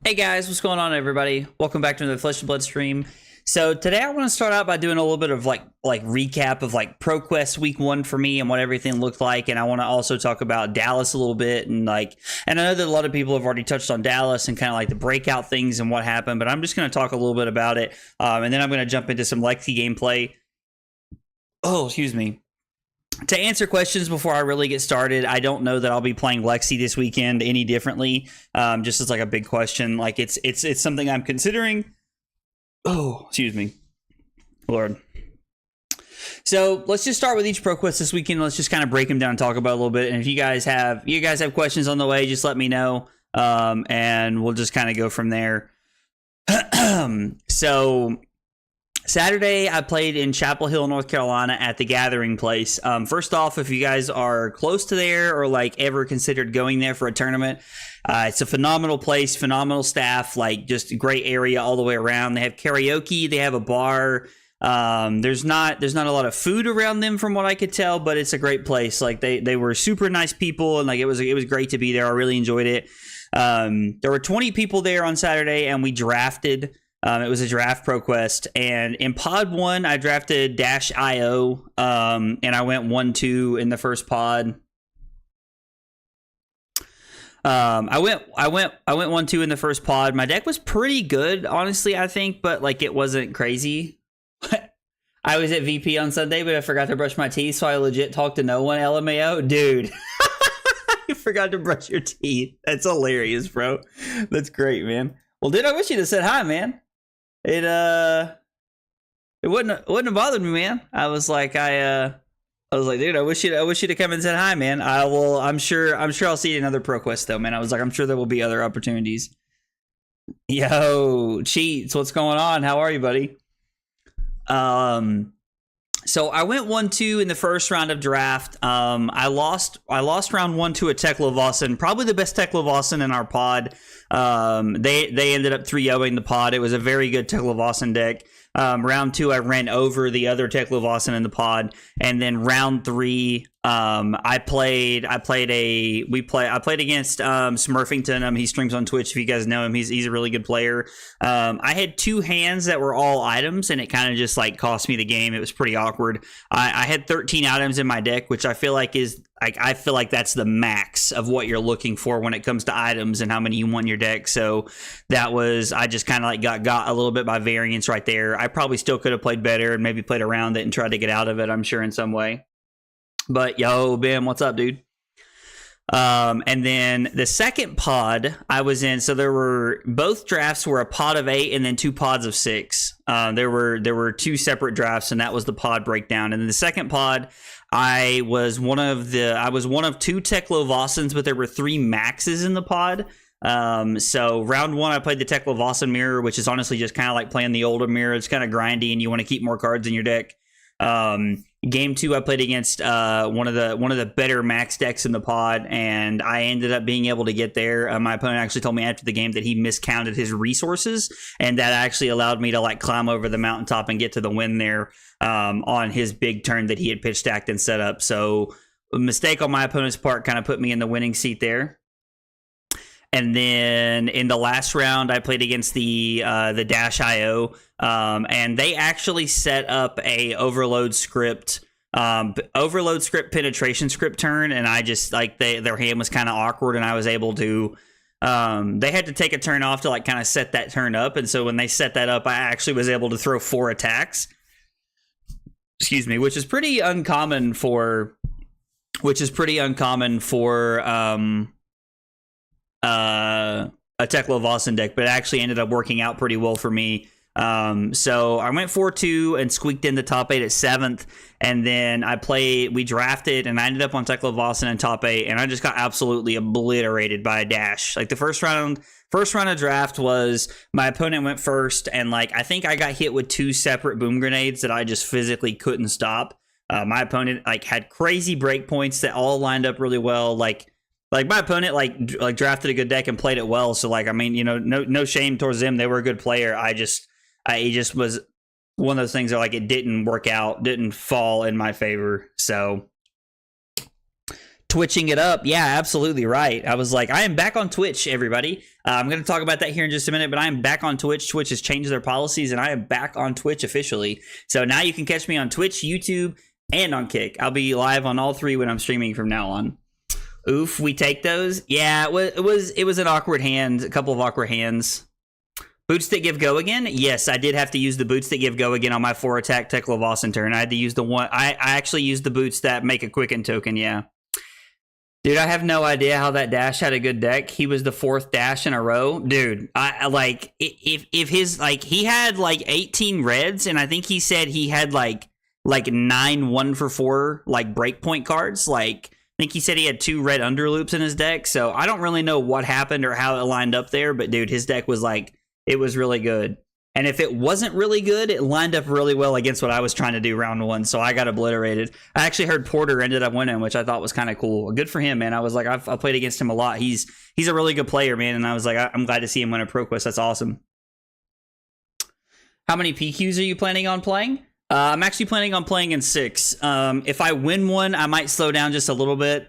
Hey guys, what's going on, everybody? Welcome back to the Flesh and Blood stream. So today I want to start out by doing a little bit of like recap of like ProQuest week 1 for me and what everything looked like, and I want to also talk about Dallas a little bit and I know that a lot of people have already touched on Dallas and kind of like the breakout things and what happened, but I'm just going to talk a little bit about it, and then I'm going to jump into some Lexi gameplay. Oh, excuse me. To answer questions before I really get started, I don't know that I'll be playing Lexi this weekend any differently. Just as like a big question, like it's something I'm considering. Oh, excuse me, Lord. So let's just start with each ProQuest this weekend. Let's just kind of break them down and talk about it a little bit. And if you guys have questions on the way, just let me know, and we'll just kind of go from there. So Saturday, I played in Chapel Hill, North Carolina at the Gathering Place. First off, if you guys are close to there or like ever considered going there for a tournament, it's a phenomenal place, phenomenal staff, like just a great area all the way around. They have karaoke, they have a bar. There's not a lot of food around them from what I could tell, but it's a great place. Like they were super nice people, and like it was great to be there. I really enjoyed it. There were 20 people there on Saturday, and we drafted. It was a draft ProQuest, and in pod 1, I drafted -IO, and I went 1-2 in the first pod. I went 1-2 in the first pod. My deck was pretty good, honestly, I think, but like it wasn't crazy. I was at VP on Sunday, but I forgot to brush my teeth, so I legit talked to no one. LMAO, dude. You forgot to brush your teeth. That's hilarious, bro. That's great, man. Well, dude, I wish you'd have said hi, man. It wouldn't have bothered me, man. I was like, dude, I wish you'd have come and said hi, man. I'm sure I'll see you in another ProQuest though, man. I was like, I'm sure there will be other opportunities. Yo, Cheats, what's going on? How are you, buddy? So I went 1-2 in the first round of draft. I lost round 1 to a Tekla Vossen, probably the best Tekla Vossen in our pod. They ended up 3-0ing the pod. It was a very good Tekla Vossen deck. Round 2, I ran over the other Tekla Vossen in the pod, and then round 3, I played against Smurfington. He streams on Twitch. If you guys know him, he's a really good player. I had 2 hands that were all items, and it kind of just like cost me the game. It was pretty awkward. I had 13 items in my deck, which I feel like that's the max of what you're looking for when it comes to items and how many you want in your deck. So I just kind of like got a little bit by variance right there. I probably still could have played better and maybe played around it and tried to get out of it, I'm sure, in some way. But yo, Bim, what's up, dude? And then the second pod I was in, so there were both drafts were a pod of 8 and then 2 pods of 6. There were 2 separate drafts, and that was the pod breakdown. And then the second pod, I was one of 2 Tekla Vossens, but there were 3 maxes in the pod. So round 1, I played the Tekla Vossen mirror, which is honestly just kind of like playing the older mirror. It's kind of grindy, and you want to keep more cards in your deck. Game 2, I played against one of the better max decks in the pod, and I ended up being able to get there. My opponent actually told me after the game that he miscounted his resources, and that actually allowed me to like climb over the mountaintop and get to the win there on his big turn that he had pitch stacked and set up. So a mistake on my opponent's part kind of put me in the winning seat there. And then in the last round, I played against the -IO, and they actually set up a overload script penetration script turn, and I just like their hand was kind of awkward, and I was able to. They had to take a turn off to like kind of set that turn up, and so when they set that up, I actually was able to throw 4 attacks. Excuse me, which is pretty uncommon for a Tekla Vossen deck, but it actually ended up working out pretty well for me. So I went 4-2 and squeaked in the top 8 at 7th, and then we drafted, and I ended up on Tekla Vossen in top 8, and I just got absolutely obliterated by a dash. Like the first round of draft was my opponent went first, and like I think I got hit with 2 separate boom grenades that I just physically couldn't stop. My opponent like had crazy breakpoints that all lined up really well. Like my opponent like drafted a good deck and played it well. So like, I mean, you know, no shame towards them. They were a good player. He just was one of those things that like it didn't work out, didn't fall in my favor. So Twitching it up. Yeah, absolutely right. I was like, I am back on Twitch, everybody. I'm going to talk about that here in just a minute, but I am back on Twitch. Twitch has changed their policies, and I am back on Twitch officially. So now you can catch me on Twitch, YouTube, and on Kick. I'll be live on all three when I'm streaming from now on. Oof, we take those. Yeah, it was an awkward hand, a couple of awkward hands. Boots that give go again? Yes, I did have to use the boots that give go again on my 4-attack Tekla Vossen turn. I had to use the one. I actually used the boots that make a quicken token, yeah. Dude, I have no idea how that Dash had a good deck. He was the 4th Dash in a row. Dude, I like, if his, like, he had like 18 reds, and I think he said he had like 9 1-for-4 like breakpoint cards. Like, I think he said he had 2 red underloops in his deck. So I don't really know what happened or how it lined up there, but dude, his deck was like, it was really good. And if it wasn't really good, it lined up really well against what I was trying to do round 1, so I got obliterated. I actually heard Porter ended up winning, which I thought was kind of cool. Good for him, man. I was like, I played against him a lot. He's a really good player, man, and I was like, I'm glad to see him win a ProQuest. That's awesome. How many PQs are you planning on playing? I'm actually planning on playing in 6. If I win one, I might slow down just a little bit.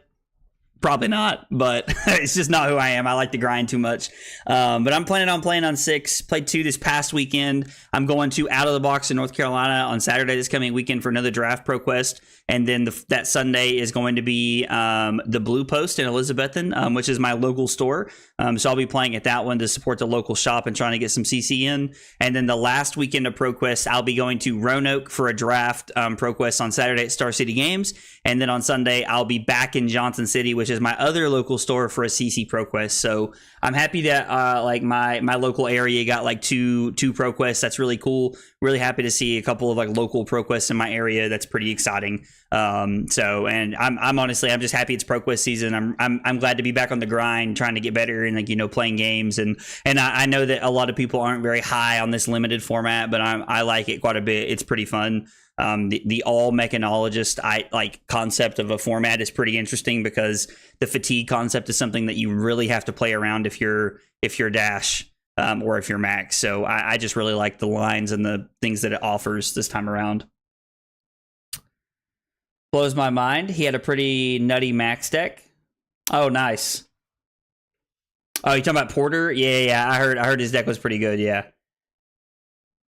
Probably not, but it's just not who I am. I like to grind too much. But I'm planning on playing on 6. Played 2 this past weekend. I'm going to Out of the Box in North Carolina on Saturday this coming weekend for another draft ProQuest. And then that Sunday is going to be the Blue Post in Elizabethton, which is my local store. So I'll be playing at that one to support the local shop and trying to get some CC in. And then the last weekend of ProQuest, I'll be going to Roanoke for a draft ProQuest on Saturday at Star City Games. And then on Sunday, I'll be back in Johnson City, which is my other local store for a CC ProQuest. So I'm happy that like my local area got like two ProQuests. That's really cool. Really happy to see a couple of like local ProQuests in my area. That's pretty exciting. So, and I'm honestly, I'm just happy it's ProQuest season. I'm glad to be back on the grind, trying to get better and, like, you know, playing games. And I know that a lot of people aren't very high on this limited format, but I like it quite a bit. It's pretty fun. The all mechanologist concept of a format is pretty interesting because the fatigue concept is something that you really have to play around if you're Dash or if you're Max. So I just really like the lines and the things that it offers this time around. Blows my mind. He had a pretty nutty Max deck. Oh, nice. Oh, you talking about Porter? Yeah. I heard his deck was pretty good. Yeah.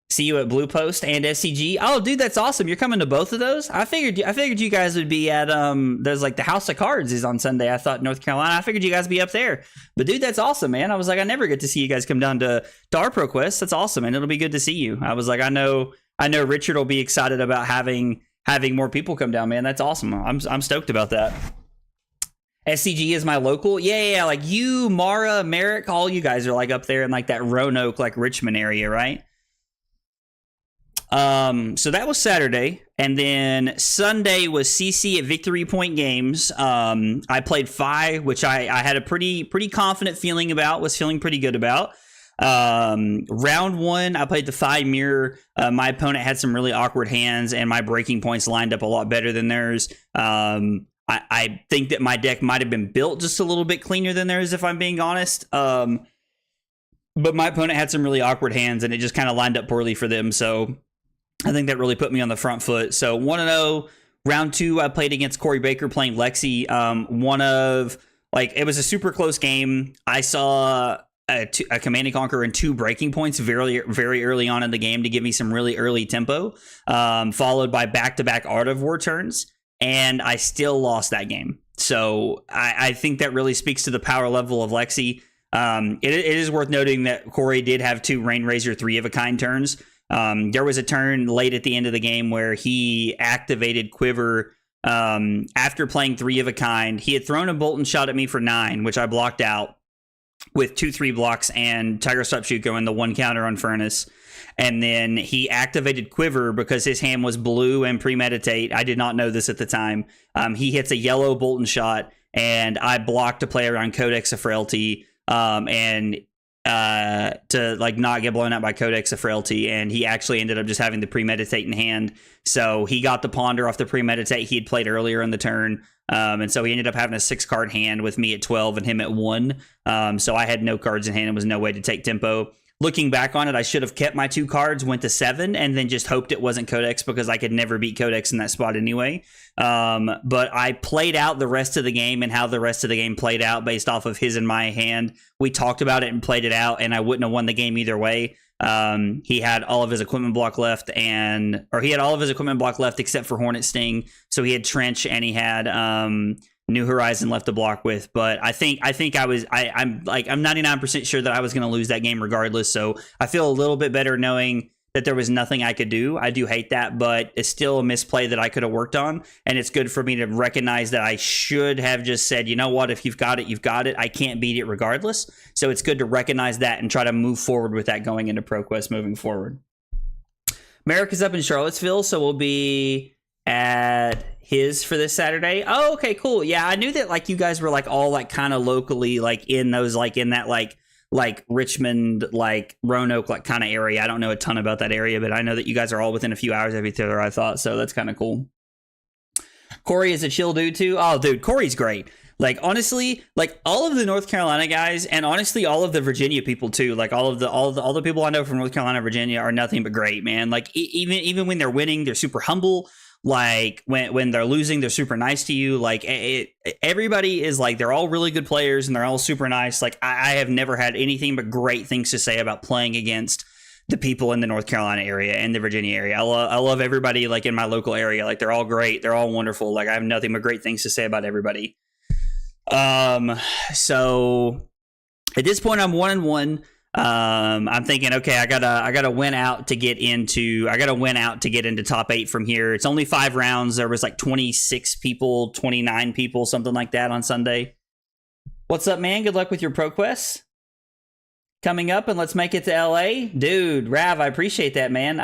See you at Blue Post and SCG. Oh, dude, that's awesome. You're coming to both of those? I figured you guys would be at there's like the House of Cards is on Sunday. I thought North Carolina. I figured you guys would be up there. But dude, that's awesome, man. I was like, I never get to see you guys come down to our ProQuest. That's awesome, and it'll be good to see you. I was like, I know Richard will be excited about having more people come down, man. That's awesome. I'm stoked about that. SCG is my local. Yeah. Like you, Mara, Merrick, all you guys are like up there in like that Roanoke, like Richmond area, right? So that was Saturday, and then Sunday was CC at Victory Point Games. I played Phi, which I had a pretty confident feeling about, was feeling pretty good about. Round 1, I played the Phi Mirror. My opponent had some really awkward hands, and my breaking points lined up a lot better than theirs. I think that my deck might have been built just a little bit cleaner than theirs, if I'm being honest. But my opponent had some really awkward hands, and it just kind of lined up poorly for them, so I think that really put me on the front foot. So 1-0. Round 2, I played against Corey Baker playing Lexi. It was a super close game. I saw a Command and Conquer and 2 breaking points very, very early on in the game to give me some really early tempo, followed by back-to-back Art of War turns, and I still lost that game. So I think that really speaks to the power level of Lexi. It is worth noting that Corey did have 2 Rainrazor 3-of-a-kind turns. There was a turn late at the end of the game where he activated Quiver after playing 3-of-a-kind. He had thrown a Bolt and Shot at me for 9, which I blocked out with 2/3 blocks and Tiger Sharpshooter and the 1 counter on Furnace. And then he activated Quiver because his hand was blue and Premeditate. I did not know this at the time. He hits a yellow Bolt and Shot, and I blocked to play around Codex of Frailty to like not get blown out by Codex of Frailty, and he actually ended up just having the Premeditate in hand. So he got the Ponder off the Premeditate he had played earlier in the turn, and so he ended up having a 6-card hand with me at 12 and him at 1. So I had no cards in hand and was no way to take tempo. looking back on it, I should have kept my 2 cards, went to 7, and then just hoped it wasn't Codex because I could never beat Codex in that spot anyway. But I played out the rest of the game and how the rest of the game played out based off of his and my hand. We talked about it and played it out, and I wouldn't have won the game either way. He had all of his equipment block left, he had all of his equipment block left except for Hornet Sting. So he had Trench and he had New Horizon left to block with. But I'm 99% sure that I was going to lose that game regardless. So I feel a little bit better knowing that there was nothing I could do. I do hate that, but it's still a misplay that I could have worked on. And it's good for me to recognize that I should have just said, you know what, if you've got it, you've got it. I can't beat it regardless. So it's good to recognize that and try to move forward with that going into ProQuest moving forward. Merrick is up in Charlottesville, so we'll be at his for this Saturday. Oh, okay, cool. Yeah, I knew that like you guys were like all like kind of locally like in those like in that like Richmond, like Roanoke, like kind of area. I don't know a ton about that area, but I know that you guys are all within a few hours of each other, I thought. So that's kind of cool. Corey is a chill dude too. Oh, dude, Corey's great. Like, honestly, like all of the North Carolina guys and honestly, all of the Virginia people too, like all the people I know from North Carolina, Virginia are nothing but great, man. Like even when they're winning, they're super humble. Like when they're losing, they're super nice to you. Like everybody is like, they're all really good players and they're all super nice. Like I have never had anything but great things to say about playing against the people in the North Carolina area and the Virginia area. I love everybody like in my local area. Like they're all great. They're all wonderful. Like I have nothing but great things to say about everybody. So at this point I'm 1-1. I'm thinking, okay, I gotta win out to get into top 8 from here. It's only 5 rounds. There was like 26 people, 29 people, something like that on Sunday. What's up, man? Good luck with your ProQuest coming up, and let's make it to LA. Dude, Rav, I appreciate that, man.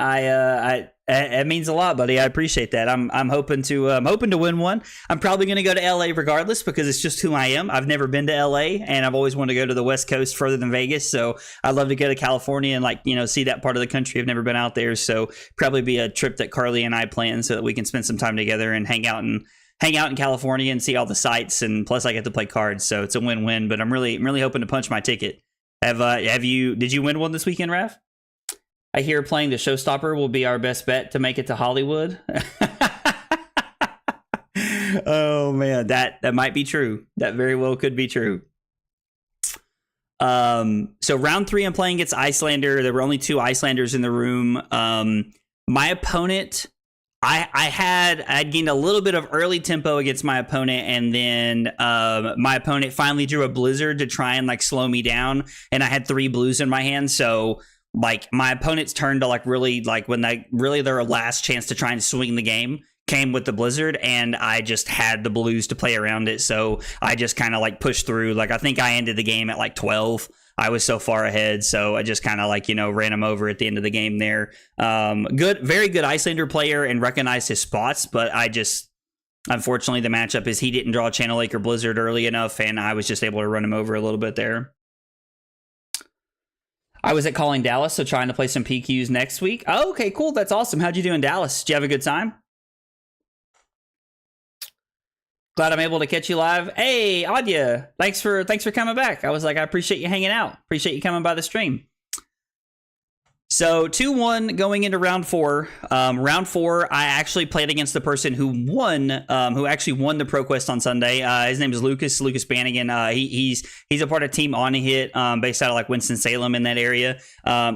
It means a lot, buddy. I appreciate that. I'm hoping to win one. I'm probably going to go to LA regardless because it's just who I am. I've never been to LA and I've always wanted to go to the West Coast further than Vegas. So I'd love to go to California and like, you know, see that part of the country. I've never been out there. So probably be a trip that Carly and I plan so that we can spend some time together and hang out in California and see all the sights. And plus I get to play cards. So it's a win-win, but I'm really hoping to punch my ticket. Did you win one this weekend, Raph? I hear playing the Showstopper will be our best bet to make it to Hollywood. Oh man, that might be true. That very well could be true. So round 3, I'm playing against Icelander. There were only 2 Icelanders in the room. My opponent, I'd gained a little bit of early tempo against my opponent, and then my opponent finally drew a Blizzard to try and like slow me down, and I had 3 blues in my hand, so like my opponent's turn to like really like when they really their last chance to try and swing the game came with the Blizzard, and I just had the blues to play around it, so I just kind of like pushed through. Like I think I ended the game at like 12. I was so far ahead, so I just kind of like, you know, ran him over at the end of the game there. Very good Icelander player and recognized his spots, but unfortunately the matchup is he didn't draw a Channel Lake or Blizzard early enough, and I was just able to run him over a little bit there. I was at Calling Dallas, so trying to play some PQs next week. Oh, okay, cool. That's awesome. How'd you do in Dallas? Did you have a good time? Glad I'm able to catch you live. Hey, Adya, thanks for coming back. I was like, I appreciate you hanging out. Appreciate you coming by the stream. So 2-1 going into round 4. Round 4, I actually played against the person who actually won the ProQuest on Sunday. His name is Lucas Bannigan. He's a part of Team On Hit, based out of like Winston-Salem in that area.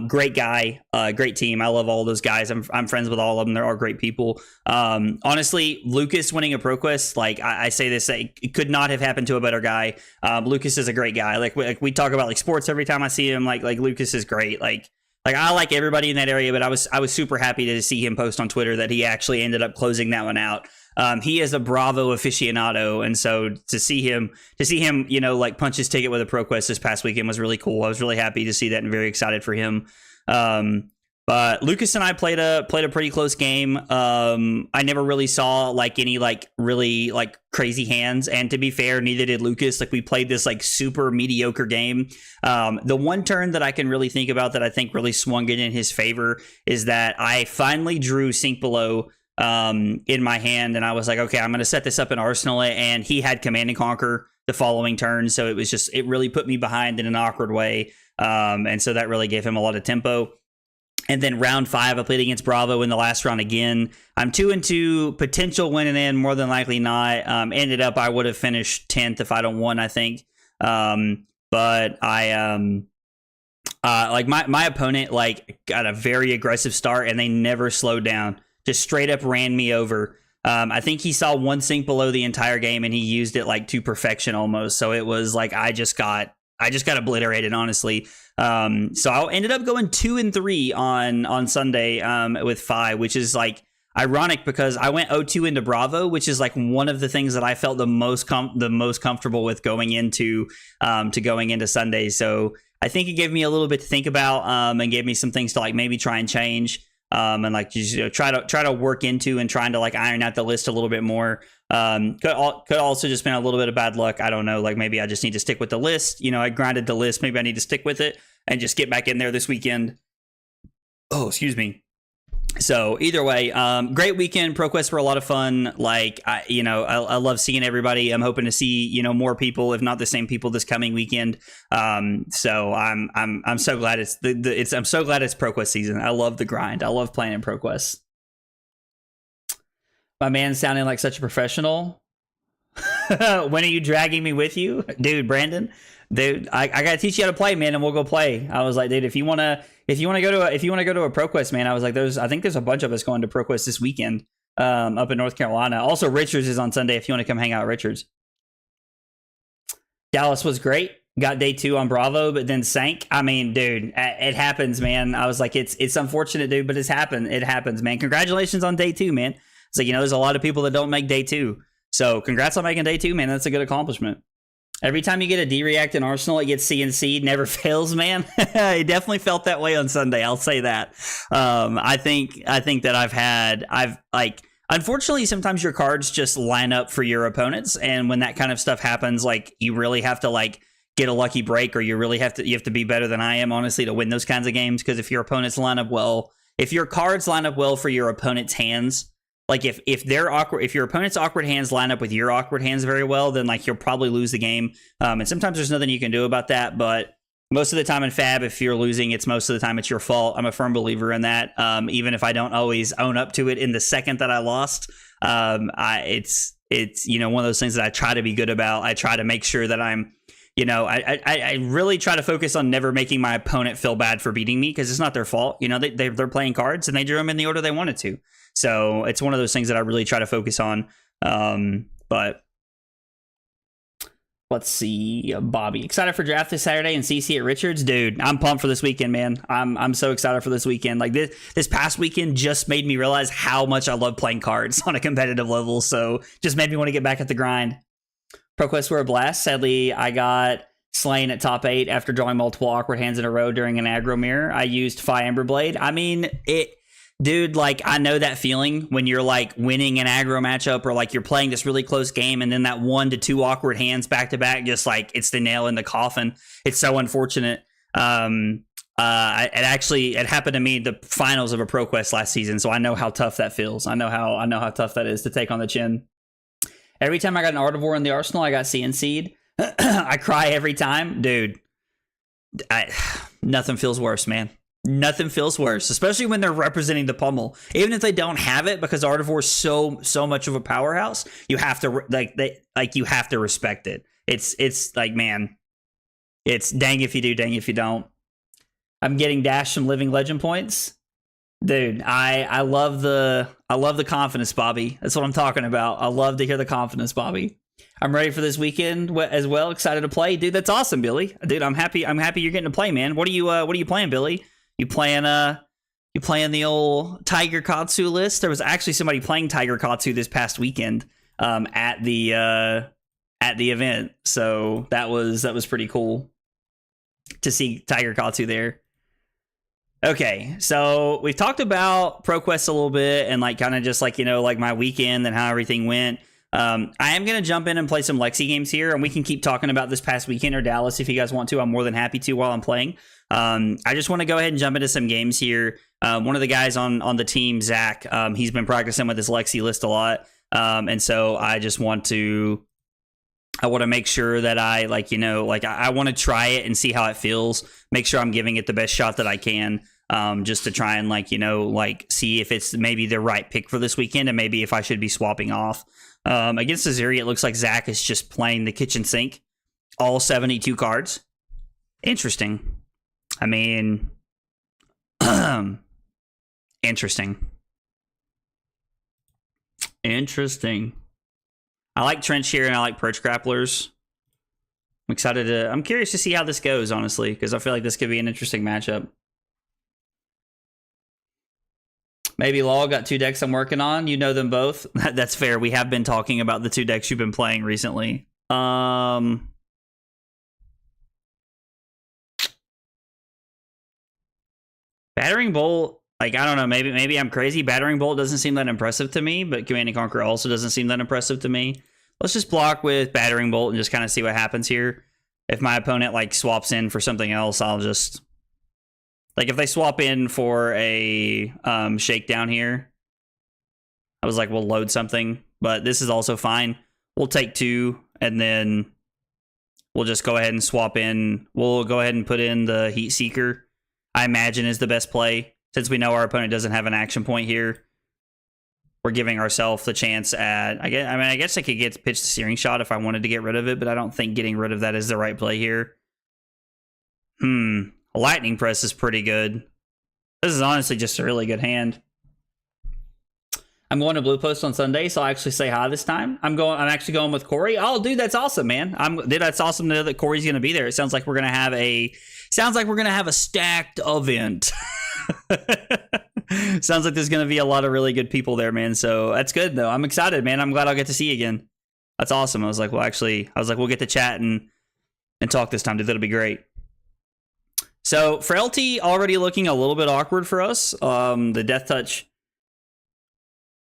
Great guy, great team. I love all those guys. I'm friends with all of them. They're all great people. Honestly, Lucas winning a ProQuest, like I say this, it could not have happened to a better guy. Lucas is a great guy. Like we talk about like sports every time I see him. Like Lucas is great. Like I like everybody in that area, but I was super happy to see him post on Twitter that he actually ended up closing that one out. He is a Bravo aficionado, and so to see him, you know, like punch his ticket with a ProQuest this past weekend was really cool. I was really happy to see that and very excited for him. But Lucas and I played a pretty close game. I never really saw like any like really like crazy hands, and to be fair, neither did Lucas. Like we played this like super mediocre game. The one turn that I can really think about that I think really swung it in his favor is that I finally drew Sink Below in my hand, and I was like, okay, I'm gonna set this up in Arsenal, and he had Command and Conquer the following turn, so it really put me behind in an awkward way. And so that really gave him a lot of tempo. And then round 5, I played against Bravo in the last round again. I'm 2-2, potential winning in, more than likely not. Ended up, I would have finished 10th if I'd have won, I think. But I like my opponent like got a very aggressive start, and they never slowed down. Just straight up ran me over. I think he saw one sink below the entire game, and he used it like to perfection almost. So it was like I just got obliterated, honestly. So I ended up going 2-3 on Sunday with Fi, which is like ironic because I went 0-2 into Bravo, which is like one of the things that I felt the most comfortable with going into Sunday. So I think it gave me a little bit to think about and gave me some things to like maybe try and change and like just try to work into and trying to like iron out the list a little bit more. Could also just been a little bit of bad luck. I don't know. Like maybe I just need to stick with the list. I grinded the list. Maybe I need to stick with it and just get back in there this weekend. Oh, excuse me. So either way, great weekend. ProQuests were a lot of fun. Like I love seeing everybody. I'm hoping to see more people, if not the same people, this coming weekend. So I'm so glad I'm so glad it's ProQuest season. I love the grind. I love playing in ProQuest. My man sounding like such a professional. When are you dragging me with you, dude? Brandon, dude, I gotta teach you how to play, man, and we'll go play. I was like, dude, if you wanna go to a ProQuest, man, I was like, I think there's a bunch of us going to ProQuest this weekend, up in North Carolina. Also, Richards is on Sunday if you want to come hang out at Richards. Dallas was great. Got day 2 on Bravo, but then sank. I mean, dude, it happens, man. I was like, it's unfortunate, dude, but it's happened. It happens, man. Congratulations on day 2, man. It's like, there's a lot of people that don't make day 2. So congrats on making day 2, man. That's a good accomplishment. Every time you get a D-React in Arsenal, it gets CNC'd. Never fails, man. It definitely felt that way on Sunday. I'll say that. I think that I've unfortunately, sometimes your cards just line up for your opponents. And when that kind of stuff happens, like you really have to like get a lucky break, or you have to be better than I am, honestly, to win those kinds of games. Because if your opponents line up well, if your cards line up well for your opponent's hands, like if they're awkward, if your opponent's awkward hands line up with your awkward hands very well, then like you'll probably lose the game. And sometimes there's nothing you can do about that. But most of the time in Fab, if you're losing, it's most of the time it's your fault. I'm a firm believer in that. Even if I don't always own up to it in the second that I lost, it's one of those things that I try to be good about. I try to make sure that I'm. I really try to focus on never making my opponent feel bad for beating me, because it's not their fault. They're playing cards and they drew them in the order they wanted to. So it's one of those things that I really try to focus on. But let's see, Bobby, excited for draft this Saturday and CC at Richards, dude. I'm pumped for this weekend, man. I'm so excited for this weekend. Like this past weekend just made me realize how much I love playing cards on a competitive level. So just made me want to get back at the grind. ProQuests were a blast. Sadly, I got slain at top 8 after drawing multiple awkward hands in a row during an aggro mirror. I used Fi Emberblade. I mean, dude, like, I know that feeling when you're like winning an aggro matchup, or like you're playing this really close game, and then that 1 to 2 awkward hands back to back, just like it's the nail in the coffin. It's so unfortunate. It happened to me the finals of a ProQuest last season, so I know how tough that feels. I know how tough that is to take on the chin. Every time I got an Artivore in the Arsenal, I got CNC'd. I cry every time. Dude, nothing feels worse, man. Nothing feels worse, especially when they're representing the pummel. Even if they don't have it, because Artivore is so much of a powerhouse, you have to you have to respect it. It's like, man, it's dang if you do, dang if you don't. I'm getting dashed some living legend points. Dude, I love the confidence, Bobby. That's what I'm talking about. I love to hear the confidence, Bobby. I'm ready for this weekend as well. Excited to play, dude. That's awesome, Billy. Dude, I'm happy you're getting to play, man. What are you playing, Billy? You playing the old Tiger Katsu list? There was actually somebody playing Tiger Katsu this past weekend at the event, so that was pretty cool to see Tiger Katsu there. Okay, so we've talked about ProQuest a little bit, and like kind of just like like my weekend and how everything went. I am going to jump in and play some Lexi games here, and we can keep talking about this past weekend or Dallas if you guys want to. I'm more than happy to while I'm playing. I just want to go ahead and jump into some games here. One of the guys on the team, Zach, he's been practicing with his Lexi list a lot, and so I just want to I want to make sure that I I want to try it and see how it feels. Make sure I'm giving it the best shot that I can, just to try and see if it's maybe the right pick for this weekend and maybe if I should be swapping off. Against Azuri, it looks like Zach is just playing the kitchen sink, all 72 cards. Interesting. I mean, interesting. I like Trench here and I like Perch Grapplers. I'm curious to see how this goes, honestly, because I feel like this could be an interesting matchup. Maybe Law got 2 decks I'm working on. You know them both. That's fair. We have been talking about the 2 decks you've been playing recently. Battering Bolt, I don't know, maybe I'm crazy. Battering Bolt doesn't seem that impressive to me, but Command and Conquer also doesn't seem that impressive to me. Let's just block with Battering Bolt and just kind of see what happens here. If my opponent swaps in for something else, I'll just if they swap in for a shakedown here, I was like, we'll load something, but this is also fine. We'll take 2 and then we'll just go ahead and swap in. We'll go ahead and put in the Heat Seeker. I imagine is the best play. Since we know our opponent doesn't have an action point here, we're giving ourselves the chance at, I guess I could pitch the Searing Shot if I wanted to get rid of it, but I don't think getting rid of that is the right play here. A Lightning Press is pretty good. This is honestly just a really good hand. I'm going to Blue Post on Sunday, so I'll actually say hi this time. I'm actually going with Corey. Oh, dude, that's awesome, man. Dude, that's awesome to know that Corey's going to be there. It sounds like we're going to have a stacked event. Sounds like there's going to be a lot of really good people there, man. So that's good, though. I'm excited, man. I'm glad I'll get to see you again. That's awesome. I was like, we'll get to chat and talk this time, dude. That'll be great. So Frailty already looking a little bit awkward for us. The Death Touch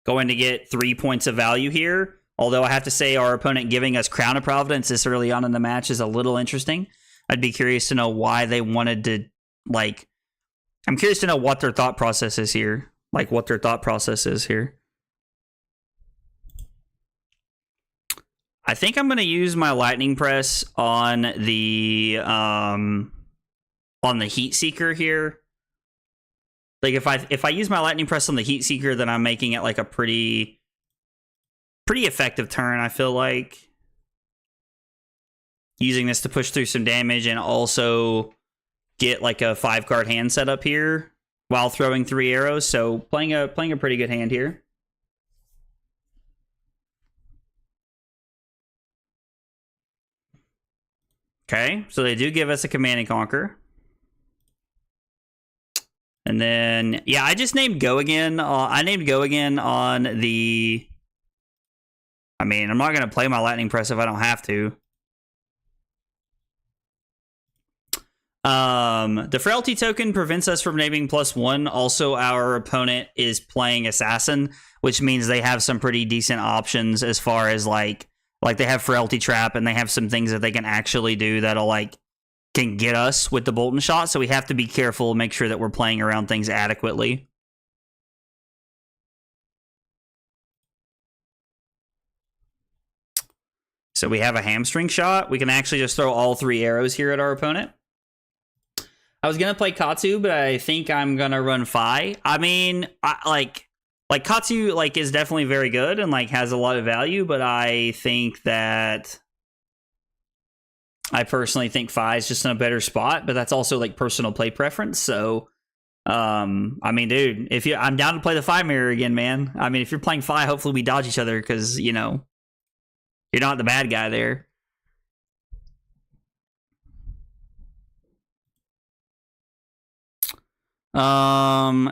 going to get 3 points of value here. Although I have to say our opponent giving us Crown of Providence this early on in the match is a little interesting. I'd be curious to know why they wanted to, I'm curious to know what their thought process is here. I think I'm going to use my Lightning Press on the Heat Seeker here. If I use my Lightning Press on the Heat Seeker, then I'm making it a pretty effective turn, I feel like. Using this to push through some damage and also get a 5-card hand set up here while throwing 3 arrows. So playing a pretty good hand here. Okay, so they do give us a Command and Conquer. And then, yeah, I just named Go Again. I named Go Again on the... I'm not going to play my Lightning Press if I don't have to. The Frailty token prevents us from naming +1. Also, our opponent is playing Assassin, which means they have some pretty decent options as far as they have Frailty Trap and they have some things that they can actually do that'll can get us with the Bolton Shot. So we have to be careful, make sure that we're playing around things adequately. So we have a Hamstring Shot. We can actually just throw all 3 arrows here at our opponent. I was going to play Katsu, but I think I'm going to run Fi. Katsu is definitely very good and has a lot of value, but I think that I personally think Fi is just in a better spot, but that's also personal play preference. So dude, I'm down to play the Fi mirror again, man. If you're playing Fi, hopefully we dodge each other because, you're not the bad guy there.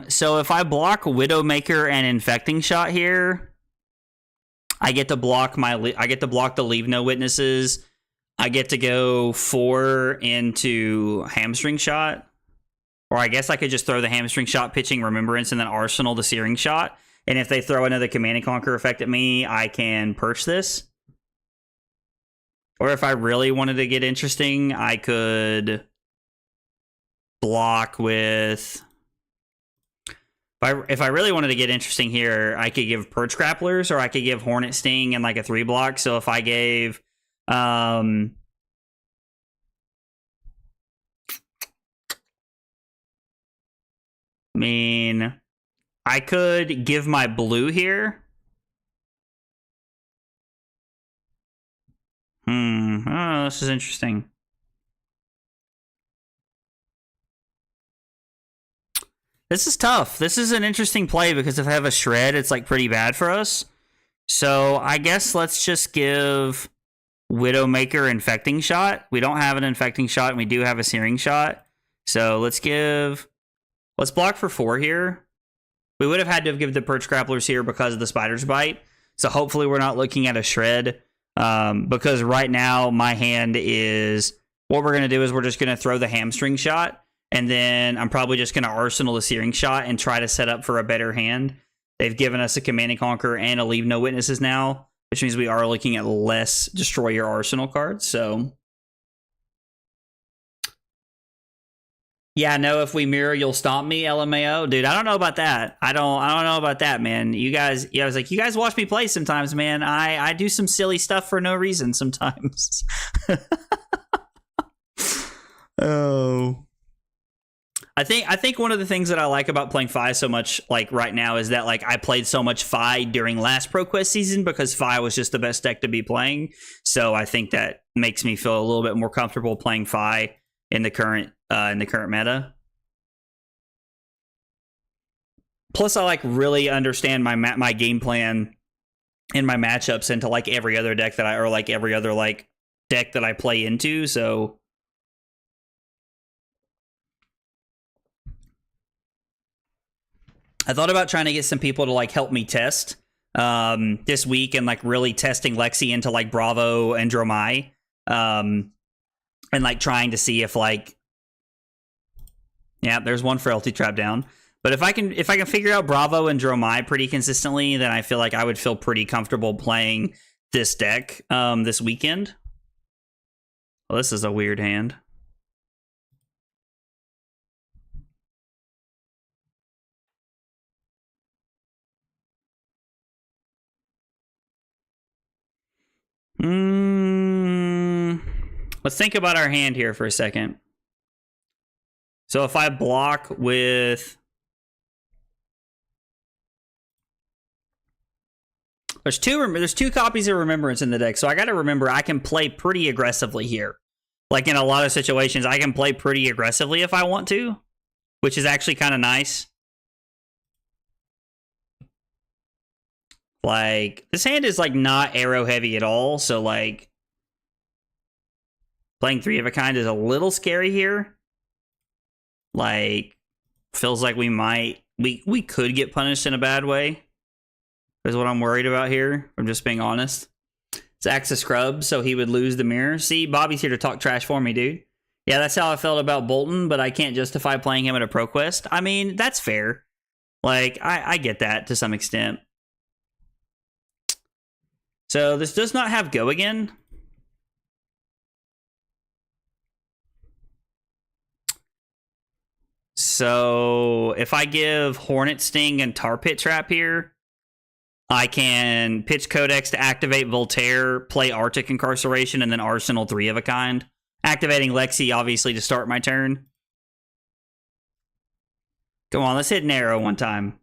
So if I block Widowmaker and Infecting Shot here, I get to block the Leave No Witnesses. I get to go 4 into Hamstring Shot. Or I guess I could just throw the Hamstring Shot, pitching Remembrance, and then Arsenal the Searing Shot. And if they throw another Command and Conquer effect at me, I can perch this. Or if I really wanted to get interesting, I could block with... If I really wanted to get interesting here, I could give Perch Grapplers, or I could give Hornet Sting and a 3-block. So if I gave I mean, I could give my blue here. Oh, this is interesting. This is tough. This is an interesting play because if I have a shred, it's like pretty bad for us. So I guess let's just give Widowmaker Infecting Shot. We don't have an Infecting Shot, and we do have a Searing Shot. So let's block for 4 here. We would have had to have given the Perch Grapplers here because of the Spider's Bite. So hopefully we're not looking at a shred. Because right now my hand is, what we're going to do is we're just going to throw the Hamstring Shot. And then I'm probably just going to Arsenal the Searing Shot and try to set up for a better hand. They've given us a Command and Conquer and a Leave No Witnesses now, which means we are looking at less Destroy Your Arsenal cards. So yeah, no, if we mirror, you'll stomp me, LMAO. Dude, I don't know about that. I don't know about that, man. You guys, I was like, you guys watch me play sometimes, man. I do some silly stuff for no reason sometimes. Oh. I think one of the things that I like about playing Fi so much, like right now, is that like I played so much Fi during last ProQuest season because Fi was just the best deck to be playing. So I think that makes me feel a little bit more comfortable playing Fi in the current meta. Plus, I like really understand my game plan and my matchups into like every other deck every other like deck that I play into. So. I thought about trying to get some people to like help me test this week and like really testing Lexi into like Bravo and Dromai, and like trying to see if like, yeah, there's one Frailty Trap down. But if I can figure out Bravo and Dromai pretty consistently, then I feel like I would feel pretty comfortable playing this deck this weekend. Well, this is a weird hand. Let's think about our hand here for a second. So if I block with... There's two copies of Remembrance in the deck, so I got to remember I can play pretty aggressively here. Like in a lot of situations, I can play pretty aggressively if I want to, which is actually kind of nice. Like, this hand is like not arrow heavy at all, so like playing 3 of a kind is a little scary here. Like, feels like we could get punished in a bad way. Is what I'm worried about here. I'm just being honest. Zach's a scrub, so he would lose the mirror. See, Bobby's here to talk trash for me, dude. Yeah, that's how I felt about Bolton, but I can't justify playing him at a ProQuest. I mean, that's fair. Like, I get that to some extent. So this does not have Go again. So if I give Hornet Sting and Tar Pit Trap here, I can pitch Codex to activate Voltaire, play Arctic Incarceration, and then Arsenal 3 of a kind. Activating Lexi, obviously, to start my turn. Come on, let's hit an arrow one time.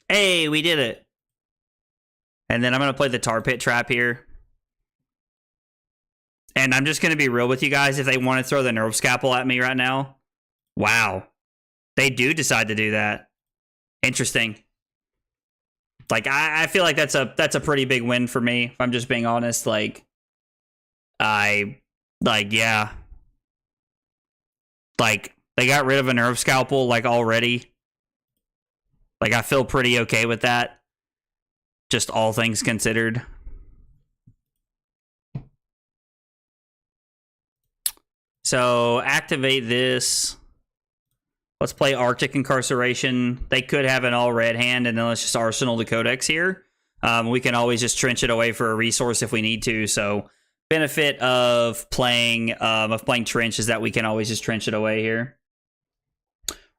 Hey, we did it. And then I'm going to play the Tar Pit Trap here. And I'm just going to be real with you guys. If they want to throw the Nerve Scalpel at me right now. Wow. They do decide to do that. Interesting. Like, I feel like that's a pretty big win for me, if I'm just being honest. Like, yeah. Like, they got rid of a Nerve Scalpel, like, already. Like, I feel pretty okay with that. Just all things considered. So, activate this. Let's play Arctic Incarceration. They could have an all-red hand, and then let's just Arsenal the Codex here. We can always just trench it away for a resource if we need to. So, benefit of playing Trench is that we can always just trench it away here.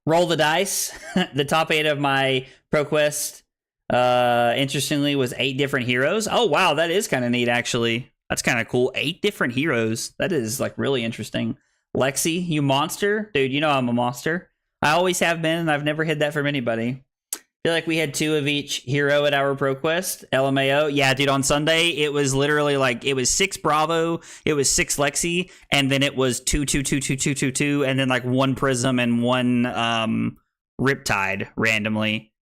Roll the dice. The top 8 of my ProQuest, interestingly, was 8 different heroes. Oh, wow, that is kind of neat, actually. That's kind of cool. 8 different heroes. That is like really interesting. Lexi, you monster. Dude, you know I'm a monster. I always have been, and I've never hid that from anybody. I feel like we had 2 of each hero at our Pro Quest. LMAO. Yeah, dude, on Sunday, it was literally like, it was 6 Bravo, it was 6 Lexi, and then it was 2, 2, 2, 2, 2, 2, 2, and then like 1 Prism and 1 Riptide randomly.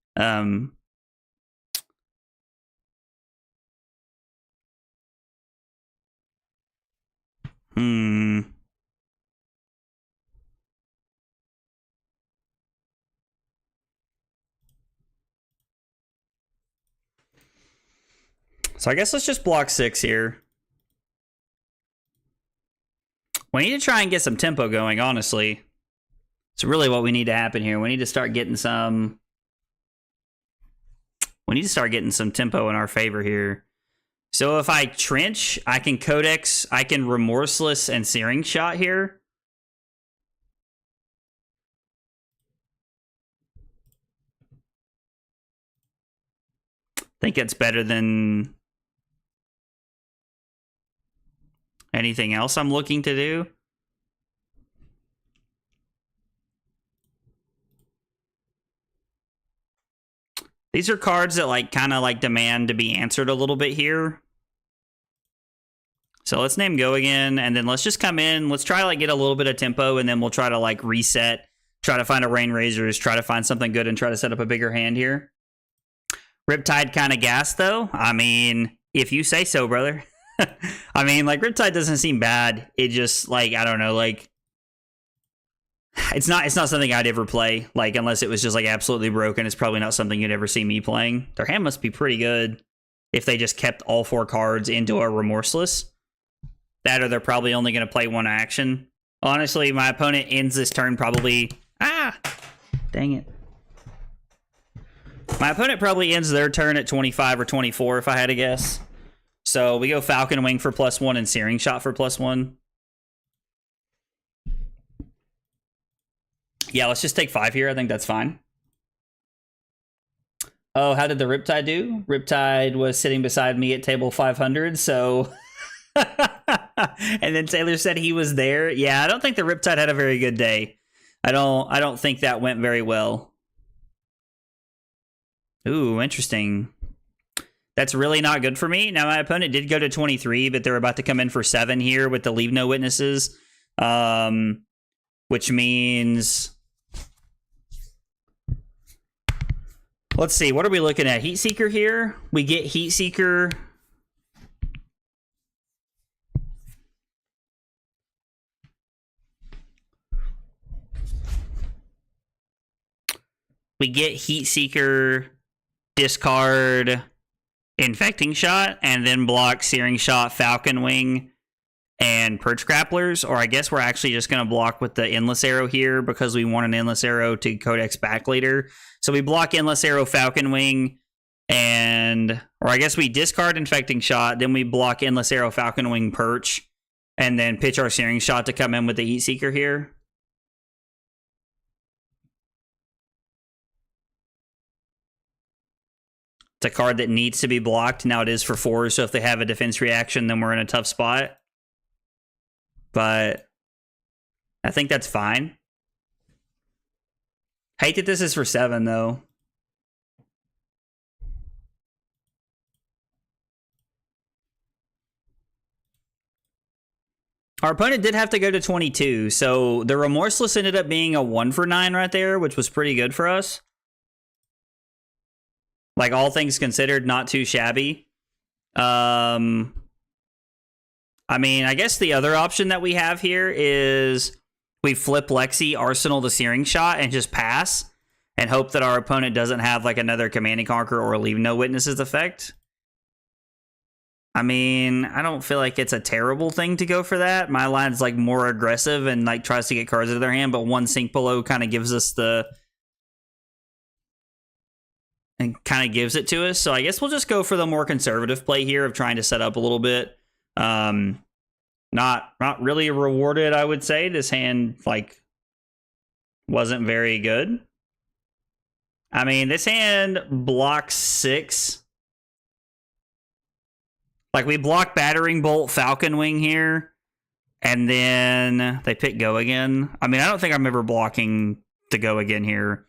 So I guess let's just block 6 here. We need to try and get some tempo going, honestly. It's really what we need to happen here. We need to start getting some... We need to start getting some tempo in our favor here. So if I Trench, I can Codex, I can Remorseless and Searing Shot here. I think it's better than anything else I'm looking to do. These are cards that like kind of like demand to be answered a little bit here. So let's name Go again, and then let's just come in. Let's try to like get a little bit of tempo, and then we'll try to like reset, try to find a Rain Razors, try to find something good, and try to set up a bigger hand here. Riptide kind of gas though. I mean, if you say so, brother. I mean, like Riptide doesn't seem bad. It just like, I don't know, like it's not something I'd ever play. Like unless it was just like absolutely broken, it's probably not something you'd ever see me playing. Their hand must be pretty good if they just kept all 4 cards into a Remorseless. That or they're probably only going to play 1 action. Honestly, my opponent ends this turn probably... Ah! Dang it. My opponent probably ends their turn at 25 or 24 if I had to guess. So we go Falcon Wing for +1 and Searing Shot for +1. Yeah, let's just take 5 here. I think that's fine. Oh, how did the Riptide do? Riptide was sitting beside me at table 500, so... And then Taylor said he was there. Yeah, I don't think the Riptide had a very good day. I don't think that went very well. Ooh, interesting. That's really not good for me. Now, my opponent did go to 23, but they're about to come in for 7 here with the Leave No Witnesses. Which means... Let's see, what are we looking at? Heat Seeker here. We get Heat Seeker... We get Heat Seeker, discard Infecting Shot, and then block Searing Shot, Falcon Wing, and Perch Grapplers. Or I guess we're actually just going to block with the Endless Arrow here because we want an Endless Arrow to Codex back later. So we block Endless Arrow, Falcon Wing, and... Or I guess we discard Infecting Shot, then we block Endless Arrow, Falcon Wing, Perch, and then pitch our Searing Shot to come in with the Heat Seeker here. It's a card that needs to be blocked. Now it is for 4, so if they have a defense reaction, then we're in a tough spot. But I think that's fine. Hate that this is for 7, though. Our opponent did have to go to 22, so the Remorseless ended up being a 1 for 9 right there, which was pretty good for us. Like, all things considered, not too shabby. I mean, I guess the other option that we have here is we flip Lexi, Arsenal the Searing Shot, and just pass, and hope that our opponent doesn't have, like, another Command and Conquer or Leave No Witnesses effect. I mean, I don't feel like it's a terrible thing to go for that. My line's, like, more aggressive and, like, tries to get cards out of their hand, but 1 Sink Below kind of gives us the... and kind of gives it to us. So I guess we'll just go for the more conservative play here of trying to set up a little bit. Not really rewarded, I would say. This hand, like, wasn't very good. I mean, this hand blocks 6. Like, we block Battering Bolt, Falcon Wing here, and then they pick Go Again. I mean, I don't think I'm ever blocking the Go Again here.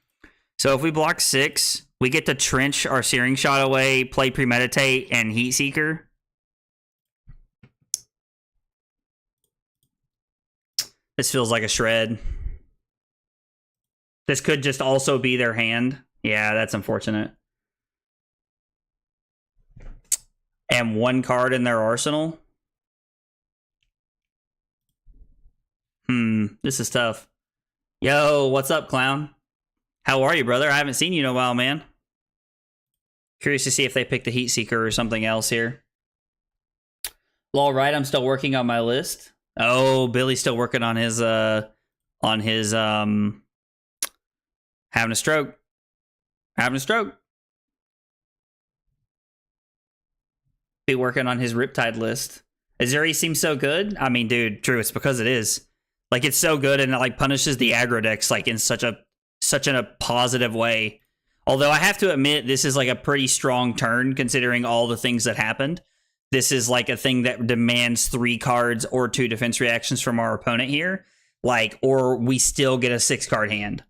So if we block 6, we get to Trench our Searing Shot away, play Premeditate, and Heat Seeker. This feels like a shred. This could just also be their hand. Yeah, that's unfortunate. And 1 card in their arsenal. This is tough. Yo, what's up, clown? How are you, brother? I haven't seen you in a while, man. Curious to see if they pick the Heat Seeker or something else here. All right, I'm still working on my list. Oh, Billy's still working on his having a stroke. Having a stroke. Be working on his Riptide list. Azuri seems so good. I mean, dude, true, it's because it is. Like, it's so good, and it like punishes the aggro decks like in such a positive way. Although I have to admit, this is like a pretty strong turn considering all the things that happened. This is like a thing that demands 3 cards or 2 defense reactions from our opponent here. Like, or we still get a 6-card hand.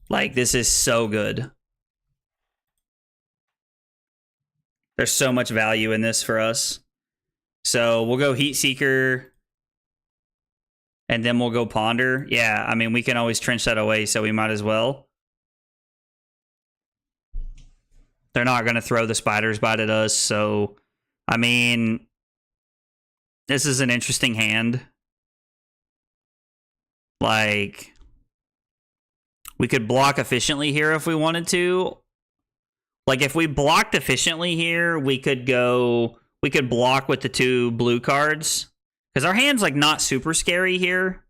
Like, this is so good. There's so much value in this for us. So we'll go Heat Seeker. And then we'll go Ponder. Yeah, I mean, we can always trench that away, so we might as well. They're not going to throw the Spider's Bite at us, so... I mean... This is an interesting hand. Like... We could block efficiently here if we wanted to. Like, if we blocked efficiently here, we could go... We could block with the 2 blue cards. Because our hand's, like, not super scary here.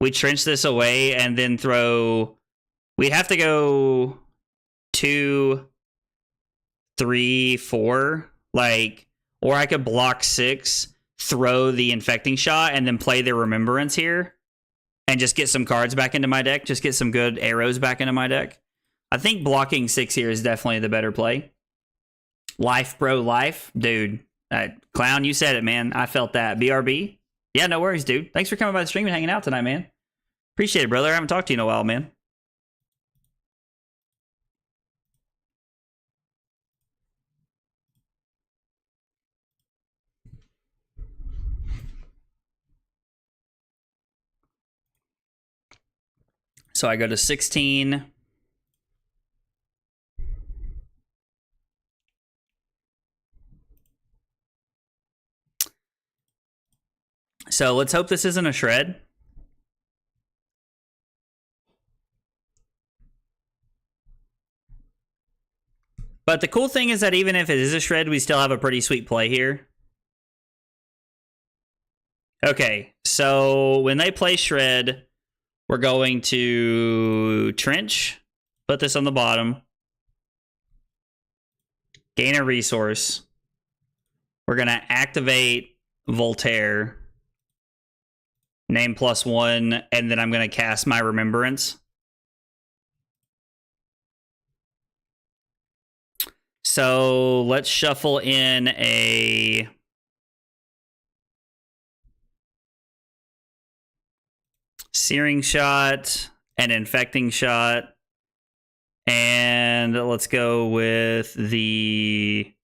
We trench this away and then throw... We'd have to go 2, 3, 4. Like, or I could block 6, throw the Infecting Shot, and then play the Remembrance here. And just get some cards back into my deck. Just get some good arrows back into my deck. I think blocking 6 here is definitely the better play. Life, bro, life. Dude. Clown, you said it, man. I felt that. BRB? Yeah, no worries, dude. Thanks for coming by the stream and hanging out tonight, man. Appreciate it, brother. I haven't talked to you in a while, man. So I go to 16. So let's hope this isn't a shred. But the cool thing is that even if it is a shred, we still have a pretty sweet play here. Okay, so when they play shred, we're going to trench, put this on the bottom, gain a resource. We're going to activate Voltaire, name +1, and then I'm going to cast my Remembrance. So let's shuffle in a... Searing Shot, an Infecting Shot, and let's go with the...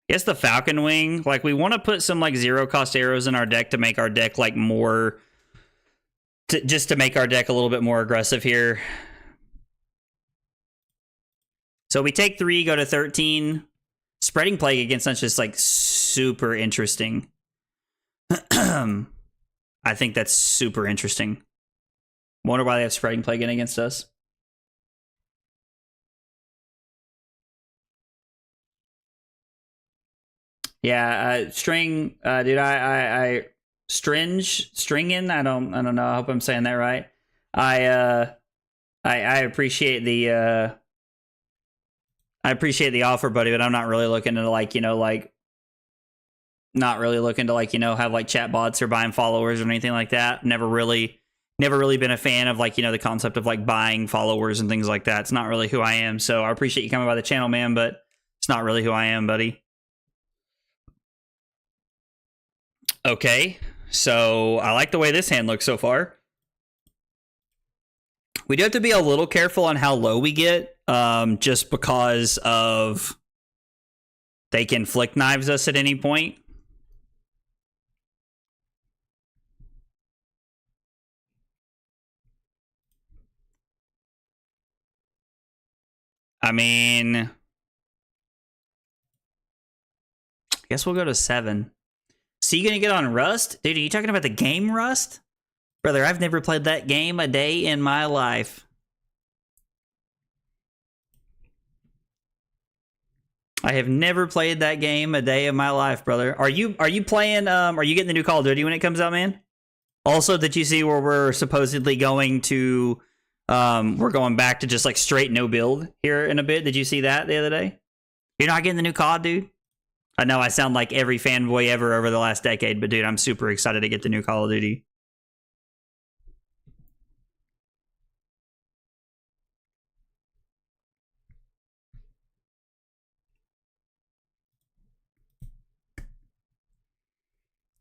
I guess the Falcon Wing. Like, we want to put some, like, 0-cost arrows in our deck to make our deck, like, more... just to make our deck a little bit more aggressive here. So we take 3, go to 13. Spreading Plague against us is, like, super interesting. I think that's super interesting. Wonder why they have Spreading Plague in against us. Yeah, string, dude. Stringin. I don't know. I hope I'm saying that right. I appreciate the offer, buddy, but I'm not really looking to not really looking to have like chat bots or buying followers or anything like that. Never really been a fan of the concept of like buying followers and things like that. It's not really who I am. So I appreciate you coming by the channel, man, but it's not really who I am, buddy. Okay, so I like the way this hand looks so far. We do have to be a little careful on how low we get, just because of they can flick knives us at any point. I mean, I guess we'll go to 7. So you gonna get on Rust? Dude, are you talking about the game Rust? Brother, I've never played that game a day in my life. I have never played that game a day of my life, brother. Are you playing are you getting the new Call of Duty when it comes out, man? Also, did you see where we're supposedly going to we're going back to just like straight no build here in a bit? Did you see that the other day? You're not getting the new COD, dude? I know I sound like every fanboy ever over the last decade, but dude, I'm super excited to get the new Call of Duty.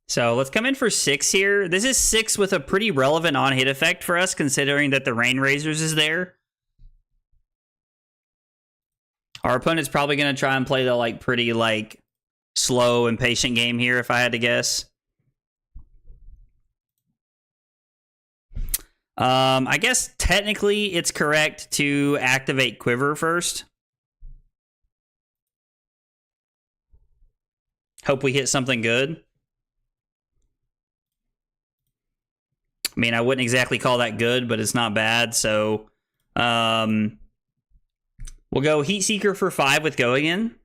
So let's come in for 6 here. This is 6 with a pretty relevant on-hit effect for us, considering that the Rain Razors is there. Our opponent's probably going to try and play the like pretty like slow and patient game here, if I had to guess. I guess technically it's correct to activate Quiver first. Hope we hit something good. I mean, I wouldn't exactly call that good, but it's not bad. So we'll go Heat Seeker for 5 with Go Again.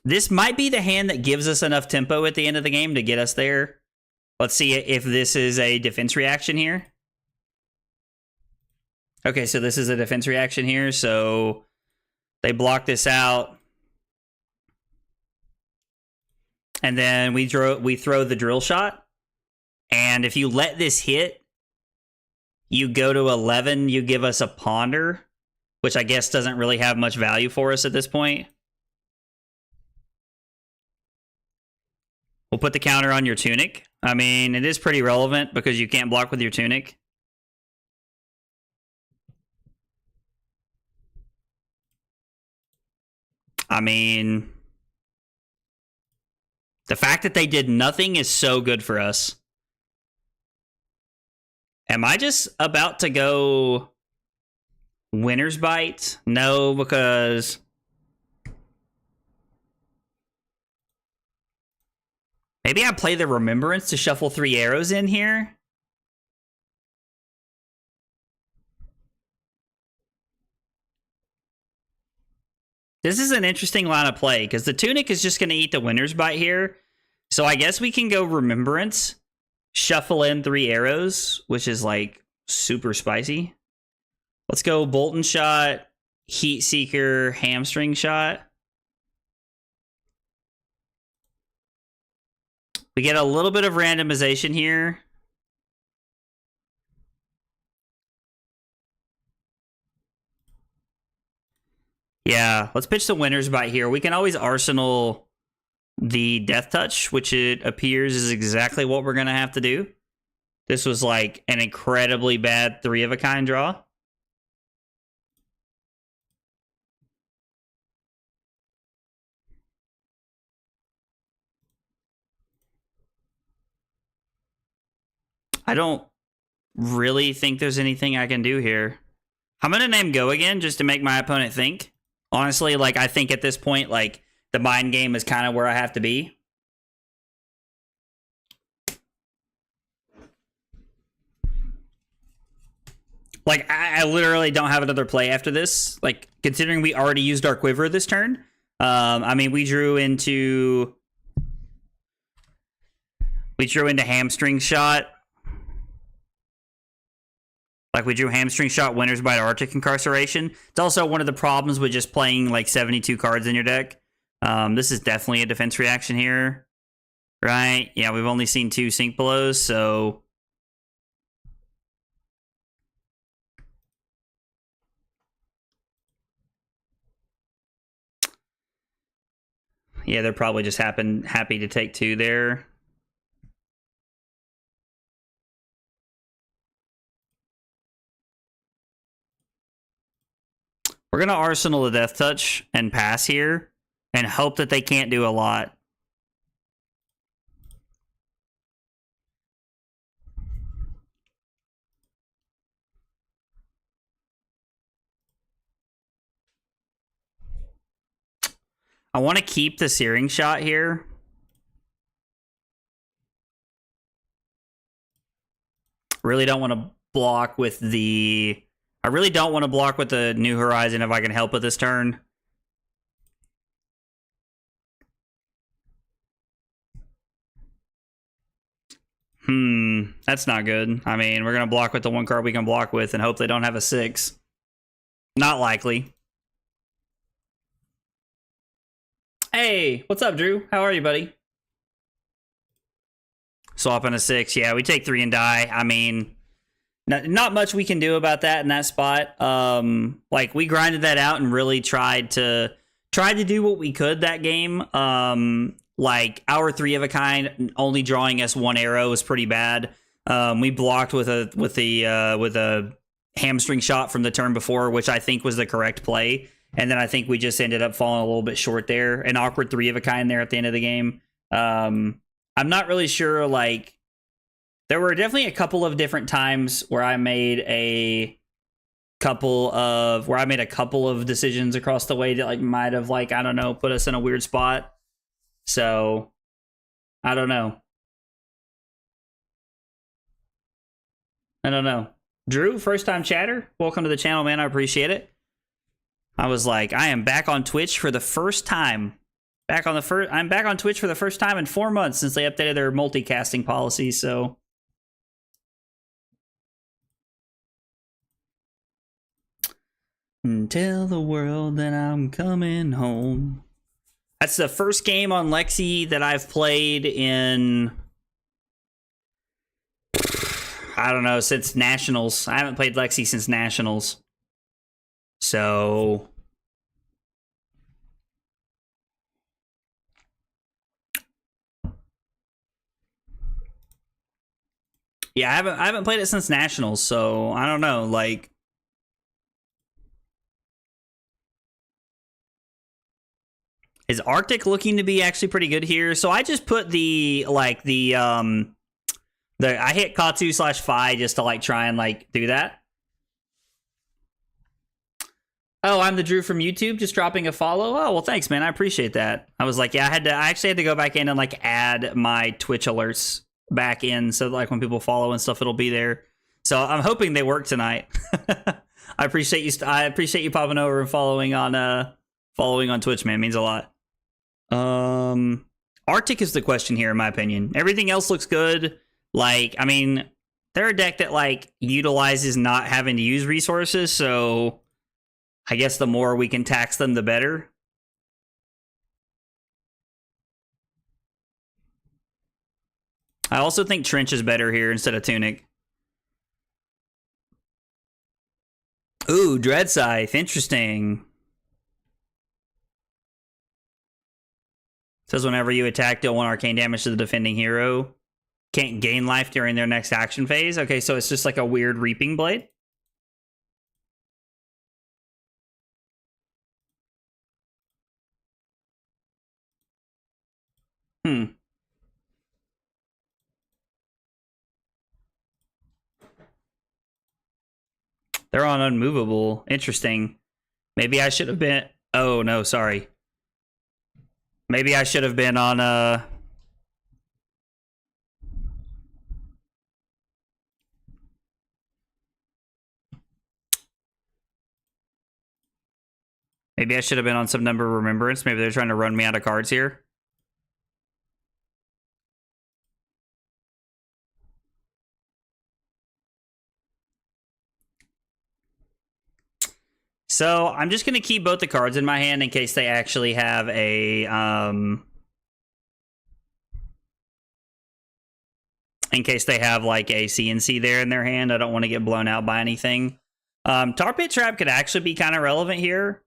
This might be the hand that gives us enough tempo at the end of the game to get us there. Let's see if this is a defense reaction here. Okay, so this is a defense reaction here. So they block this out. And then we throw the drill shot. And if you let this hit, you go to 11, you give us a Ponder, which I guess doesn't really have much value for us at this point. We'll put the counter on your Tunic. I mean, it is pretty relevant because you can't block with your Tunic. I mean, the fact that they did nothing is so good for us. Am I just about to go Winner's Bite? No, because maybe I play the Remembrance to shuffle 3 arrows in here. This is an interesting line of play because the Tunic is just going to eat the Winner's Bite here. So I guess we can go Remembrance, shuffle in 3 arrows, which is like super spicy. Let's go Bolton Shot, Heat Seeker, Hamstring Shot. We get a little bit of randomization here. Yeah, let's pitch the Winner's Bite here. We can always Arsenal the Death Touch, which it appears is exactly what we're going to have to do. This was like an incredibly bad 3-of-a-kind draw. I don't really think there's anything I can do here. I'm going to name Go Again just to make my opponent think. Honestly, like, I think at this point, like, the mind game is kind of where I have to be. Like, I literally don't have another play after this. Like, considering we already used our Quiver this turn. I mean, we drew into Hamstring Shot. Like, we drew Hamstring Shot, Winner's Bite, Arctic Incarceration. It's also one of the problems with just playing, like, 72 cards in your deck. This is definitely a defense reaction here. Right? Yeah, we've only seen 2 Sink Belows, so Yeah, they're probably just happy to take 2 there. We're going to Arsenal the Death Touch and pass here and hope that they can't do a lot. I want to keep the Searing Shot here. Really don't want to block with the... I really don't want to block with the New Horizon if I can help it this turn. That's not good. I mean, we're going to block with the 1 card we can block with and hope they don't have a 6. Not likely. Hey, what's up, Drew? How are you, buddy? Swapping a 6. Yeah, we take 3 and die. I mean... Not much we can do about that in that spot. Like, we grinded that out and really tried to do what we could that game. Like, our 3 of a kind only drawing us 1 arrow was pretty bad. We blocked with a hamstring shot from the turn before, which I think was the correct play. And then I think we just ended up falling a little bit short there. An awkward 3 of a kind there at the end of the game. I'm not really sure, like... There were definitely a couple of different times where I made a couple of decisions across the way that like might have, like, I don't know, put us in a weird spot. So I don't know. Drew, first time chatter. Welcome to the channel, man. I appreciate it. I was like, I am back on Twitch for the first time. I'm back on Twitch for the first time in 4 months since they updated their multicasting policy, so tell the world that I'm coming home. That's the first game on Lexi that I've played in, I don't know, since Nationals. I haven't played Lexi since Nationals. So yeah, I haven't played it since Nationals, so I don't know, like, is Arctic looking to be actually pretty good here? So I just put I hit Katu/Phi just to like try and like do that. Oh, I'm the Drew from YouTube, just dropping a follow. Oh, well, thanks, man. I appreciate that. I was like, yeah, I actually had to go back in and like add my Twitch alerts back in, so like when people follow and stuff, it'll be there. So I'm hoping they work tonight. I appreciate you. I appreciate you popping over and following on Twitch, man. It means a lot. Arctic is the question here, in my opinion. Everything else looks good. Like, I mean, they're a deck that like utilizes not having to use resources, so I guess the more we can tax them, the better. I also think Trench is better here instead of Tunic. Ooh, Dread Scythe. Interesting. Says whenever you attack, deal 1 arcane damage to the defending hero. Can't gain life during their next action phase. Okay, so it's just like a weird Reaping Blade. They're on Unmovable. Interesting. Maybe I should have been... Oh, no, sorry. Maybe I should have been on... Maybe I should have been on some number of Remembrance. Maybe they're trying to run me out of cards here. So I'm just going to keep both the cards in my hand in case they actually have a... in case they have like a CNC there in their hand. I don't want to get blown out by anything. Tar Pit Trap could actually be kind of relevant here.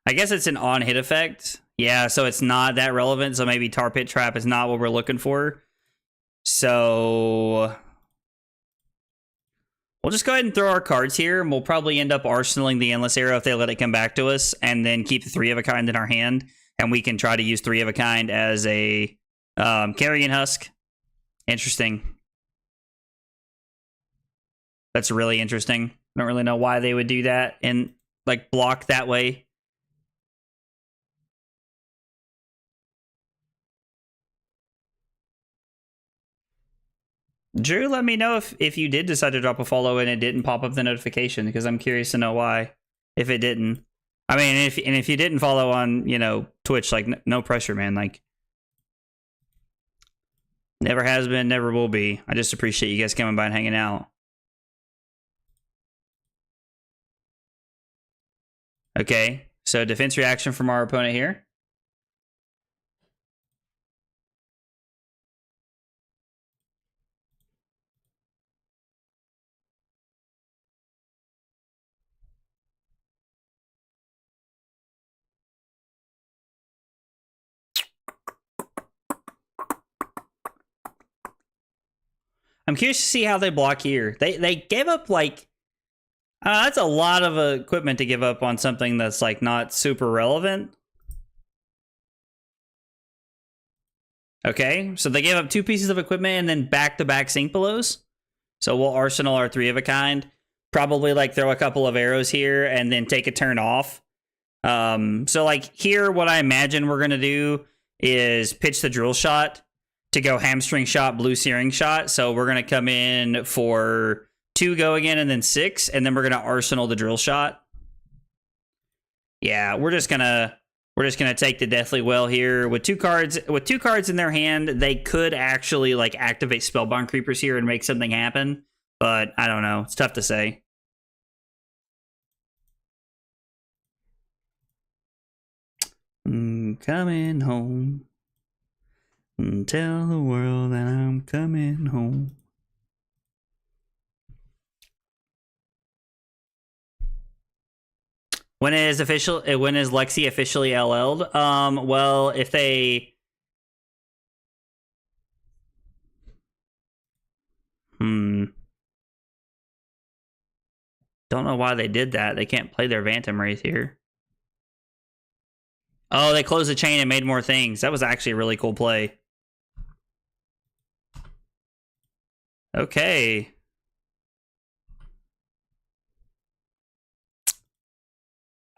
I guess it's an on-hit effect. Yeah, so it's not that relevant. So maybe Tar Pit Trap is not what we're looking for. So we'll just go ahead and throw our cards here, and we'll probably end up arsenaling the Endless Arrow if they let it come back to us, and then keep the 3 of a kind in our hand, and we can try to use 3 of a kind as a Carrion Husk. Interesting. That's really interesting. I don't really know why they would do that and like block that way. Drew, let me know if you did decide to drop a follow and it didn't pop up the notification, because I'm curious to know why. If it didn't, I mean, if you didn't follow on, you know, Twitch, like no pressure, man. Like, never has been, never will be. I just appreciate you guys coming by and hanging out. Okay, so defense reaction from our opponent here. I'm curious to see how they block here. They gave up like that's a lot of equipment to give up on something that's like not super relevant. Okay, so they gave up 2 pieces of equipment and then back-to-back Sink Belows. So we'll arsenal our 3 of a kind. Probably like throw a couple of arrows here and then take a turn off. So like here, what I imagine we're gonna do is pitch the drill shot to go hamstring shot, blue searing shot. So we're gonna come in for 2 go again and then 6, and then we're gonna arsenal the drill shot. Yeah, we're just gonna take the Deathly Well here with 2 cards. With 2 cards in their hand, they could actually like activate Spellbound Creepers here and make something happen. But I don't know. It's tough to say. Coming home. Tell the world that I'm coming home. When is Lexi officially LL'd? Well, if they don't know why they did that. They can't play their Phantom Wraith here. Oh, they closed the chain and made more things. That was actually a really cool play. Okay.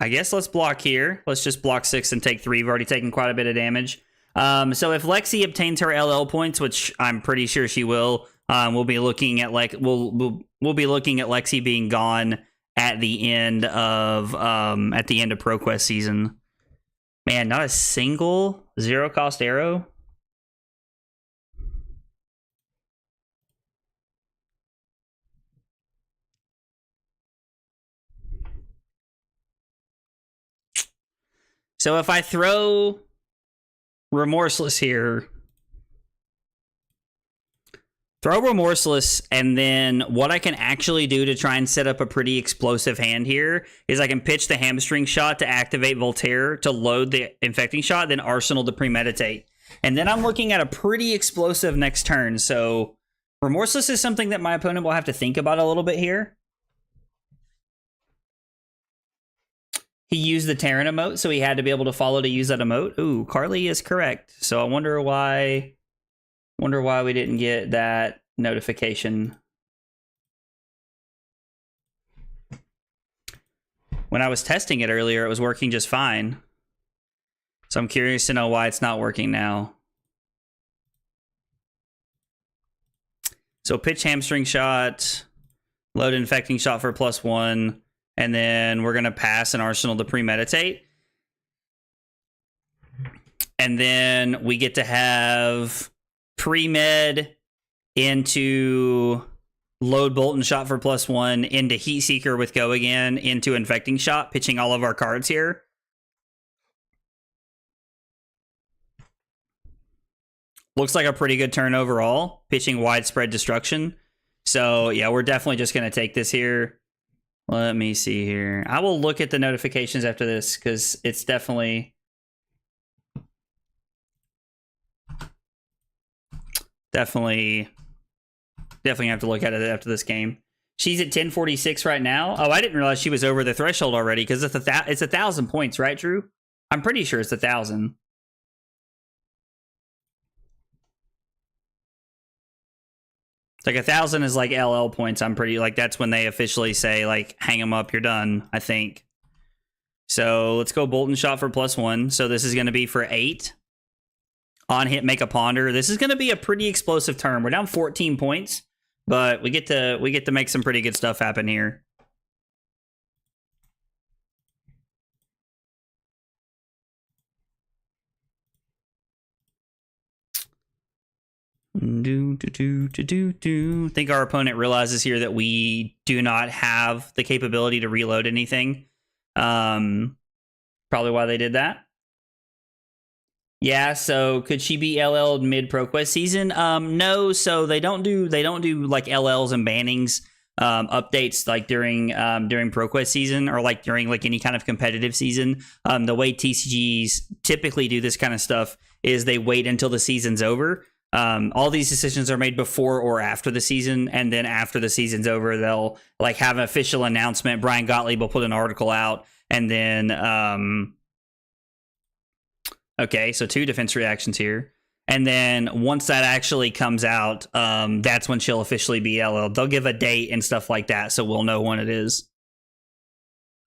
I guess let's block here. Let's just block 6 and take 3. We've already taken quite a bit of damage. So if Lexi obtains her LL points, which I'm pretty sure she will, we'll be looking at like we'll be looking at Lexi being gone at the end of ProQuest season. Man, not a single 0-cost arrow. So if I throw Remorseless here, throw Remorseless, and then what I can actually do to try and set up a pretty explosive hand here is I can pitch the Hamstring Shot to activate Voltaire to load the Infecting Shot, then Arsenal to Premeditate. And then I'm looking at a pretty explosive next turn. So Remorseless is something that my opponent will have to think about a little bit here. He used the Terran emote, so he had to be able to follow to use that emote. Ooh, Carly is correct. So I wonder why we didn't get that notification. When I was testing it earlier, it was working just fine. So I'm curious to know why it's not working now. So pitch Hamstring Shot, load Infecting Shot for +1. And then we're going to pass an Arsenal to Premeditate. And then we get to have Pre-Med into load Bolton Shot for +1, into Heat Seeker with Go Again, into Infecting Shot, pitching all of our cards here. Looks like a pretty good turn overall, pitching Widespread Destruction. So yeah, we're definitely just going to take this here. Let me see here. I will look at the notifications after this because it's definitely have to look at it after this game. She's at 1046 right now. Oh, I didn't realize she was over the threshold already because it's 1,000 points, right, Drew? I'm pretty sure it's 1,000. It's like 1,000 is like LL points. I'm pretty like that's when they officially say like hang them up, you're done, I think. So let's go Bolton shot for +1. So this is going to be for 8. On hit, make a ponder. This is going to be a pretty explosive turn. We're down 14 points, but we get to make some pretty good stuff happen here. I think our opponent realizes here that we do not have the capability to reload anything. Probably why they did that. Yeah, so could she be LL'd mid ProQuest season? No, so they don't do like LLs and bannings updates like during ProQuest season or like during like any kind of competitive season. The way TCGs typically do this kind of stuff is they wait until the season's over. All these decisions are made before or after the season, and then after the season's over, they'll like have an official announcement. Brian Gottlieb will put an article out, and then okay, so 2 defense reactions here. And then once that actually comes out, that's when she'll officially be LL. They'll give a date and stuff like that, so we'll know when it is.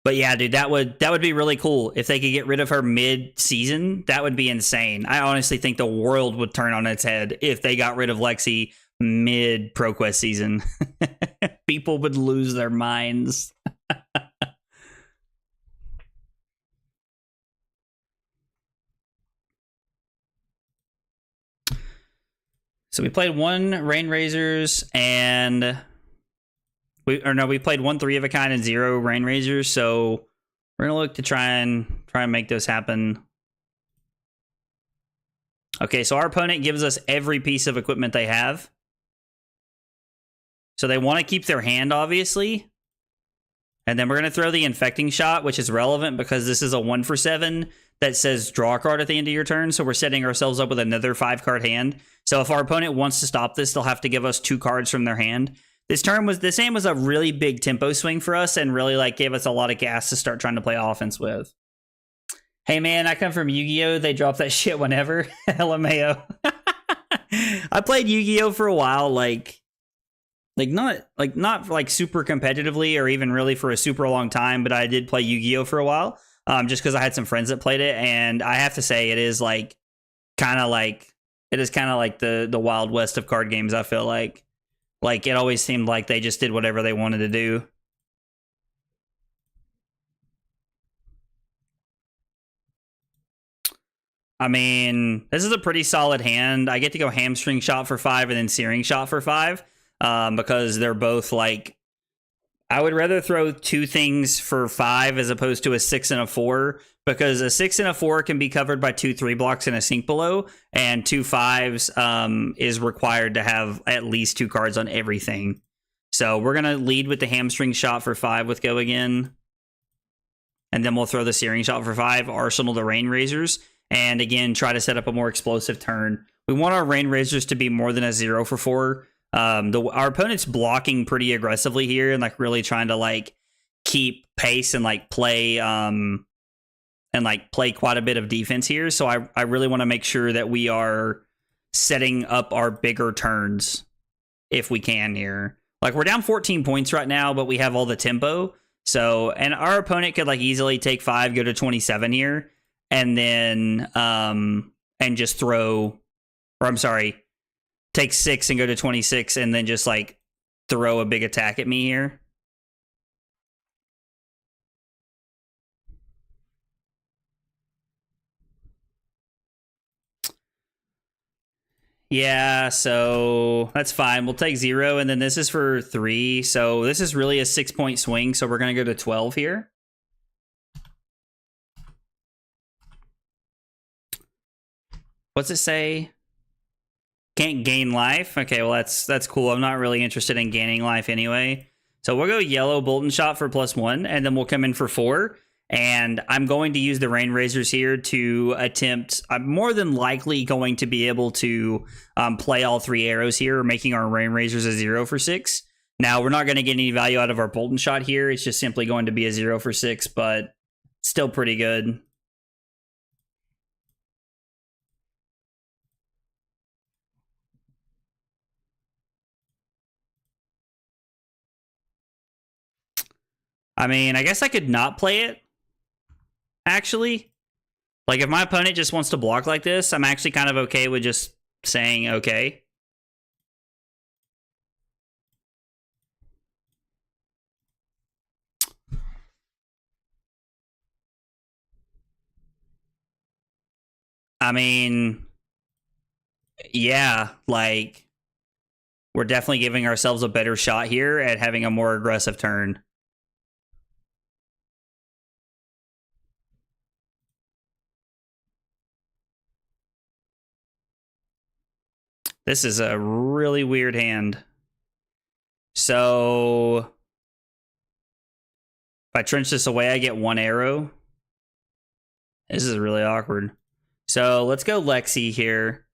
But yeah, dude, that would be really cool. If they could get rid of her mid-season, that would be insane. I honestly think the world would turn on its head if they got rid of Lexi mid-ProQuest season. People would lose their minds. So we played 1 Rain Razors and we played 1 3 of a kind and 0 Rain Razors. So we're gonna look to try and make those happen. Okay, so our opponent gives us every piece of equipment they have. So they want to keep their hand, obviously. And then we're gonna throw the infecting shot, which is relevant because this is a 1 for 7 that says draw a card at the end of your turn. So we're setting ourselves up with another 5-card hand. So if our opponent wants to stop this, they'll have to give us 2 cards from their hand. This hand was a really big tempo swing for us and really like gave us a lot of gas to start trying to play offense with. Hey man, I come from Yu-Gi-Oh! They drop that shit whenever. LMAO. I played Yu-Gi-Oh! For a while, not super competitively or even really for a super long time, but I did play Yu-Gi-Oh! For a while. Just because I had some friends that played it, and I have to say it is kind of like the Wild West of card games. I feel like it always seemed like they just did whatever they wanted to do. I mean, this is a pretty solid hand. I get to go hamstring shot for 5 and then searing shot for 5 because they're both like. I would rather throw 2 things for 5 as opposed to a 6 and a 4 because a 6 and a 4 can be covered by 2 3 blocks and a sink below, and 2 5s is required to have at least 2 cards on everything. So we're gonna lead with the hamstring shot for 5 with go again, and then we'll throw the searing shot for 5, arsenal the Rain Razors, and again try to set up a more explosive turn. We want our Rain Razors to be more than a 0 for 4. Our opponent's blocking pretty aggressively here and like really trying to like keep pace and like play quite a bit of defense here. So I really want to make sure that we are setting up our bigger turns if we can here. Like we're down 14 points right now, but we have all the tempo. So, and our opponent could like easily take 5, go to 27 here, and then and just throw, or I'm sorry, take 6 and go to 26 and then just like throw a big attack at me here. Yeah, so that's fine. We'll take 0 and then this is for 3. So this is really a 6-point swing. So we're going to go to 12 here. What's it say? Can't gain life. Okay, well that's cool. I'm not really interested in gaining life anyway. So we'll go yellow Bolton Shot for +1, and then we'll come in for 4. And I'm going to use the Rain Razors here to attempt. I'm more than likely going to be able to play all 3 arrows here, making our Rain Razors a 0 for 6. Now, we're not going to get any value out of our Bolton Shot here. It's just simply going to be a 0 for 6, but still pretty good. I mean, I guess I could not play it, actually. Like, if my opponent just wants to block like this, I'm actually kind of okay with just saying okay. I mean, yeah, like, we're definitely giving ourselves a better shot here at having a more aggressive turn. This is a really weird hand. So if I trench this away, I get 1 arrow. This is really awkward. So let's go Lexi here.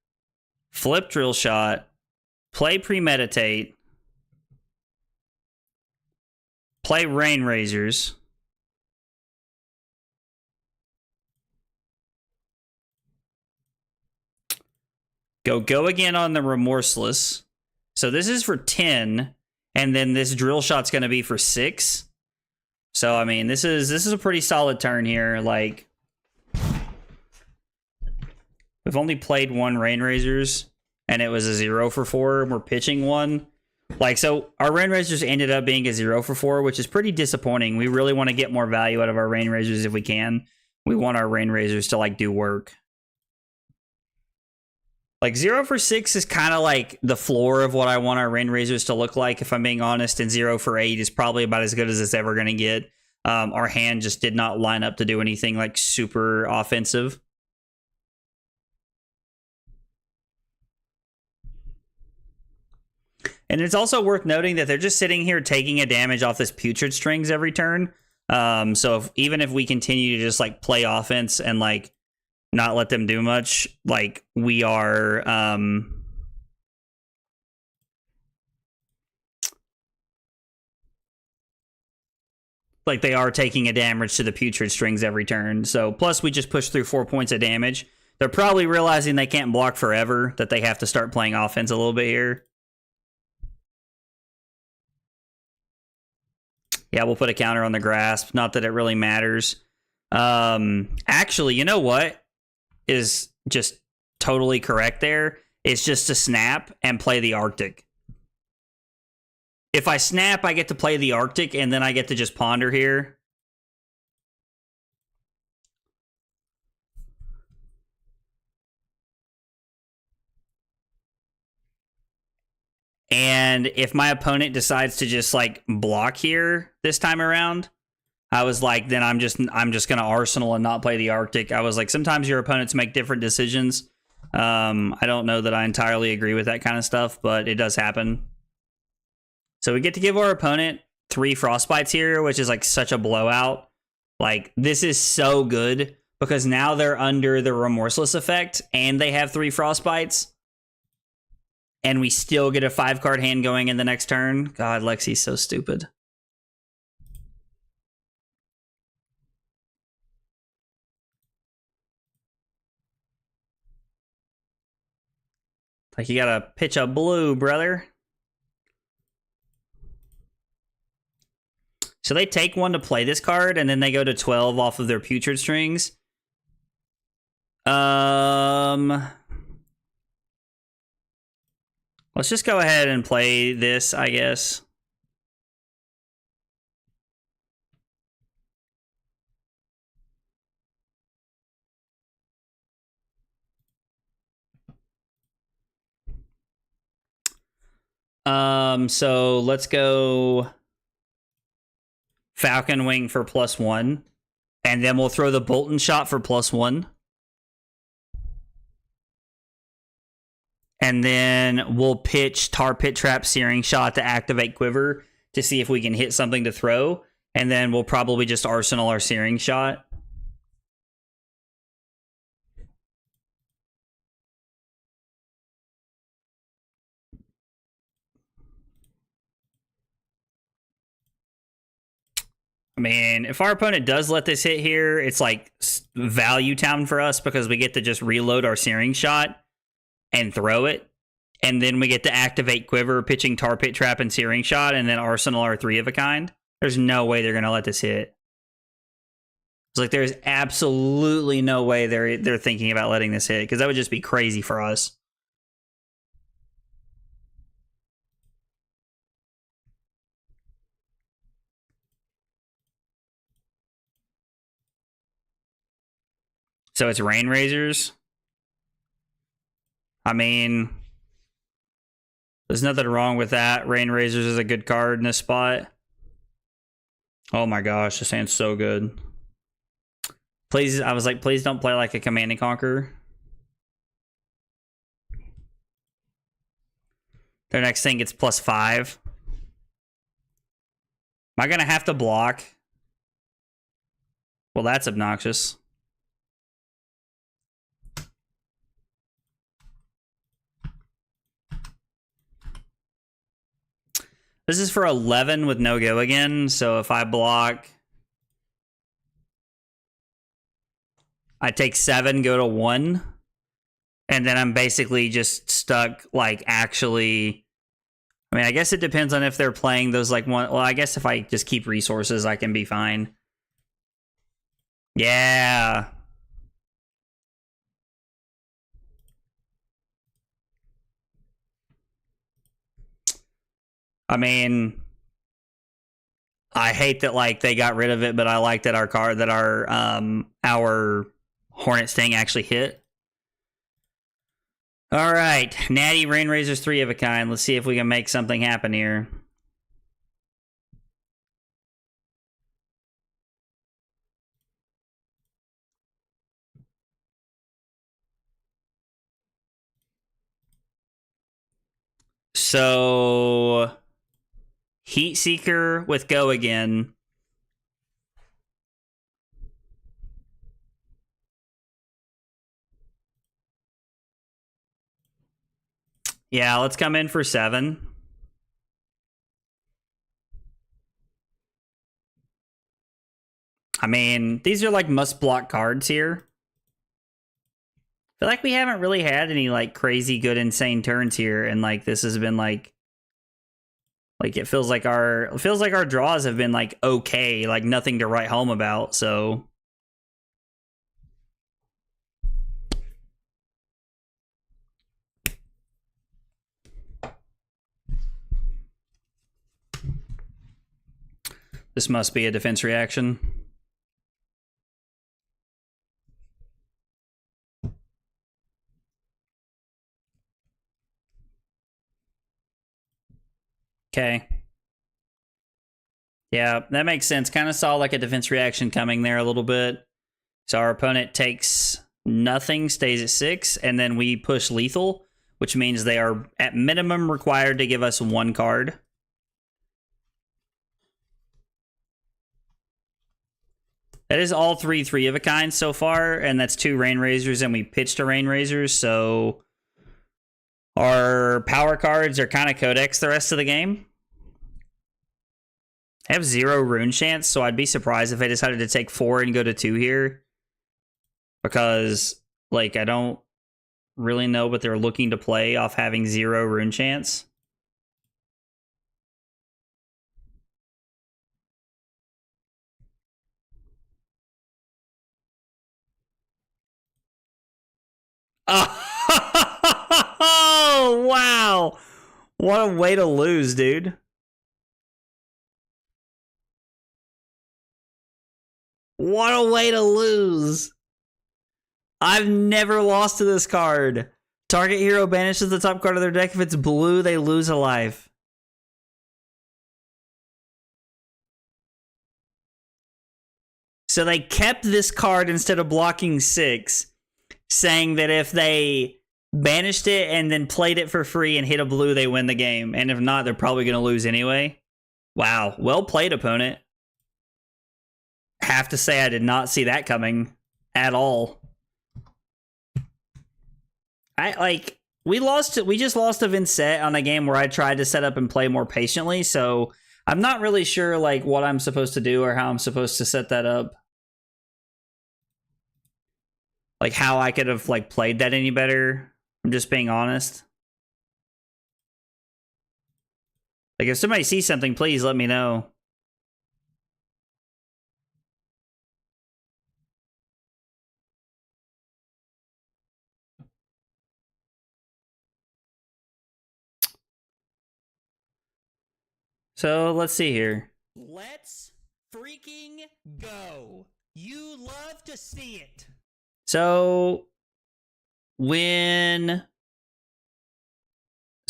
Flip Drill Shot. Play Premeditate. Play Rain Razors. Go again on the Remorseless. So this is for 10, and then this Drill Shot's going to be for 6. So I mean, this is a pretty solid turn here. Like, we've only played 1 Rain Razors, and it was a 0 for 4. And we're pitching 1. Like, so our Rain Razors ended up being a 0 for 4, which is pretty disappointing. We really want to get more value out of our Rain Razors if we can. We want our Rain Razors to like do work. Like 0 for 6 is kind of like the floor of what I want our Rain Razors to look like, if I'm being honest, and 0 for 8 is probably about as good as it's ever going to get. Our hand just did not line up to do anything like super offensive. And it's also worth noting that they're just sitting here taking a damage off this Putrid Strings every turn. So even if we continue to just like play offense and like not let them do much, like we are like they are taking a damage to the Putrid Strings every turn. So plus we just push through 4 points of damage. They're probably realizing they can't block forever, that they have to start playing offense a little bit here. Yeah, we'll put a counter on the Grasp. Not that it really matters. Actually, you know what is just totally correct there? It's just to snap and play the Arctic. If I snap, I get to play the Arctic, and then I get to just ponder here. And if my opponent decides to just like block here this time around, I was like, then I'm just gonna Arsenal and not play the Arctic. I was like, sometimes your opponents make different decisions. I don't know that I entirely agree with that kind of stuff, but it does happen. So we get to give our opponent 3 Frostbites here, which is like such a blowout. Like, this is so good because now they're under the Remorseless effect and they have 3 Frostbites. And we still get a 5-card hand going in the next turn. God, Lexi's so stupid. Like, you gotta pitch a blue, brother. So they take 1 to play this card, and then they go to 12 off of their Putrid Strings. Let's just go ahead and play this, I guess. So let's go Falcon Wing for +1. And then we'll throw the Bolton Shot for +1. And then we'll pitch Tar Pit Trap Searing Shot to activate Quiver. to see if we can hit something to throw, and then we'll probably just arsenal our Searing Shot. I mean, if our opponent does let this hit here, it's like value town for us because we get to just reload our Searing Shot and throw it. And then we get to activate Quiver, pitching Tar Pit Trap and Searing Shot, and then arsenal our 3 of a kind. There's no way they're going to let this hit. It's like there's absolutely no way they're thinking about letting this hit because that would just be crazy for us. So it's Rain Razors. I mean, there's nothing wrong with that. Rain Razors is a good card in this spot. Oh my gosh, this hand's so good. Please, I was like, please don't play like a Command and Conquer. Their next thing gets +5. Am I gonna have to block? Well, that's obnoxious. This is for 11 with no go again, so if I block, I take 7, go to 1, and then I'm basically just stuck, like, actually. I mean, I guess it depends on if they're playing those, like, one. Well, I guess if I just keep resources, I can be fine. Yeah. I mean, I hate that like they got rid of it, but I like that our Hornet Sting actually hit. All right, Natty Rain Razors 3 of a kind. Let's see if we can make something happen here. So Heat Seeker with go again. Yeah, let's come in for 7. I mean, these are like must block cards here. I feel like we haven't really had any like crazy good insane turns here, and like this has been like it feels like our draws have been like okay, like nothing to write home about. So this must be a defense reaction. Okay. Yeah, that makes sense. Kind of saw like a defense reaction coming there a little bit. So our opponent takes nothing, stays at 6, and then we push lethal, which means they are at minimum required to give us 1 card. That is all 3 of a kind so far, and that's 2 Rain Razors, and we pitched a Rain Razors, so our power cards are kind of Codex the rest of the game. I have 0 rune chance, so I'd be surprised if I decided to take 4 and go to 2 here. Because, like, I don't really know what they're looking to play off having 0 rune chance. Oh, wow. What a way to lose, dude. What a way to lose. I've never lost to this card. Target hero banishes the top card of their deck. If it's blue, they lose a life. So they kept this card instead of blocking 6, saying that if they banished it and then played it for free and hit a blue, they win the game. And if not, they're probably going to lose anyway. Wow. Well played, opponent. Have to say I did not see that coming at all. We just lost a Vincent on a game where I tried to set up and play more patiently, so I'm not really sure like what I'm supposed to do or how I'm supposed to set that up. Like how I could have like played that any better. I'm just being honest. Like if somebody sees something, please let me know. So let's see here. Let's freaking go. You love to see it. So when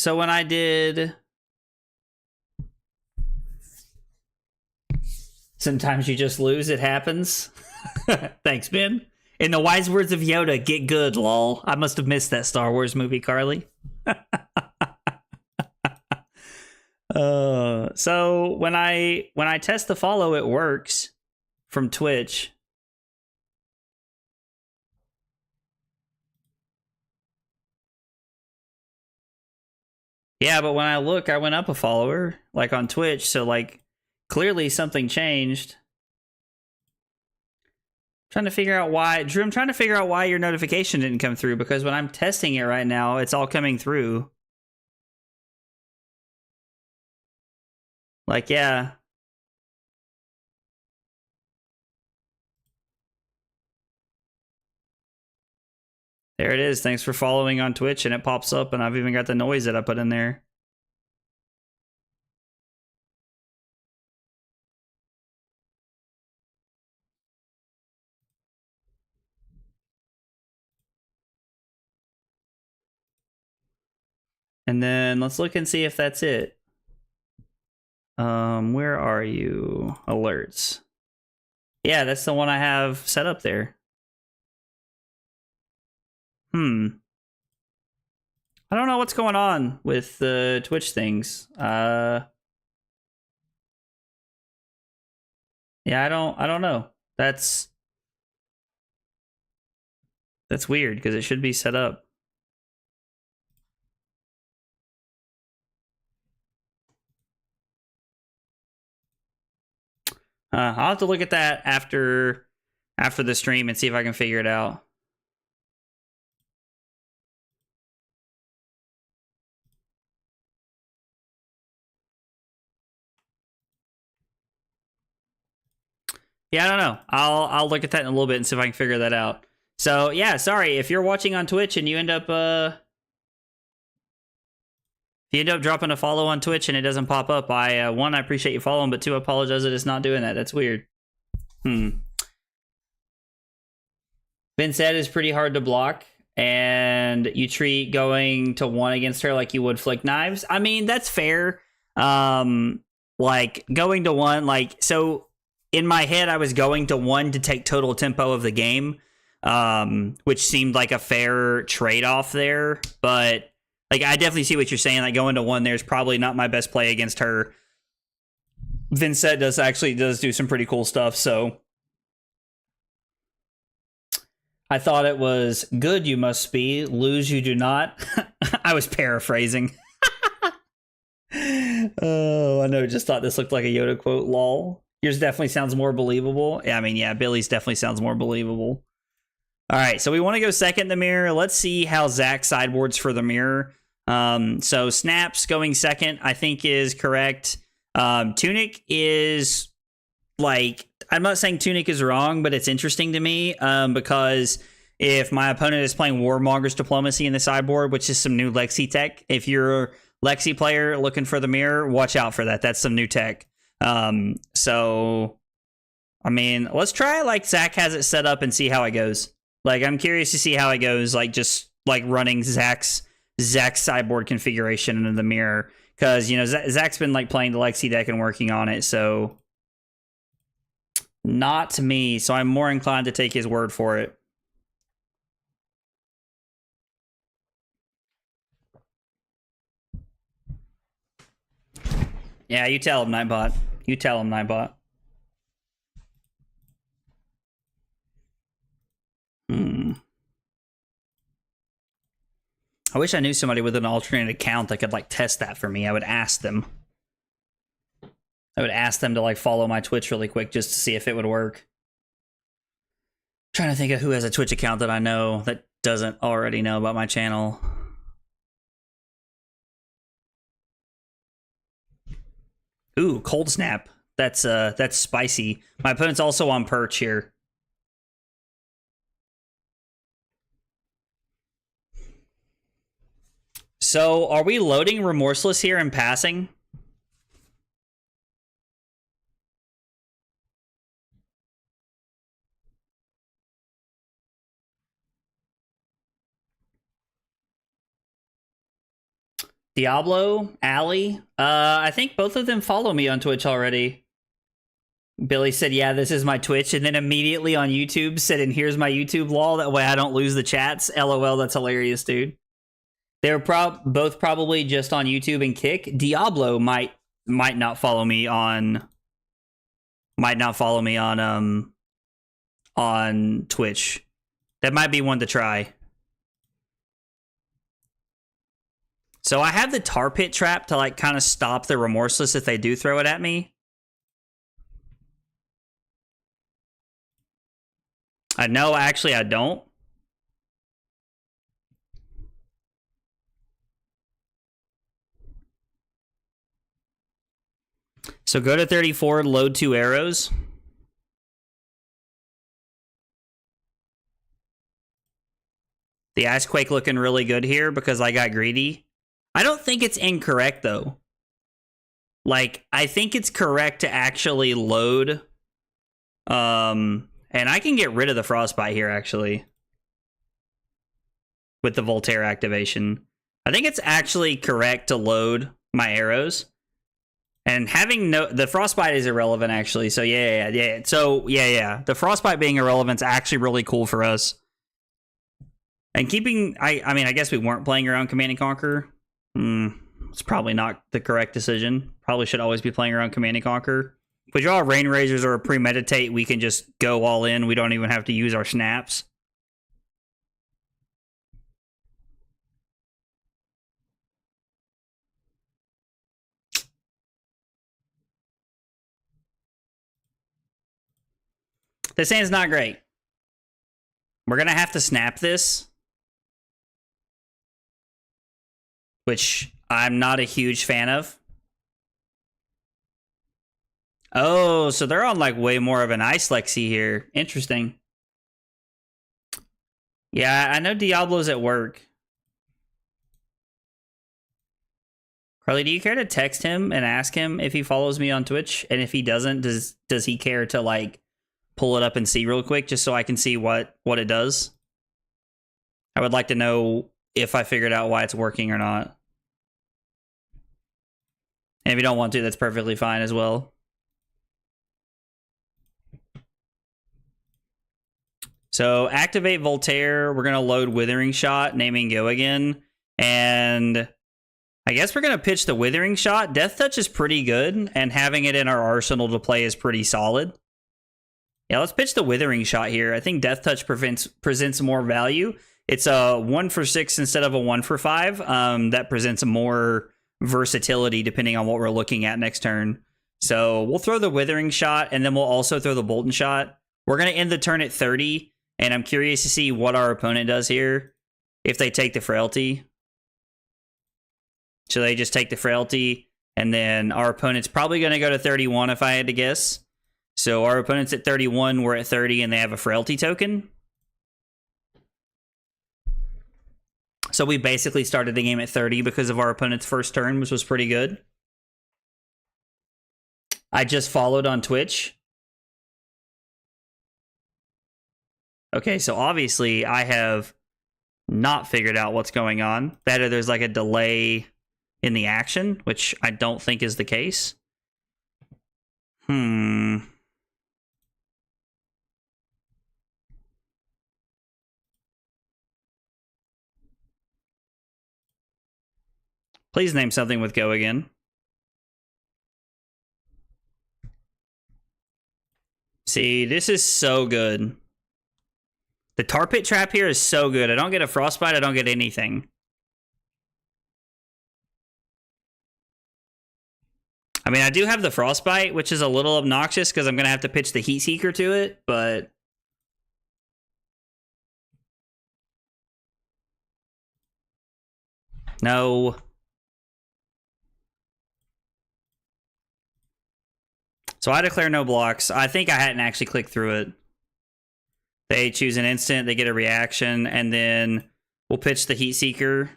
I did, sometimes you just lose, it happens. Thanks, Ben. In the wise words of Yoda, get good, lol. I must have missed that Star Wars movie, Carly. So when I test the follow, it works from Twitch. Yeah, but when I look, I went up a follower, like on Twitch, so like clearly something changed. Trying to figure out why, Drew, I'm trying to figure out why your notification didn't come through, because when I'm testing it right now, it's all coming through. Like, yeah. There it is. Thanks for following on Twitch, and it pops up, and I've even got the noise that I put in there. And then let's look and see if that's it. Where are you? Alerts. Yeah, that's the one I have set up there. I don't know what's going on with the Twitch things. Yeah, I don't know. That's weird because it should be set up. I'll have to look at that after the stream and see if I can figure it out. Yeah, I don't know. I'll look at that in a little bit and see if I can figure that out. So yeah, sorry if you're watching on Twitch and you end up dropping a follow on Twitch and it doesn't pop up. One, I appreciate you following, but two, I apologize that it's not doing that. That's weird. Vincent is pretty hard to block, and you treat going to one against her like you would flick knives. I mean, that's fair. Like going to one, like, so in my head, I was going to one to take total tempo of the game, which seemed like a fair trade-off there. But like, I definitely see what you're saying. Like going to one there's probably not my best play against her. Vincent does do some pretty cool stuff. So I thought it was good you must be, lose you do not. I was paraphrasing. Oh, I know. Just thought this looked like a Yoda quote, lol. Yours definitely sounds more believable. Yeah, I mean, yeah, Billy's definitely sounds more believable. All right, so we want to go second in the mirror. Let's see how Zach sideboards for the mirror. So Snaps going second, I think, is correct. Tunic is, like, I'm not saying Tunic is wrong, but it's interesting to me because if my opponent is playing Warmonger's Diplomacy in the sideboard, which is some new Lexi tech, if you're a Lexi player looking for the mirror, watch out for that. That's some new tech. So, I mean, let's try like Zach has it set up and see how it goes. Like, I'm curious to see how it goes, like, just like running Zach's sideboard configuration into the mirror. Because, you know, Zach's been like playing the Lexi deck and working on it, so not me. So I'm more inclined to take his word for it. Yeah, you tell him, Nightbot. You tell him, Nightbot. I wish I knew somebody with an alternate account that could like test that for me. I would ask them. I would ask them to like follow my Twitch really quick just to see if it would work. Trying to think of who has a Twitch account that I know that doesn't already know about my channel. Ooh, cold snap. That's spicy. My opponent's also on perch here. So, are we loading Remorseless here and passing? Diablo, Ali. I think both of them follow me on Twitch already. Billy said, yeah, this is my Twitch, and then immediately on YouTube said, and here's my YouTube lol, that way I don't lose the chats. LOL, that's hilarious, dude. They're both probably just on YouTube and Kick. Diablo might not follow me on on Twitch. That might be one to try. So I have the tar pit trap to like kind of stop the Remorseless if they do throw it at me. No, actually I don't. So go to 34, load 2 arrows. The Icequake looking really good here because I got greedy. I don't think it's incorrect, though. Like, I think it's correct to actually load. And I can get rid of the Frostbite here, actually. With the Voltaire activation. I think it's actually correct to load my arrows. And having the Frostbite is irrelevant, actually. So, yeah. So, yeah. The Frostbite being irrelevant is actually really cool for us. And keeping... I mean, I guess we weren't playing around Command & Conquer. It's probably not the correct decision. Probably should always be playing around Command & Conquer. If we draw a Rain Razors or a Premeditate, we can just go all in. We don't even have to use our snaps. This hand's not great. We're going to have to snap this. Which I'm not a huge fan of. Oh, so they're on like way more of an Ice Lexi here. Interesting. Yeah, I know Diablo's at work. Carly, do you care to text him and ask him if he follows me on Twitch? And if he doesn't, does he care to like pull it up and see real quick just so I can see what it does? I would like to know if I figured out why it's working or not. And if you don't want to, that's perfectly fine as well. So activate Voltaire. We're going to load Withering Shot, naming go again. And I guess we're going to pitch the Withering Shot. Death Touch is pretty good, and having it in our arsenal to play is pretty solid. Yeah, let's pitch the Withering Shot here. I think Death Touch presents more value. It's a 1 for 6 instead of a 1 for 5. That presents more versatility depending on what we're looking at next turn. So we'll throw the Withering Shot, and then we'll also throw the Bolton Shot. We're going to end the turn at 30, and I'm curious to see what our opponent does here. If they take the Frailty. So they just take the Frailty, and then our opponent's probably going to go to 31 if I had to guess. So our opponent's at 31, we're at 30, and they have a Frailty token. So we basically started the game at 30 because of our opponent's first turn, which was pretty good. I just followed on Twitch. Okay, so obviously I have not figured out what's going on. Better there's like a delay in the action, which I don't think is the case. Please name something with go again. See, this is so good. The tar pit trap here is so good. I don't get a frostbite. I don't get anything. I mean, I do have the frostbite, which is a little obnoxious because I'm going to have to pitch the heat seeker to it, but... No. So I declare no blocks. I think I hadn't actually clicked through it. They choose an instant, they get a reaction, and then we'll pitch the heat seeker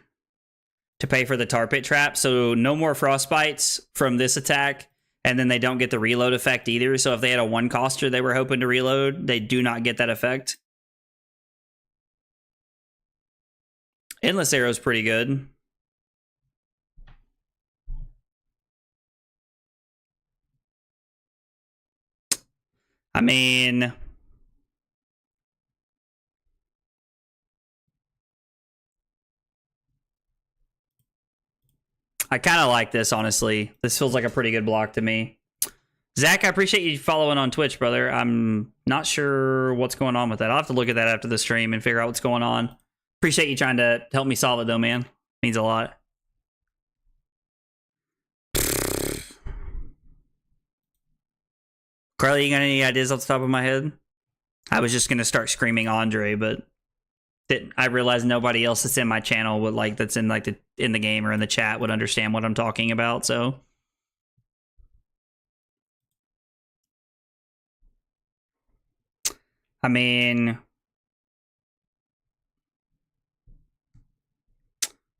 to pay for the tar pit trap. So no more frostbites from this attack, and then they don't get the reload effect either. So if they had a one coster they were hoping to reload, they do not get that effect. Endless Arrow is pretty good. I mean, I kind of like this, honestly. This feels like a pretty good block to me. Zach, I appreciate you following on Twitch, brother. I'm not sure what's going on with that. I'll have to look at that after the stream and figure out what's going on. Appreciate you trying to help me solve it, though, man. Means a lot. Carly, you got any ideas off the top of my head? I was just gonna start screaming Andre, but I realized nobody else that's in my channel would that's in in the game or in the chat would understand what I'm talking about. So, I mean,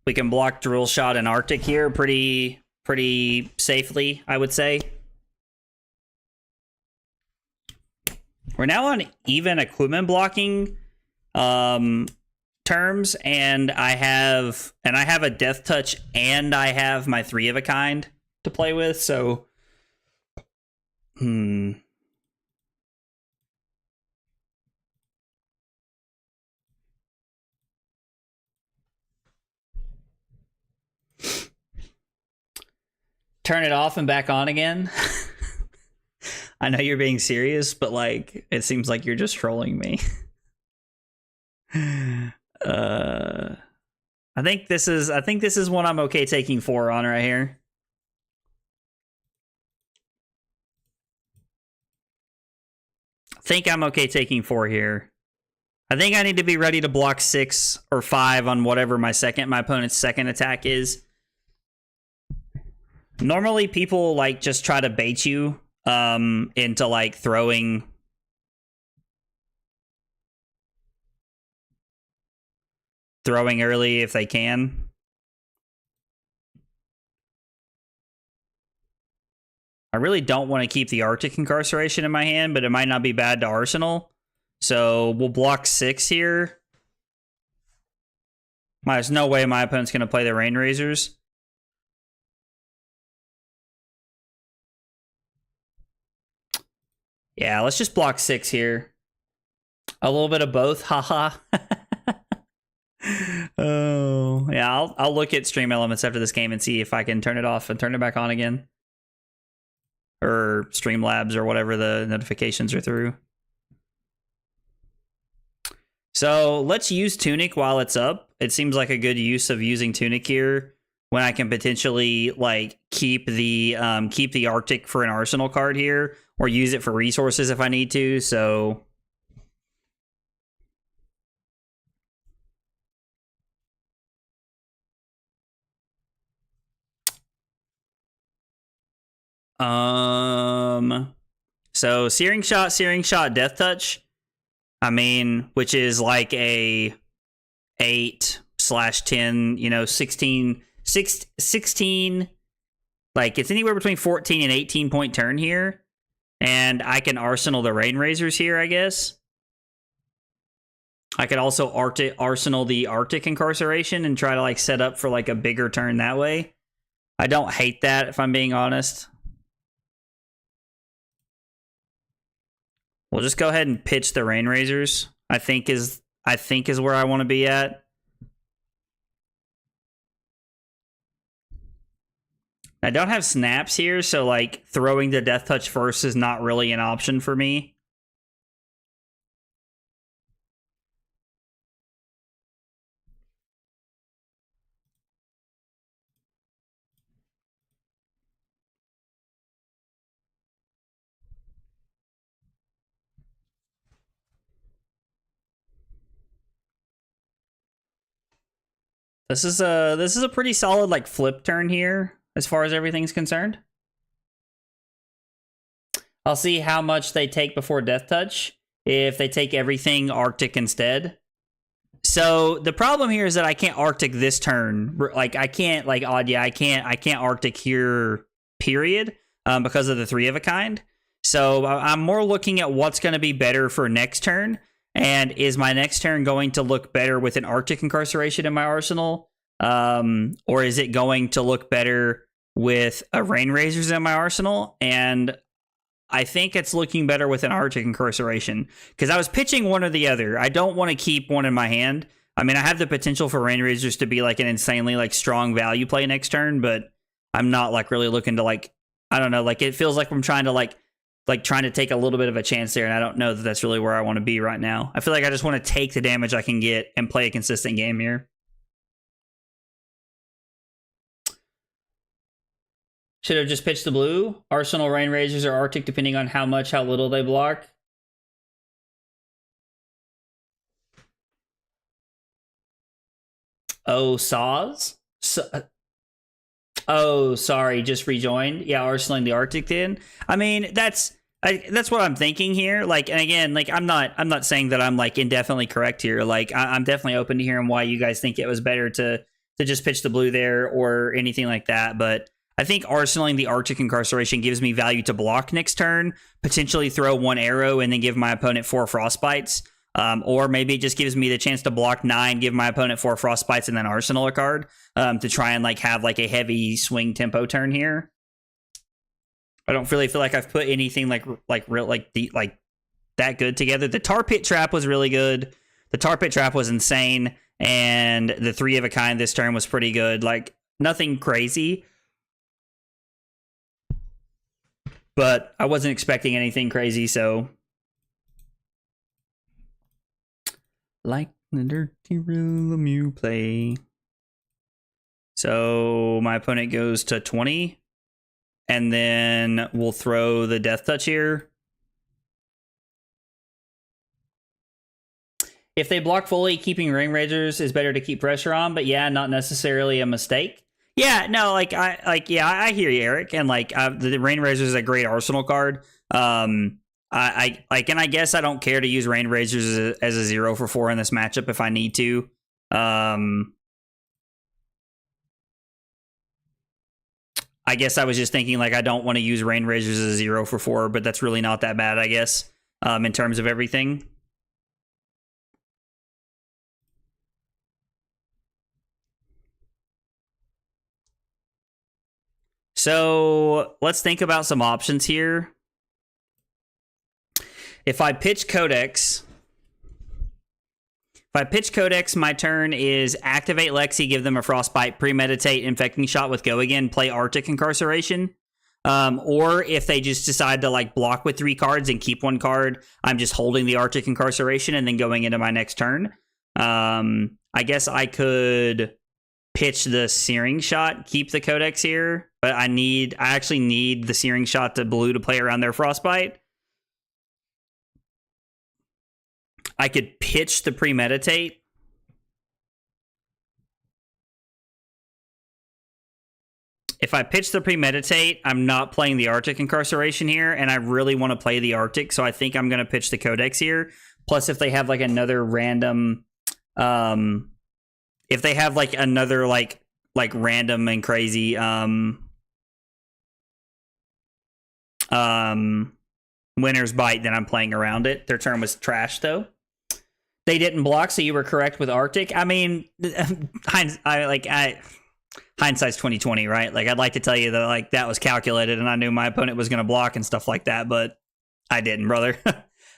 we can block Drill Shot and Arctic here pretty safely, I would say. We're now on even equipment blocking terms, and I have a Death Touch and I have my 3 of a kind to play with, so turn it off and back on again. I know you're being serious, but it seems like you're just trolling me. I think this is one I'm okay taking 4 on right here. I think I'm okay taking 4 here. I think I need to be ready to block 6 or 5 on whatever my opponent's second attack is. Normally people just try to bait you into throwing early if they can. I really don't want to keep the Arctic Incarceration in my hand, but it might not be bad to Arsenal. So we'll block 6 here. There's no way my opponent's going to play the Rain Razors. Yeah, let's just block 6 here. A little bit of both, haha. Oh, yeah, I'll look at Stream Elements after this game and see if I can turn it off and turn it back on again. Or Streamlabs or whatever the notifications are through. So let's use Tunic while it's up. It seems like a good use of using Tunic here when I can potentially keep the Arctic for an Arsenal card here, or use it for resources if I need to. So so Searing Shot, Death Touch. I mean, which is like a 8/10, 16, it's anywhere between 14 and 18 point turn here. And I can Arsenal the Rain Razors here, I guess. I could also Arsenal the Arctic Incarceration and try to set up for a bigger turn that way. I don't hate that, if I'm being honest. We'll just go ahead and pitch the Rain Razors. I think is where I want to be at. I don't have snaps here, so throwing the Death Touch first is not really an option for me. This is a pretty solid like flip turn here as far as everything's concerned. I'll see how much they take before Death Touch. If they take everything Arctic instead. So the problem here is that I can't Arctic this turn. Like I can't like I can't Arctic here, period, because of the 3 of a kind. So I'm more looking at what's going to be better for next turn. And is my next turn going to look better with an Arctic Incarceration in my arsenal? Or is it going to look better with a Rain Razors in my arsenal? And I think it's looking better with an Arctic Incarceration because I was pitching one or the other. I don't want to keep one in my hand. I mean, I have the potential for Rain Razors to be like an insanely like strong value play next turn, but I'm not like really looking to like, I don't know, like it feels like I'm trying to like trying to take a little bit of a chance there, and I don't know that that's really where I want to be right now. I feel like I just want to take the damage I can get and play a consistent game here. Should have just pitched the blue. Arsenal, Rain Razors, or Arctic, depending on how much, how little they block. Oh, Saws? Oh, sorry, just rejoined. Yeah, Arsenal and the Arctic then. I mean, that's what I'm thinking here. Like, and again, like I'm not saying that I'm like indefinitely correct here. Like, I'm definitely open to hearing why you guys think it was better to just pitch the blue there or anything like that. But I think arsenaling the Arctic Incarceration gives me value to block next turn, potentially throw 1 arrow and then give my opponent 4 frostbites. Or maybe it just gives me the chance to block 9, give my opponent 4 frostbites, and then arsenal a card to try and like have like a heavy swing tempo turn here. I don't really feel like I've put anything like that good together. The Tar Pit Trap was really good. The Tar Pit Trap was insane, and the 3 of a kind this turn was pretty good. Like nothing crazy, but I wasn't expecting anything crazy, so. Like the dirty rhythm you play. So my opponent goes to 20. And then we'll throw the Death Touch here. If they block fully, keeping Rain Razors is better to keep pressure on. But yeah, not necessarily a mistake. Yeah, no, I hear you, Eric. And like the Rain Razors is a great arsenal card. I guess I don't care to use Rain Razors as a 0 for 4 in this matchup if I need to. I guess I was just thinking like I don't want to use Rain Razors as a 0 for 4, but that's really not that bad, I guess, in terms of everything. So let's think about some options here. If I pitch Codex, my turn is activate Lexi, give them a Frostbite, premeditate, infecting shot with go again, play Arctic Incarceration. Or if they just decide to like block with 3 cards and keep 1 card, I'm just holding the Arctic Incarceration and then going into my next turn. I guess I could pitch the Searing Shot, keep the Codex here, but I actually need the Searing Shot to blue to play around their Frostbite. I could pitch the premeditate. If I pitch the premeditate, I'm not playing the Arctic Incarceration here, and I really want to play the Arctic, so I think I'm going to pitch the Codex here. Plus, if they have like another random, if they have like another like random and crazy Winner's Bite, then I'm playing around it. Their turn was trash though. They didn't block, so you were correct with Arctic. I mean, hindsight's 2020, right? Like, I'd like to tell you that like that was calculated, and I knew my opponent was going to block and stuff like that, but I didn't, brother.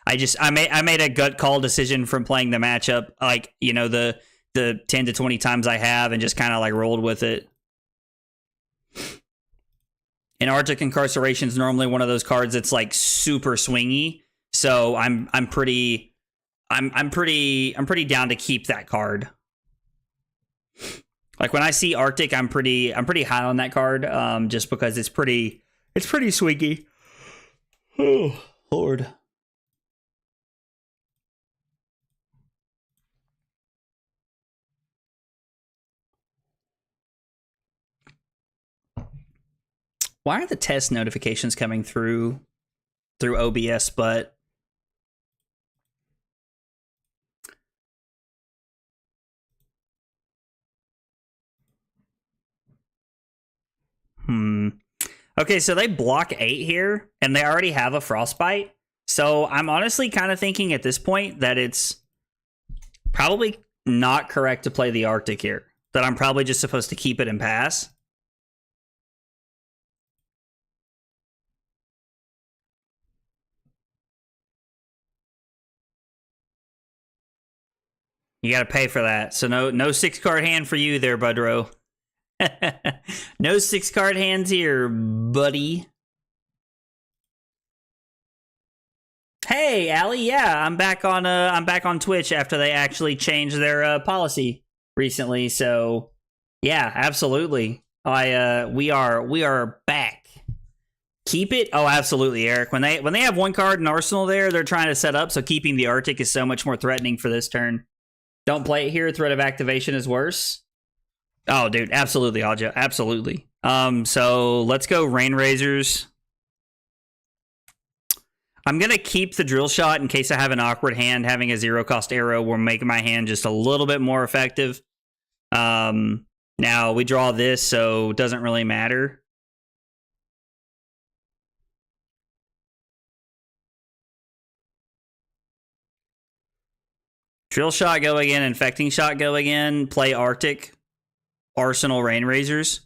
I made a gut call decision from playing the matchup, like you know the 10 to 20 times I have, and just kind of like rolled with it. And Arctic Incarceration is normally one of those cards that's like super swingy, so I'm pretty down to keep that card. Like when I see Arctic, I'm pretty high on that card, just because it's pretty swingy. Oh Lord. Why are the test notifications coming through OBS, but Okay, so they block 8 here, and they already have a Frostbite. So I'm honestly kind of thinking at this point that it's probably not correct to play the Arctic here. That I'm probably just supposed to keep it and pass. You got to pay for that. So no 6-card hand for you there, Budro. No 6-card hands here, buddy. Hey, Allie. Yeah, I'm back on Twitch after they actually changed their policy recently. So, yeah, absolutely. We are back. Keep it. Oh, absolutely, Eric. When they have 1 card in Arsenal there, they're trying to set up. So keeping the Arctic is so much more threatening for this turn. Don't play it here. Threat of activation is worse. Oh, dude, absolutely, Aja, absolutely. So let's go Rain Razors. I'm gonna keep the drill shot in case I have an awkward hand. Having a 0-cost arrow will make my hand just a little bit more effective. Now we draw this, so it doesn't really matter. Drill shot go again, infecting shot go again, play Arctic, Arsenal Rain Razors.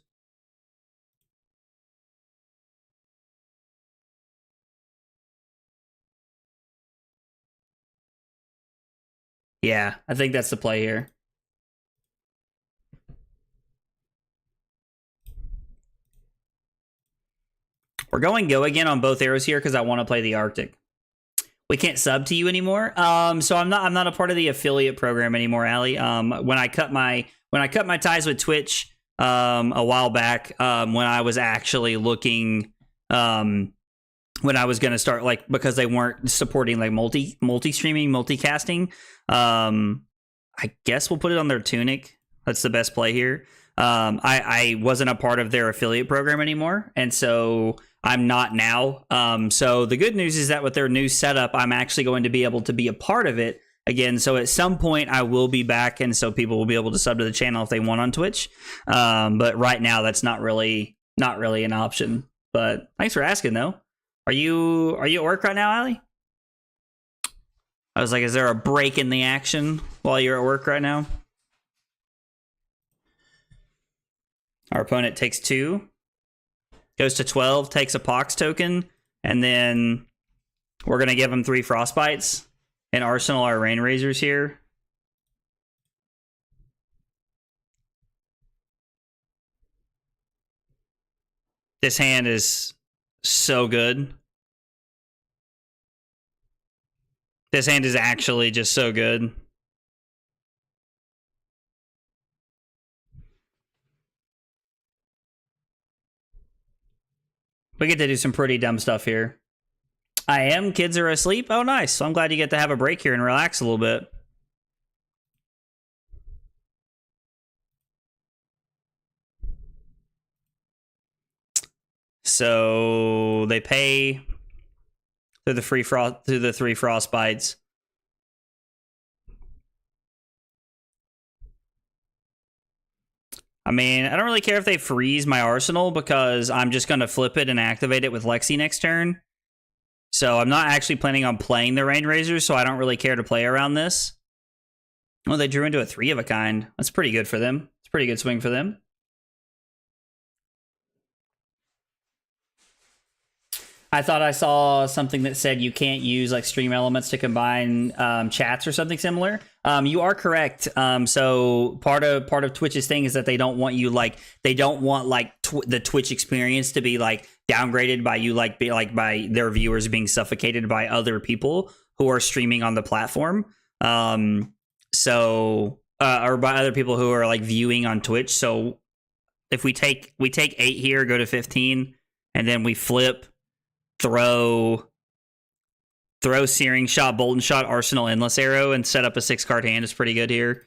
Yeah, I think that's the play here. We're going go again on both arrows here because I want to play the Arctic. We can't sub to you anymore. So I'm not a part of the affiliate program anymore, Allie. When I cut my ties with Twitch a while back, when I was actually looking when I was going to start, like, because they weren't supporting like multi-streaming, multicasting. I guess we'll put it on their Tunic. That's the best play here. I wasn't a part of their affiliate program anymore, and so I'm not now. So the good news is that with their new setup, I'm actually going to be able to be a part of it again. So at some point I will be back, and so people will be able to sub to the channel if they want on Twitch. But right now that's not really an option. But thanks for asking though. Are you at work right now, Allie? I was like, is there a break in the action while you're at work right now? Our opponent takes 2, goes to 12, takes a Pox token, and then we're going to give him 3 Frostbites and arsenal our Rain Razors here. This hand is so good. This hand is actually just so good. We get to do some pretty dumb stuff here. I am. Kids are asleep. Oh, nice. So I'm glad you get to have a break here and relax a little bit. So they pay through the 3 Frostbites. I mean, I don't really care if they freeze my arsenal because I'm just going to flip it and activate it with Lexi next turn. So I'm not actually planning on playing the Rain Razors, so I don't really care to play around this. Well, they drew into a 3 of a kind. That's pretty good for them. It's a pretty good swing for them. I thought I saw something that said you can't use like stream elements to combine chats or something similar. You are correct. So part of Twitch's thing is that they don't want you like the Twitch experience to be like downgraded by you by their viewers being suffocated by other people who are streaming on the platform. Or by other people who are like viewing on Twitch. So if we take 8 here, go to 15, and then we flip. Throw Searing Shot, Bolton Shot, Arsenal, Endless Arrow, and set up a 6-card hand is pretty good here.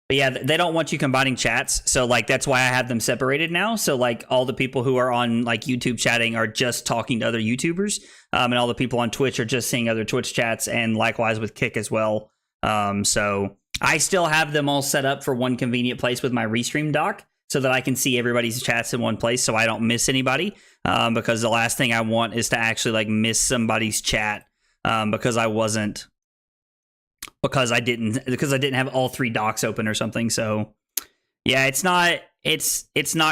But yeah, they don't want you combining chats. So like that's why I have them separated now. So like all the people who are on like YouTube chatting are just talking to other YouTubers. And all the people on Twitch are just seeing other Twitch chats, and likewise with Kick as well. So I still have them all set up for one convenient place with my Restream dock so that I can see everybody's chats in one place so I don't miss anybody. Because the last thing I want is to actually like miss somebody's chat because I didn't have all 3 docks open or something. So yeah, it's not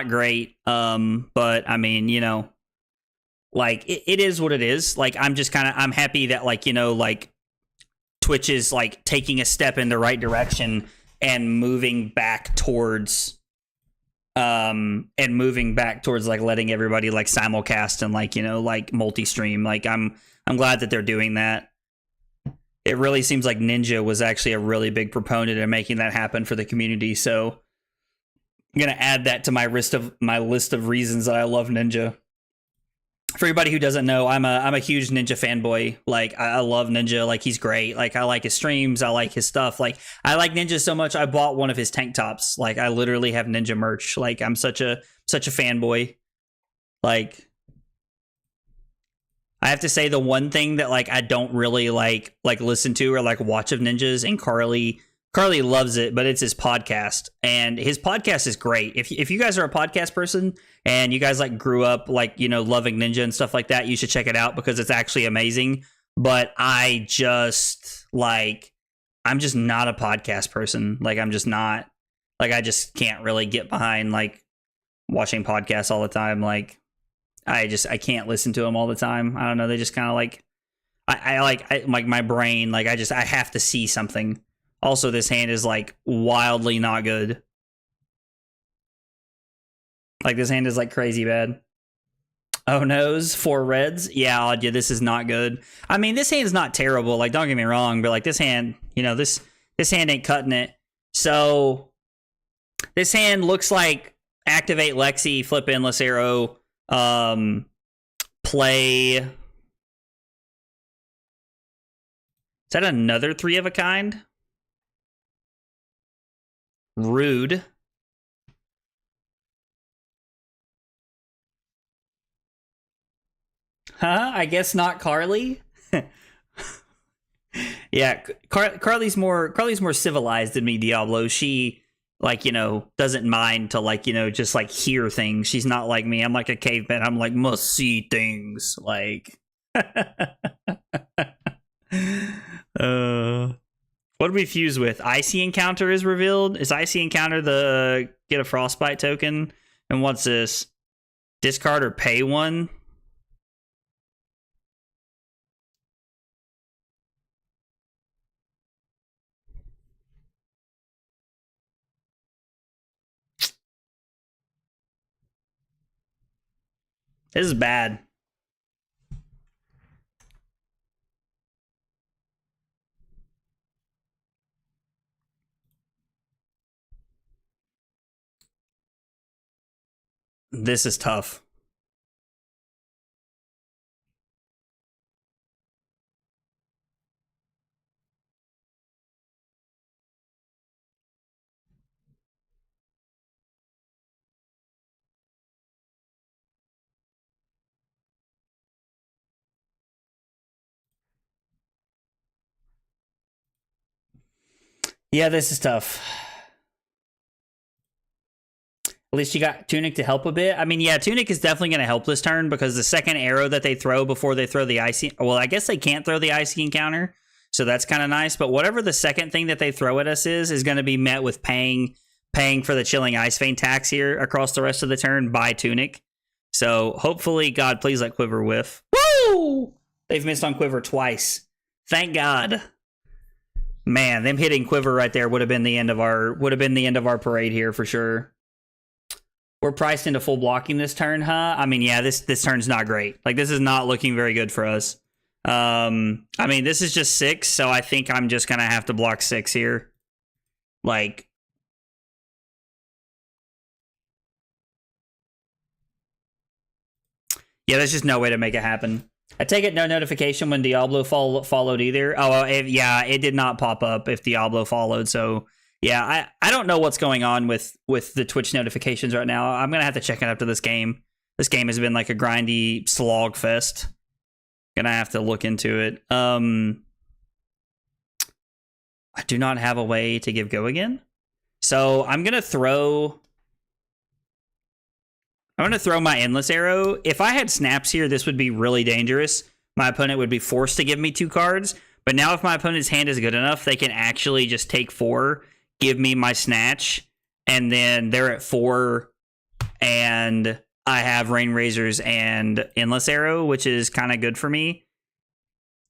great. But I mean, you know, like it is what it is. Like I'm happy that like, you know, like Twitch is like taking a step in the right direction and moving back towards like letting everybody like simulcast and like, you know, like multi-stream. Like I'm glad that they're doing that. It really seems like Ninja was actually a really big proponent of making that happen for the community. So I'm gonna add that to my list of reasons that I love Ninja. For everybody who doesn't know, I'm a huge Ninja fanboy. Like I love Ninja. Like he's great. Like I like his streams. I like his stuff. Like I like Ninja so much. I bought one of his tank tops. Like I literally have Ninja merch. Like I'm such a fanboy. Like I have to say the one thing that like I don't really like listen to or like watch of Ninjas, and Carly loves it, but it's his podcast, and his podcast is great. If you guys are a podcast person and you guys like grew up like, you know, loving Ninja and stuff like that, you should check it out because it's actually amazing. But I'm just not a podcast person. Like I'm just not, like I just can't really get behind like watching podcasts all the time. Like I can't listen to them all the time. I don't know. They just kind of like, I like my brain. Like I have to see something. Also, this hand is like wildly not good. Like this hand is like crazy bad. Oh no's, 4 reds. Yeah, this is not good. I mean, this hand's not terrible. Like don't get me wrong, but like this hand, you know, this hand ain't cutting it. So this hand looks like activate Lexi, flip endless arrow. Play. Is that another 3 of a kind? Rude. Huh? I guess not Carly. Yeah, Carly's more civilized than me, Diablo. She like, you know, doesn't mind to like, you know, just like hear things. She's not like me. I'm like a caveman. I'm like must see things. Like what do we fuse with? Icy Encounter is revealed. Is Icy Encounter the get a Frostbite token? And what's this? Discard or pay 1? This is bad. This is tough. Yeah, this is tough. At least you got Tunic to help a bit. I mean, yeah, Tunic is definitely going to help this turn because the second arrow that they throw before they throw the Icy... Well, I guess they can't throw the Icy Encounter, so that's kind of nice. But whatever the second thing that they throw at us is going to be met with paying for the Chilling Ice Vein tax here across the rest of the turn by Tunic. So hopefully, God, please let Quiver whiff. Woo! They've missed on Quiver twice. Thank God. Man, them hitting Quiver right there would have been the end of our parade here for sure. We're priced into full blocking this turn, huh? I mean, yeah, this turn's not great. Like, this is not looking very good for us. I mean, this is just 6, so I think I'm just gonna have to block 6 here. Like, yeah, there's just no way to make it happen. I take it no notification when Diablo followed either. Oh, yeah, it did not pop up if Diablo followed, so Yeah, I don't know what's going on with the Twitch notifications right now. I'm gonna have to check it after this game. This game has been like a grindy slog fest. Gonna have to look into it. I do not have a way to give go again. So I'm gonna throw my endless arrow. If I had snaps here, this would be really dangerous. My opponent would be forced to give me 2 cards. But now if my opponent's hand is good enough, they can actually just take 4, give me my snatch, and then they're at 4, and I have Rain Razors and Endless Arrow, which is kind of good for me.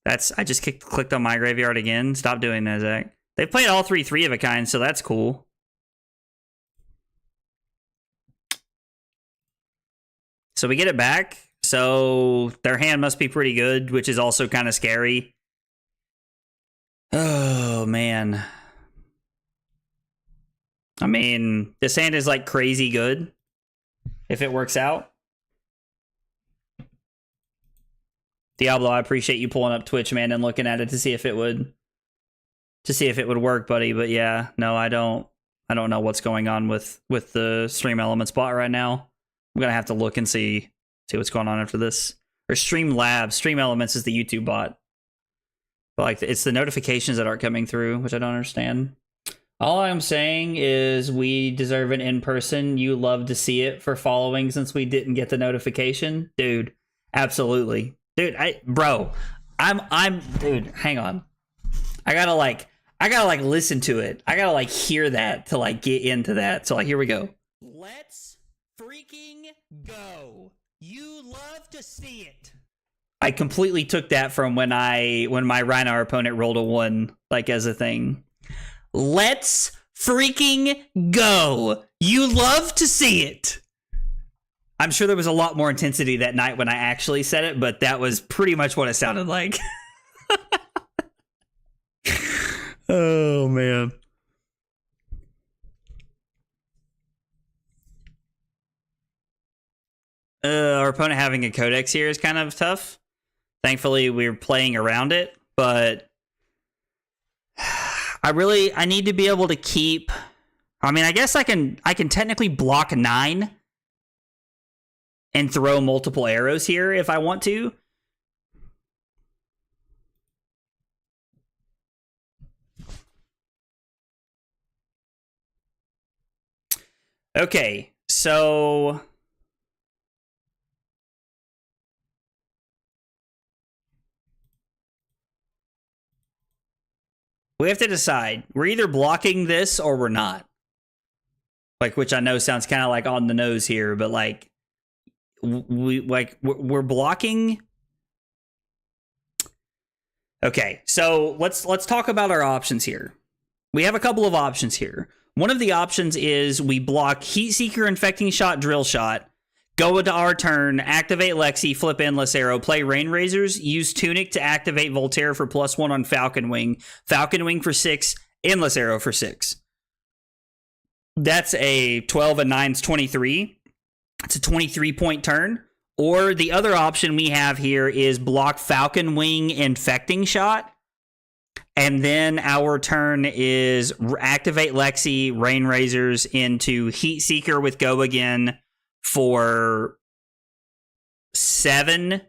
I just clicked on my graveyard again. Stop doing that, Zach. They played all 3 of a kind, so that's cool. So we get it back. So their hand must be pretty good, which is also kind of scary. Oh, man. I mean, this hand is like crazy good if it works out. Diablo, I appreciate you pulling up Twitch, man, and looking at it to see if it would work, buddy. But yeah, no, I don't know what's going on with the Stream Elements bot right now. I'm gonna have to look and see what's going on after this. Or Stream Labs. Stream Elements is the YouTube bot. But like, it's the notifications that aren't coming through, which I don't understand. All I'm saying is we deserve an in-person. You love to see it for following since we didn't get the notification. Dude, absolutely. Dude, dude, hang on. I gotta listen to it. I gotta like hear that to like get into that. So like, here we go. Let's freaking go. You love to see it. I completely took that from when my Rhinar opponent rolled a 1, like as a thing. Let's freaking go. You love to see it. I'm sure there was a lot more intensity that night when I actually said it, but that was pretty much what it sounded like. Oh, man. Our opponent having a codex here is kind of tough. Thankfully, we're playing around it, but I need to be able to keep. I mean, I guess I can technically block 9 and throw multiple arrows here if I want to. Okay, so we have to decide. We're either blocking this or we're not. Like, which I know sounds kind of like on the nose here, but like we're blocking. Okay, so let's talk about our options here. We have a couple of options here. One of the options is we block Heat Seeker, Infecting Shot, Drill Shot, go into our turn, activate Lexi, flip Endless Arrow, play Rain Razors, use Tunic to activate Voltaire for +1 on Falcon Wing for 6, Endless Arrow for 6. That's a 12 and 9's 23. It's a 23-point turn. Or the other option we have here is block Falcon Wing, Infecting Shot. And then our turn is activate Lexi, Rain Razors into Heat Seeker with Go Again for 7.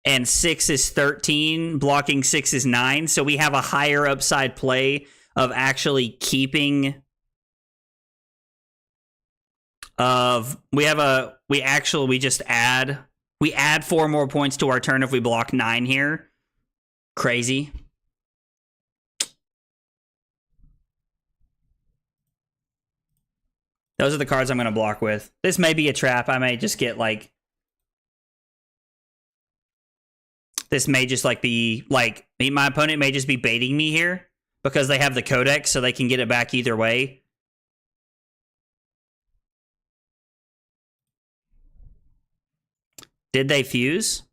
And 6 is 13. Blocking 6 is 9. So we have a higher upside play of actually keeping. We add 4 more points to our turn if we block 9 here. Crazy. Those are the cards I'm going to block with. This may be a trap. I may just get like... This may just like be like... My opponent may just be baiting me here because they have the Codex so they can get it back either way. Did they fuse?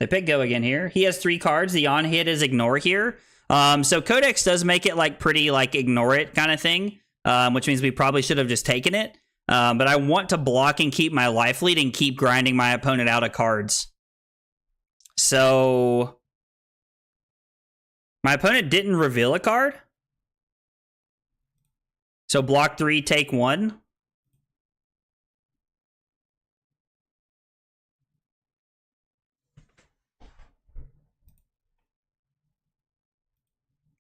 They pick Go Again here. He has 3 cards. The on hit is Ignore here. So Codex does make it like pretty like ignore it kind of thing. Which means we probably should have just taken it. But I want to block and keep my life lead and keep grinding my opponent out of cards. So My opponent didn't reveal a card. So block 3, take 1.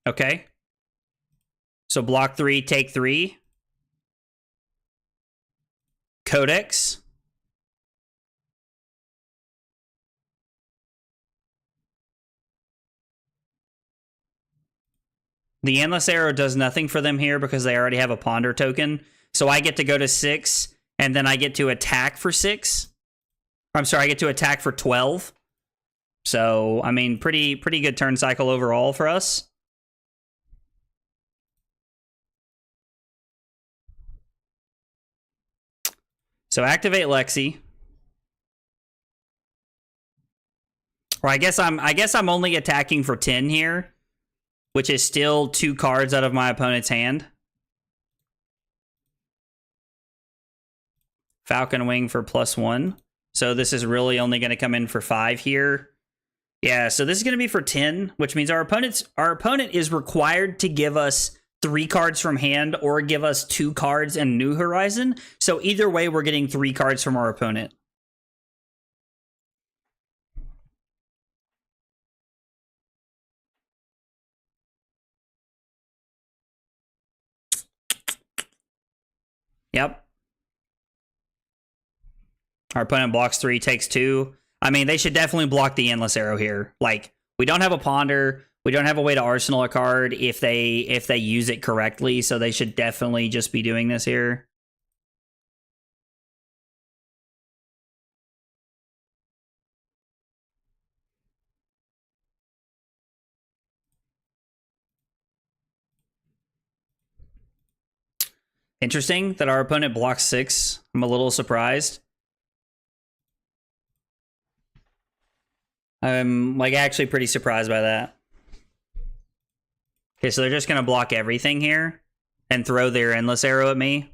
Okay. So block 3, take 3. Codex. The Endless Arrow does nothing for them here because they already have a Ponder token. So I get to go to 6, and then I get to attack for 6. I'm sorry, I get to attack for 12. So, I mean, pretty good turn cycle overall for us. So activate Lexi. Or I guess I'm only attacking for 10 here, which is still 2 cards out of my opponent's hand. Falcon Wing for +1. So this is really only going to come in for 5 here. Yeah, so this is going to be for 10, which means our opponent is required to give us 3 cards from hand or give us 2 cards in New Horizon. So either way, we're getting 3 cards from our opponent. Yep. Our opponent blocks 3, takes 2. I mean, they should definitely block the Endless Arrow here. Like, we don't have a Ponder. We don't have a way to arsenal a card if they use it correctly, so they should definitely just be doing this here. Interesting that our opponent blocks 6. I'm a little surprised. I'm like actually pretty surprised by that. Okay, so they're just gonna block everything here and throw their Endless Arrow at me.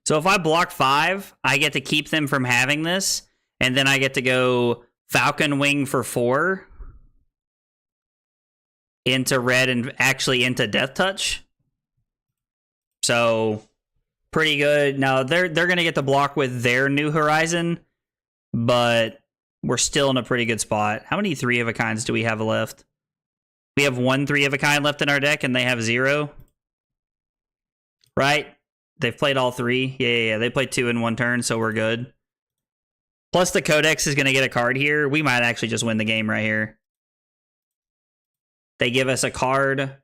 So if I block 5, I get to keep them from having this, and then I get to go Falcon Wing for 4 into red and actually into Death Touch. So pretty good. Now they're gonna get the block with their New Horizon, but we're still in a pretty good spot. How many 3 of a kinds do we have left? We have 1 3 of a kind left in our deck, and they have 0. Right? They've played all 3. Yeah. They played 2 in 1 turn, so we're good. Plus the Codex is going to get a card here. We might actually just win the game right here. They give us a card.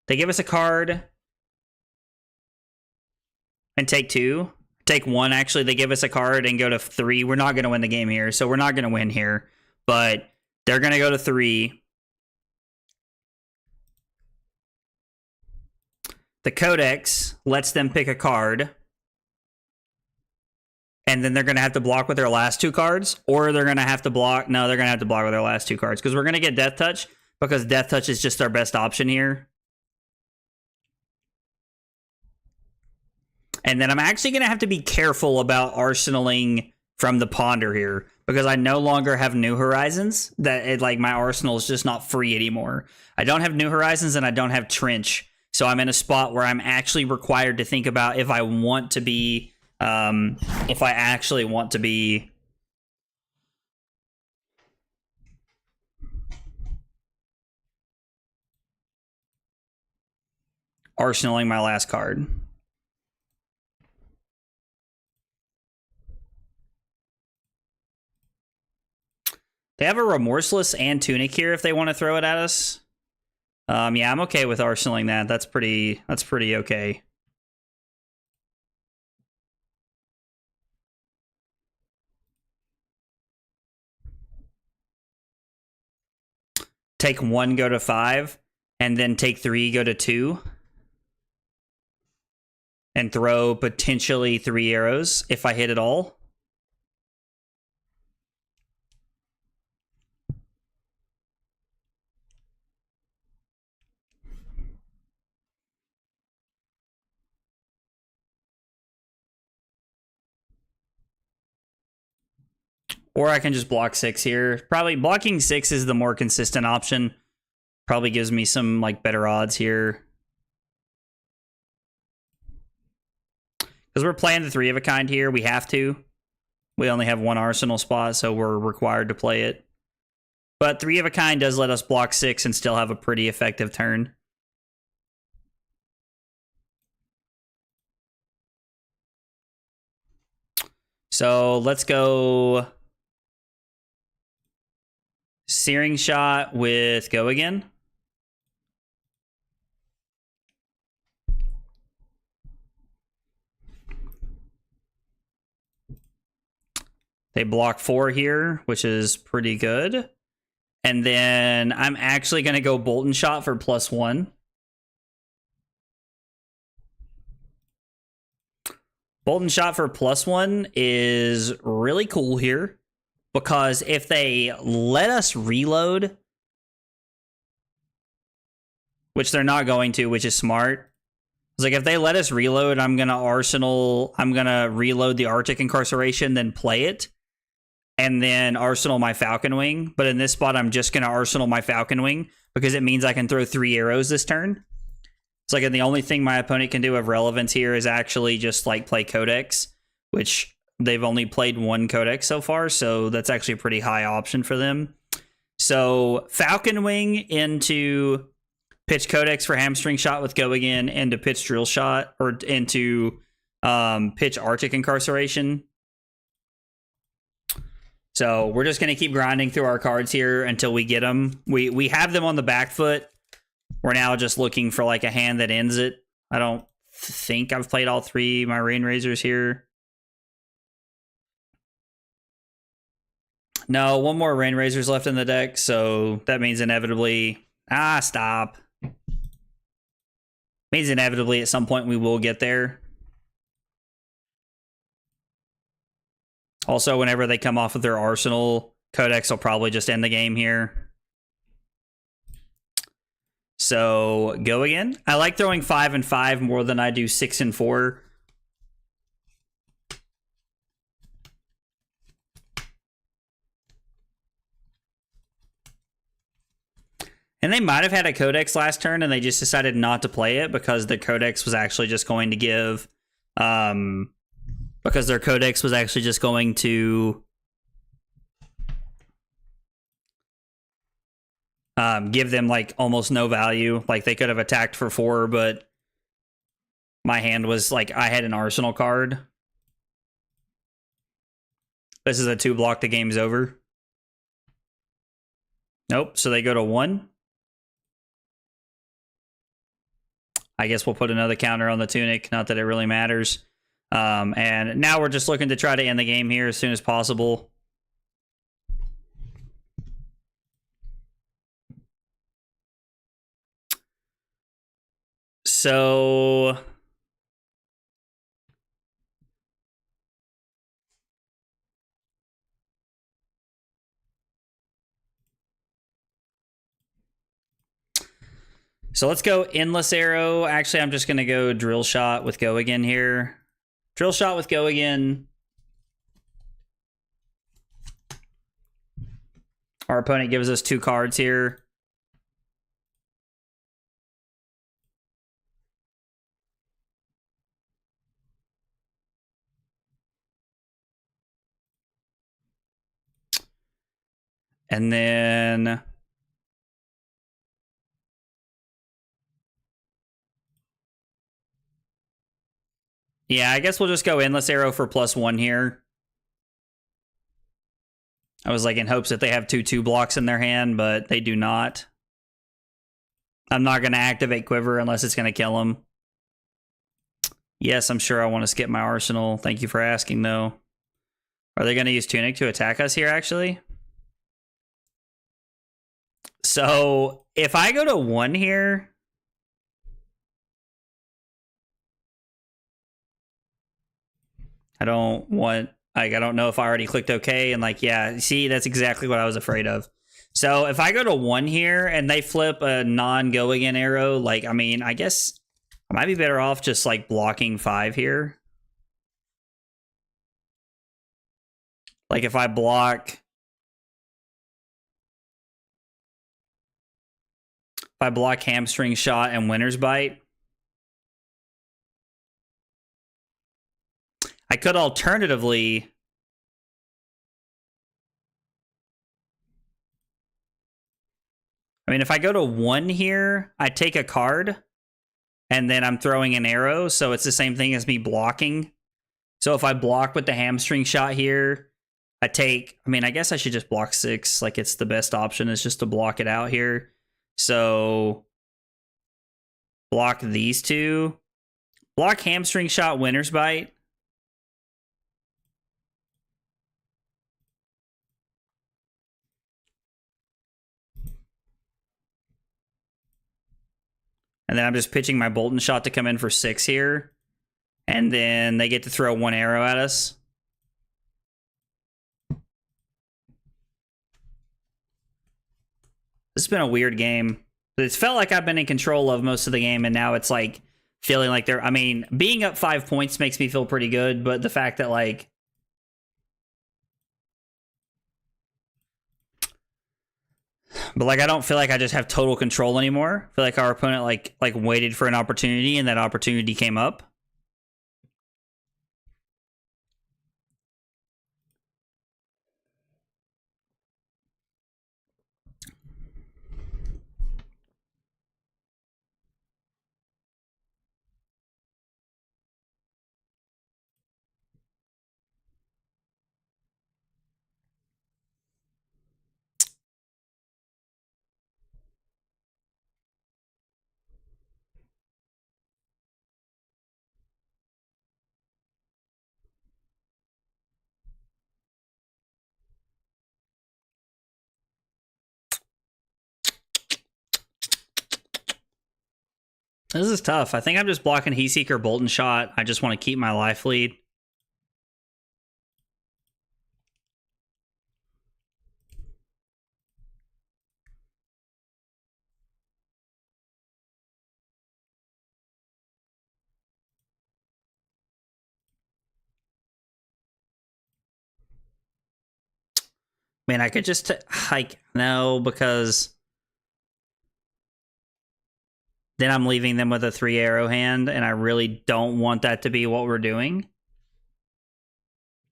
They give us a card. And take 2. Take 1, actually. They give us a card and go to 3. We're not going to win the game here, so we're not going to win here. But they're going to go to 3. The Codex lets them pick a card. And then they're going to have to block with their last 2 cards. Or they're going to have to block. No, they're going to have to block with their last 2 cards. Because we're going to get Death Touch. Because Death Touch is just our best option here. And then I'm actually going to have to be careful about arsenaling from the Ponder here. Because I no longer have New Horizons. Like my arsenal is just not free anymore. I don't have New Horizons and I don't have Trench. So I'm in a spot where I'm actually required to think about if I want to be, if I actually want to be arsenaling my last card. They have a Remorseless and Tunic here if they want to throw it at us. Yeah, I'm okay with arsenaling that. That's pretty okay. Take 1, go to 5, and then take 3, go to 2. And throw potentially 3 arrows if I hit it all. Or I can just block 6 here. Probably blocking 6 is the more consistent option. Probably gives me some like better odds here. Because we're playing the 3 of a kind here. We have to. We only have 1 arsenal spot, so we're required to play it. But 3 of a kind does let us block 6 and still have a pretty effective turn. So let's go Searing Shot with Go Again. They block 4 here, which is pretty good. And then I'm actually going to go Bolt and Shot for +1. Bolt and Shot for +1 is really cool here. Because if they let us reload, which they're not going to, which is smart. It's like if they let us reload, I'm going to reload the Arctic Incarceration, then play it. And then arsenal my Falcon Wing. But in this spot, I'm just going to arsenal my Falcon Wing because it means I can throw 3 arrows this turn. It's like the only thing my opponent can do of relevance here is actually just like play Codex, which they've only played 1 Codex so far. So that's actually a pretty high option for them. So Falcon Wing into pitch Codex for Hamstring Shot with Go Again, into pitch Drill Shot, or into pitch Arctic Incarceration. So we're just going to keep grinding through our cards here until we get them. We have them on the back foot. We're now just looking for like a hand that ends it. I don't think I've played all 3 my Rain Razors here. No, 1 more Rain Razors left in the deck, so that means inevitably... stop. Means inevitably at some point we will get there. Also, whenever they come off of their arsenal, Codex will probably just end the game here. So, Go Again. I like throwing 5 and 5 more than I do 6 and 4. And they might have had a Codex last turn and they just decided not to play it because the Codex was actually just going to give... because their Codex was actually just going to give them like almost no value. Like they could have attacked for 4, but my hand was like, I had an arsenal card. This is a 2 block, the game's over. Nope, so they go to 1. I guess we'll put another counter on the Tunic, not that it really matters. And now we're just looking to try to end the game here as soon as possible. So... So let's go Endless Arrow. Actually, I'm just going to go Drill Shot with Go Again here. Drill Shot with Go Again. Our opponent gives us 2 cards here. And then... yeah, I guess we'll just go Endless Arrow for +1 here. I was like in hopes that they have 2/2 blocks in their hand, but they do not. I'm not going to activate Quiver unless it's going to kill them. Yes, I'm sure I want to skip my arsenal. Thank you for asking, though. Are they going to use Tunic to attack us here, actually? So, if I go to 1 here... I don't know if I already clicked OK. And like, yeah, see, that's exactly what I was afraid of. So if I go to 1 here and they flip a non-Go Again arrow, like, I mean, I guess I might be better off just like blocking 5 here. Like if I block hamstring shot and winner's bite, I could alternatively if I go to 1 here, I take a card and then I'm throwing an arrow, so it's the same thing as me blocking. So if I block with the hamstring shot here, I guess I should just block 6. Like, it's the best option is just to block it out here. So block these 2. Block hamstring shot, winner's bite. And then I'm just pitching my Bolton shot to come in for 6 here. And then they get to throw 1 arrow at us. This has been a weird game. It's felt like I've been in control of most of the game, and now it's like feeling like they're... being up 5 points makes me feel pretty good, but the fact that, like... But, like, I don't feel like I just have total control anymore. I feel like our opponent, like waited for an opportunity, and that opportunity came up. This is tough. I think I'm just blocking Heatseeker, Bolton shot. I just want to keep my life lead. I could just no, because then I'm leaving them with a 3 arrow hand, and I really don't want that to be what we're doing.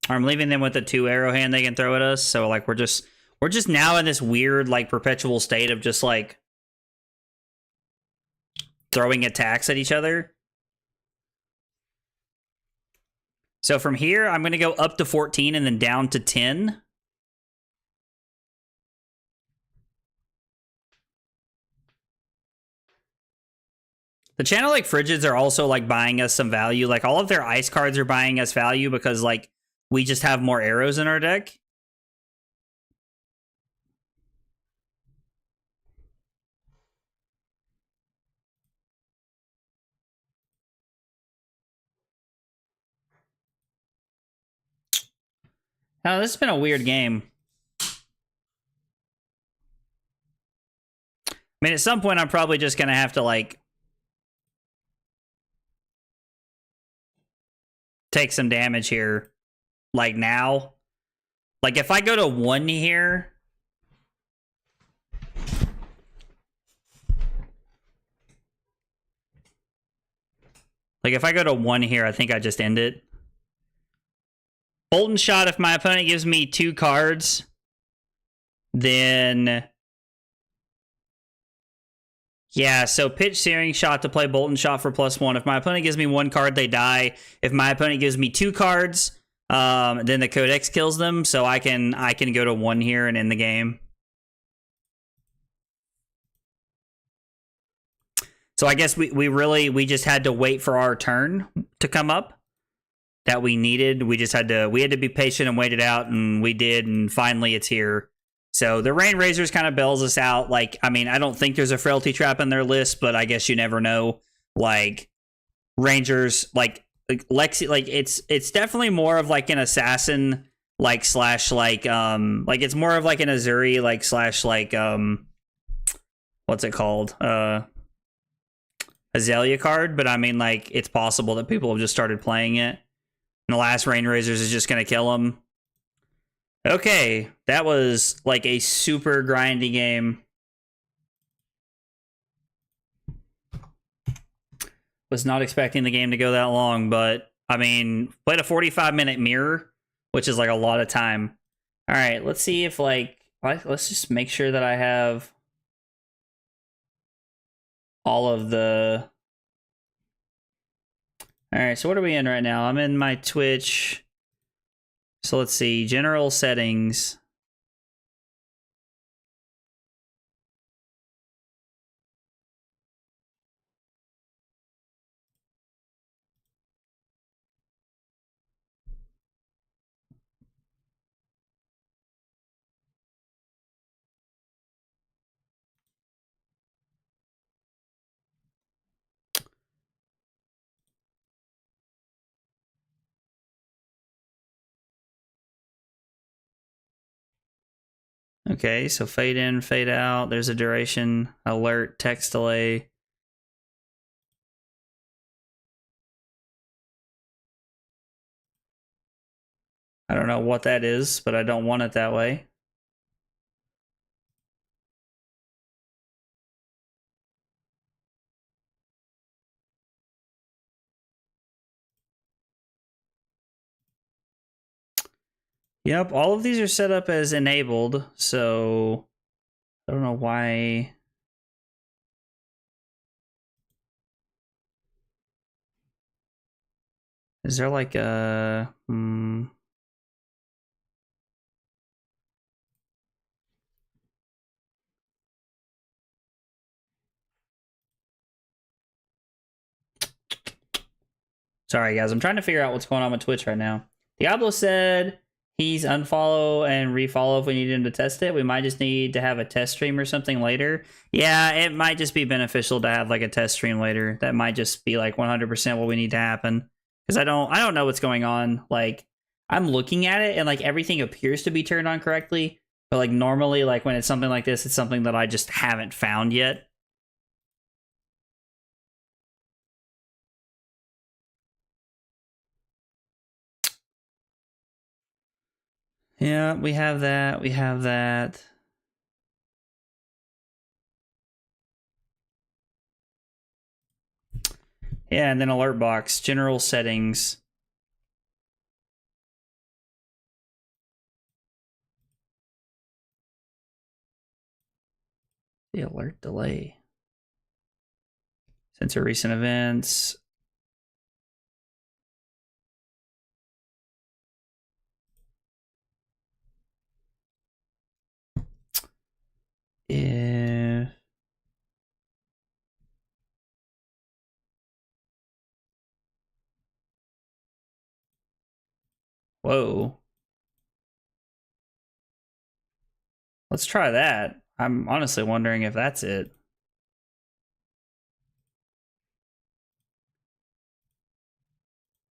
Or I'm leaving them with a 2 arrow hand they can throw at us. So like we're just now in this weird like perpetual state of just like throwing attacks at each other. So from here, I'm going to go up to 14 and then down to 10. The channel like Frigids are also like buying us some value. Like all of their ice cards are buying us value because like we just have more arrows in our deck. Oh, this has been a weird game. At some point I'm probably just going to have to like take some damage here, like now. Like if I go to 1 here, I think I just end it. Bolton shot, if my opponent gives me 2 cards, then yeah, so pitch Searing Shot to play Bolton Shot for +1. If my opponent gives me 1 card, they die. If my opponent gives me 2 cards, then the Codex kills them. So I can go to 1 here and end the game. So I guess we just had to wait for our turn to come up that we needed. We had to be patient and wait it out, and we did, and finally it's here. So the Rain Razors kind of bails us out. Like, I don't think there's a Frailty Trap in their list, but I guess you never know. Like, Rangers, like Lexi, like it's definitely more of like an assassin, like slash like it's more of like an Azuri, like slash like what's it called? Azalea card, but like it's possible that people have just started playing it. And the last Rain Razors is just gonna kill them. Okay, that was like a super grindy game. Was not expecting the game to go that long, but I mean, played a 45-minute mirror, which is like a lot of time. All right, let's see if like, let's just make sure that I have all of the... All right, so what are we in right now? I'm in my Twitch. So let's see, general settings. Okay, so fade in, fade out. There's a duration, alert, text delay. I don't know what that is, but I don't want it that way. Yep, all of these are set up as enabled, so I don't know why. Is there like a... Sorry, guys. I'm trying to figure out what's going on with Twitch right now. Diablo said he's unfollow and refollow if we need him to test it. We might just need to have a test stream or something later. Yeah, it might just be beneficial to have like a test stream later. That might just be like 100% what we need to happen. Because I don't know what's going on. Like, I'm looking at it and like everything appears to be turned on correctly. But like normally, like when it's something like this, it's something that I just haven't found yet. Yeah, we have that. We have that. Yeah, and then alert box, general settings. The alert delay. Censor recent events. If whoa. Let's try that. I'm honestly wondering if that's it.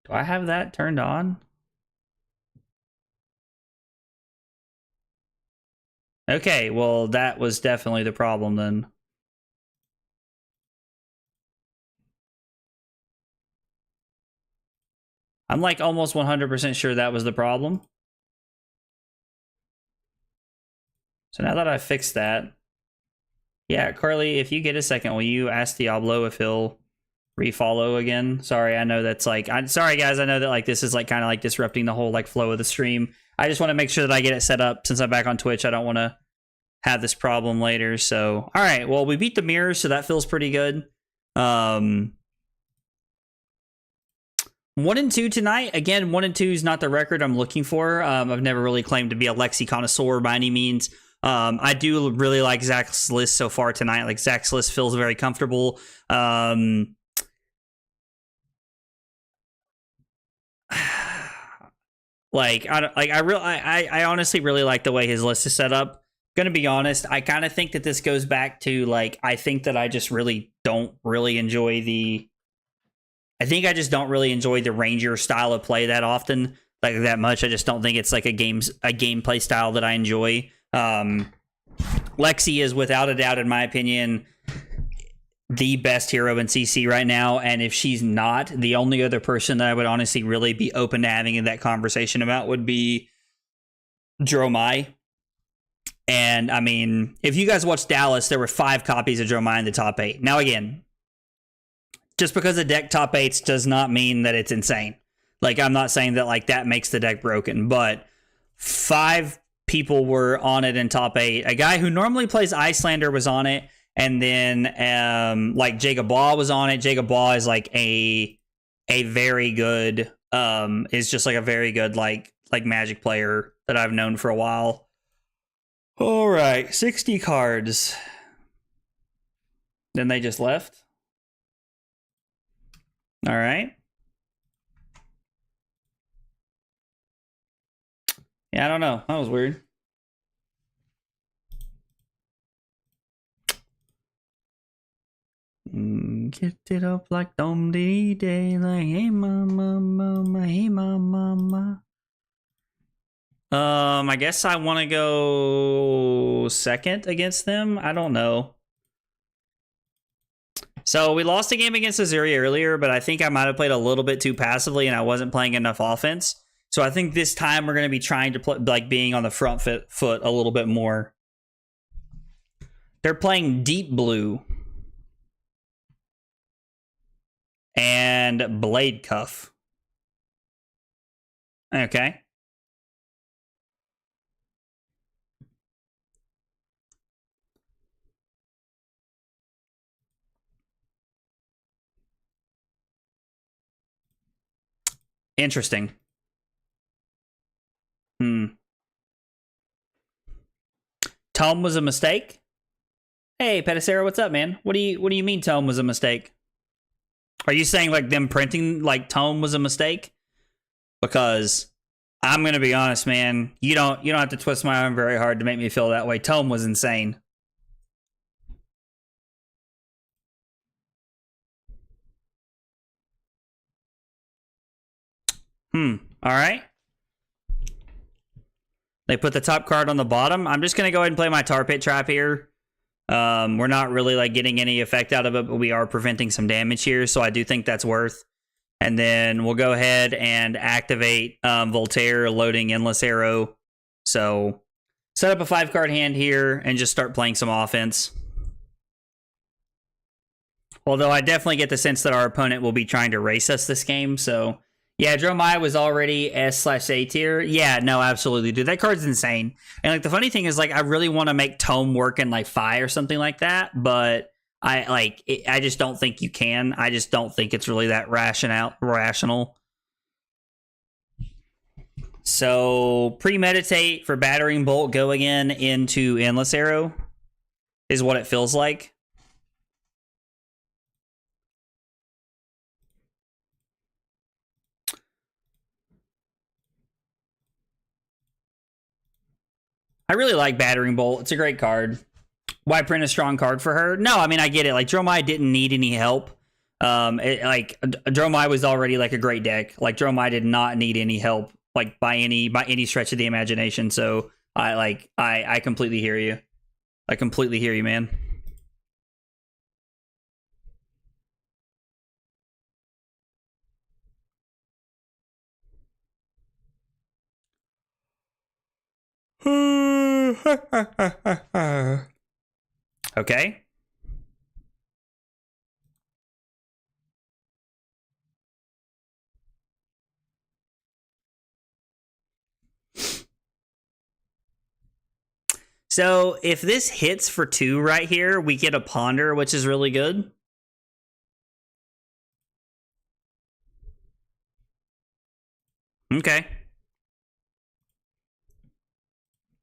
Do I have that turned on? Okay, well, that was definitely the problem then. I'm like almost 100% sure that was the problem. So now that I fixed that, yeah, Carly, if you get a second, will you ask Diablo if he'll refollow again? Sorry, I know that's like, I'm sorry guys, I know that like this is like kind of like disrupting the whole like flow of the stream. I just want to make sure that I get it set up since I'm back on Twitch. I don't want to have this problem later. So, all right, well, we beat the mirrors, so that feels pretty good. 1 and 2 tonight. Again, 1 and 2 is not the record I'm looking for. I've never really claimed to be a Lexi connoisseur by any means. I do really like Zach's list so far tonight. Like Zach's list feels very comfortable. Like I honestly really like the way his list is set up. Gonna be honest, I kind of think that this goes back to like I think that I just really don't really enjoy the. I think I just don't really enjoy the Ranger style of play that often, like that much. I just don't think it's like a gameplay style that I enjoy. Lexi is without a doubt, in my opinion, the best hero in CC right now, and if she's not, the only other person that I would honestly really be open to having that conversation about would be Dromai. And I mean, if you guys watched Dallas, there were 5 copies of Dromai in the top 8. Now again, just because the deck top 8s does not mean that it's insane. Like, I'm not saying that like that makes the deck broken, but 5 people were on it in top 8. A guy who normally plays Icelander was on it, and then like Jacob Law was on it. Jacob Law is like a very good is just like a very good like Magic player that I've known for a while. All right, 60 cards. Then they just left. All right. Yeah, I don't know. That was weird. Get it up like dom dee day, like hey mama, mama, hey mama. I guess I want to go second against them. I don't know. So we lost a game against Azuri earlier, but I think I might have played a little bit too passively and I wasn't playing enough offense. So I think this time we're going to be trying to play, like being on the front foot a little bit more. They're playing Deep Blue and Blade Cuff. Okay. Interesting. Tome was a mistake? Hey, Pedicero, what's up, man? What do you mean Tome was a mistake? Are you saying like them printing like Tome was a mistake? Because I'm gonna be honest, man. You don't have to twist my arm very hard to make me feel that way. Tome was insane. All right. They put the top card on the bottom. I'm just gonna go ahead and play my Tar Pit Trap here. We're not really like getting any effect out of it, but we are preventing some damage here, so I do think that's worth. And then we'll go ahead and activate Voltaire, loading Endless Arrow. So set up a 5-card hand here and just start playing some offense. Although I definitely get the sense that our opponent will be trying to race us this game, so yeah, Dromai was already S/A tier. Yeah, no, absolutely, dude. That card's insane. And like the funny thing is, like, I really want to make Tome work in like Fi or something like that, but I just don't think you can. I just don't think it's really that rational. So premeditate for Battering Bolt, go again into Endless Arrow is what it feels like. I really like Battering Bolt. It's a great card. Why print a strong card for her? No, I mean, I get it. Like, Dromai didn't need any help. Dromai was already, like, a great deck. Like, Dromai did not need any help, like, by any stretch of the imagination. So, I completely hear you. I completely hear you, man. Okay. So if this hits for 2 right here, we get a Ponder, which is really good. Okay.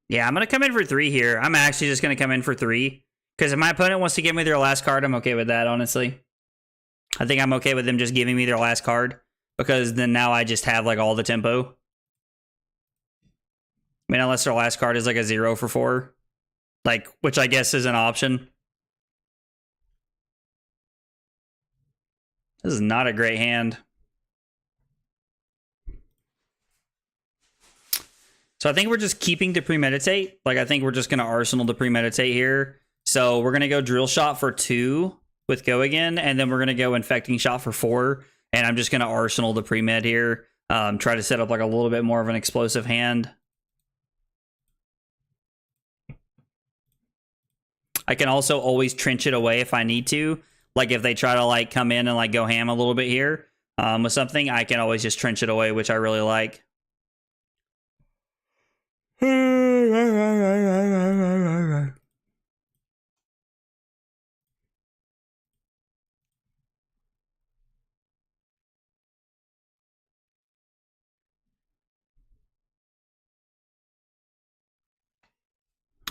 Yeah, I'm going to come in for 3 here. I'm actually just going to come in for 3. Because if my opponent wants to give me their last card, I'm okay with that, honestly. I think I'm okay with them just giving me their last card. Because then now I just have, like, all the tempo. I mean, unless their last card is, like, a 0 for 4. Like, which I guess is an option. This is not a great hand. So I think we're just keeping to premeditate. Like, I think we're just going to arsenal to premeditate here. So we're going to go drill shot for 2 with go again. And then we're going to go infecting shot for 4. And I'm just going to arsenal the pre-med here. Try to set up like a little bit more of an explosive hand. I can also always trench it away if I need to. Like if they try to like come in and like go ham a little bit here with something, I can always just trench it away, which I really like.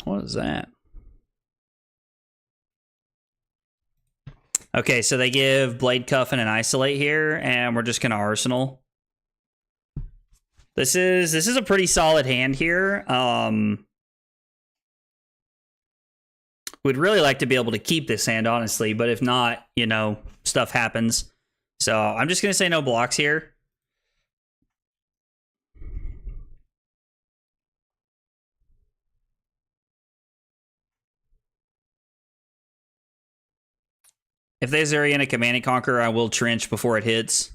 What is that? Okay, so they give Blade Cuff and an Isolate here, and we're just gonna Arsenal. This is a pretty solid hand here. Would really like to be able to keep this hand, honestly, but if not, you know, stuff happens. So I'm just gonna say no blocks here. If there's area in a Command and Conquer, I will trench before it hits.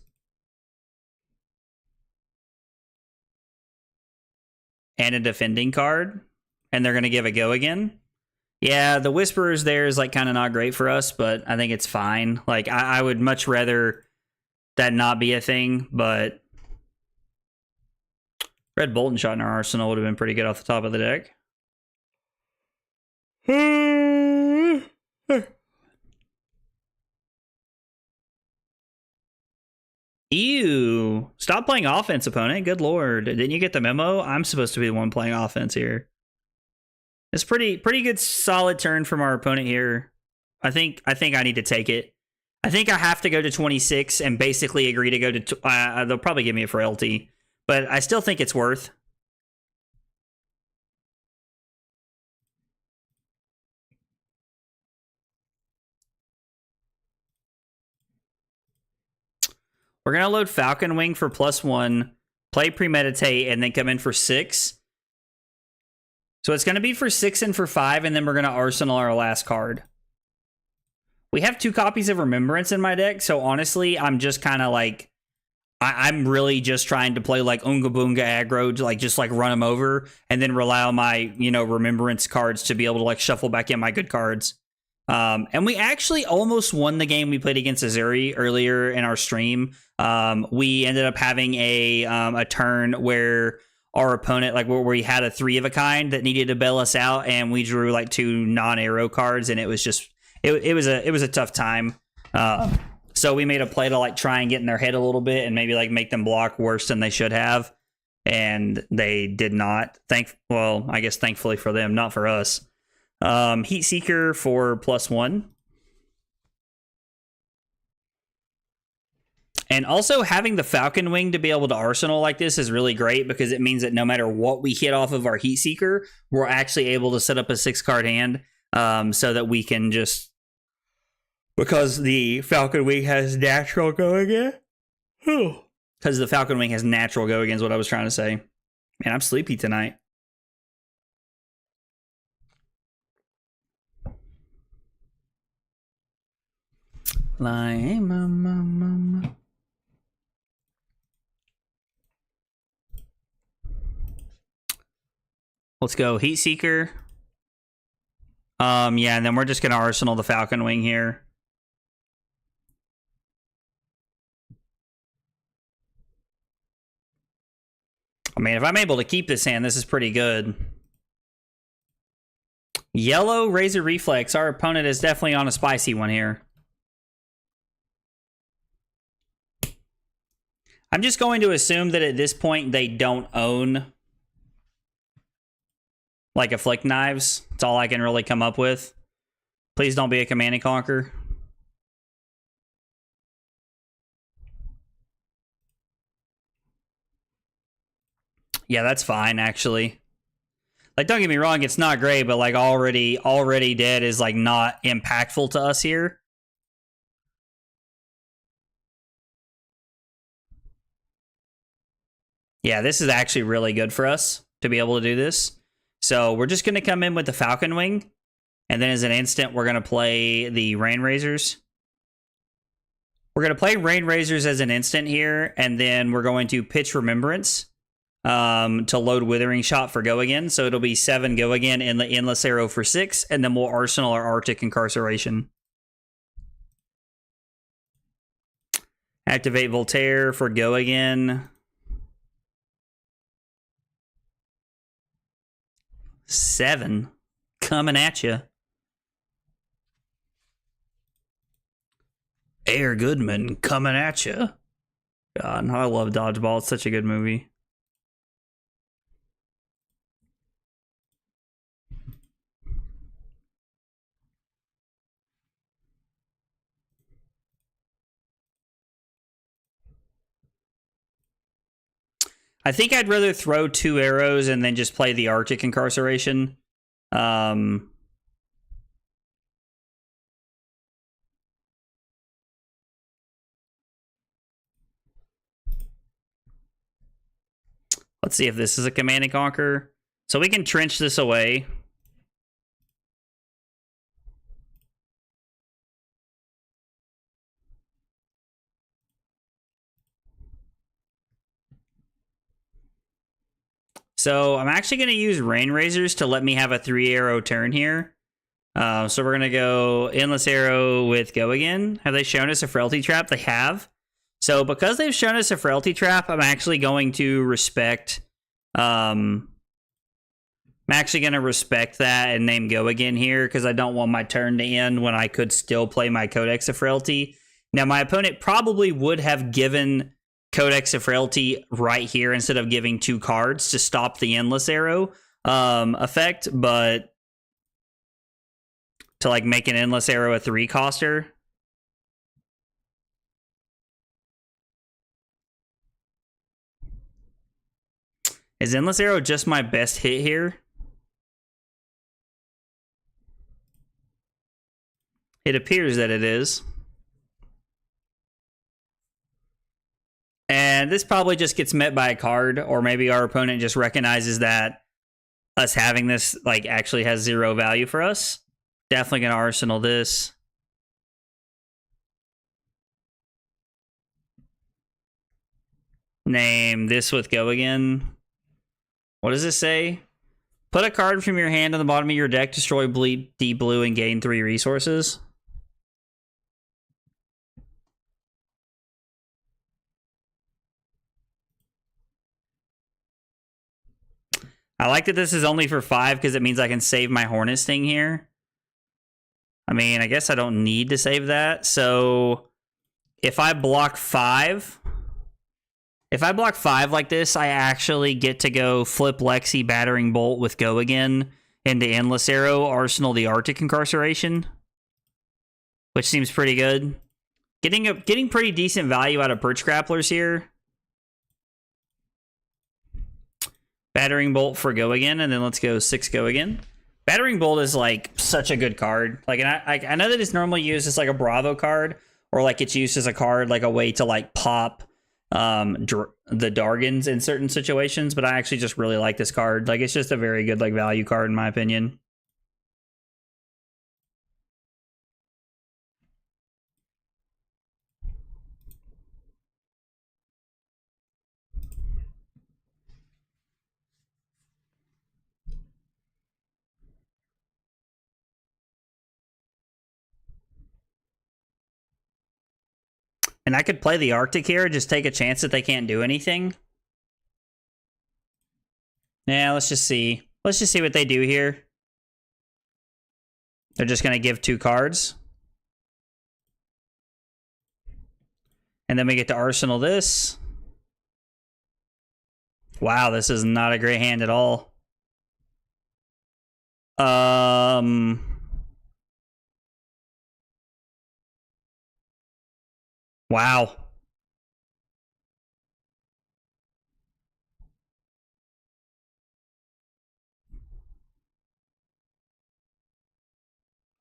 And a defending card. And they're going to give a go again. Yeah, the Whisperers there is like kind of not great for us, but I think it's fine. Like, I would much rather that not be a thing, but Red Bolton Shot in our arsenal would have been pretty good off the top of the deck. Ew. Stop playing offense, opponent. Good lord. Didn't you get the memo? I'm supposed to be the one playing offense here. It's pretty good solid turn from our opponent here. I think I need to take it. I think I have to go to 26 and basically agree to go to... they'll probably give me a frailty. But I still think it's worth. We're going to load Falcon Wing for +1, play Premeditate, and then come in for 6. So it's going to be for 6 and for 5, and then we're going to Arsenal our last card. We have 2 copies of Remembrance in my deck, so honestly, I'm just kind of like... I'm really just trying to play like Unga Boonga aggro, to like just like run them over, and then rely on my, you know, Remembrance cards to be able to like shuffle back in my good cards. And we actually almost won the game we played against Azuri earlier in our stream. We ended up having a turn where our opponent, like where we had a 3 of a kind that needed to bail us out, and we drew like 2 non-arrow cards, and it was just it was a tough time. So we made a play to like try and get in their head a little bit and maybe like make them block worse than they should have, and they did not. Well, I guess thankfully for them, not for us. Heat Seeker for +1. And also having the Falcon Wing to be able to Arsenal like this is really great, because it means that no matter what we hit off of our Heat Seeker, we're actually able to set up a 6-card hand, so that we can just... Because the Falcon Wing has natural go again? Because the Falcon Wing has natural go again is what I was trying to say. Man, I'm sleepy tonight. Like, mama. Let's go Heat Seeker. Yeah, and then we're just gonna Arsenal the Falcon Wing here. I mean, if I'm able to keep this hand, this is pretty good. Yellow Razor Reflex. Our opponent is definitely on a spicy one here. I'm just going to assume that at this point they don't own like Afflict Knives. That's all I can really come up with. Please don't be a Command and Conquer. Yeah, that's fine, actually. Like, don't get me wrong, it's not great, but like already dead is like not impactful to us here. Yeah, this is actually really good for us to be able to do this. So we're just going to come in with the Falcon Wing, and then as an instant, we're going to play the Rain Razors. We're going to play Rain Razors as an instant here, and then we're going to pitch Remembrance. to load Withering Shot for go again. So it'll be 7 go again and the Endless Arrow for 6, and then we'll Arsenal our Arctic Incarceration. Activate Voltaire for go again. 7 coming at you. Air Goodman coming at you. God, I love Dodgeball. It's such a good movie. I think I'd rather throw 2 arrows and then just play the Arctic Incarceration. Let's see if this is a Command and Conquer. So we can trench this away. So I'm actually going to use Rain Razors to let me have a 3-arrow turn here. So we're going to go Endless Arrow with go again. Have they shown us a Frailty Trap? They have. So because they've shown us a Frailty Trap, I'm actually going to respect... I'm actually going to respect that and name go again here because I don't want my turn to end when I could still play my Codex of Frailty. Now, my opponent probably would have given Codex of Frailty right here instead of giving 2 cards to stop the Endless Arrow effect, but to like make an Endless Arrow a 3-coster. Is Endless Arrow just my best hit here? It appears that it is. And this probably just gets met by a card, or maybe our opponent just recognizes that us having this like actually has 0 value for us. Definitely gonna Arsenal this. Name this with go again. What does it say? Put a card from your hand on the bottom of your deck, destroy bleed deep blue, and gain 3 resources. I like that this is only for 5 because it means I can save my Hornet Sting here. I mean, I guess I don't need to save that. So if I block 5, like this, I actually get to go flip Lexi Battering Bolt with go again into Endless Arrow, Arsenal the Arctic Incarceration, which seems pretty good. Getting pretty decent value out of Perch Grapplers here. Battering Bolt for go again, and then let's go 6 go again. Battering Bolt is like such a good card. Like, and I know that it's normally used as like a Bravo card, or like it's used as a card like a way to like pop the Dargans in certain situations, but I actually just really like this card. Like, it's just a very good like value card in my opinion. And I could play the Arctic here, just take a chance that they can't do anything. Yeah, let's just see. Let's just see what they do here. They're just going to give 2 cards. And then we get to Arsenal this. Wow, this is not a great hand at all. Wow.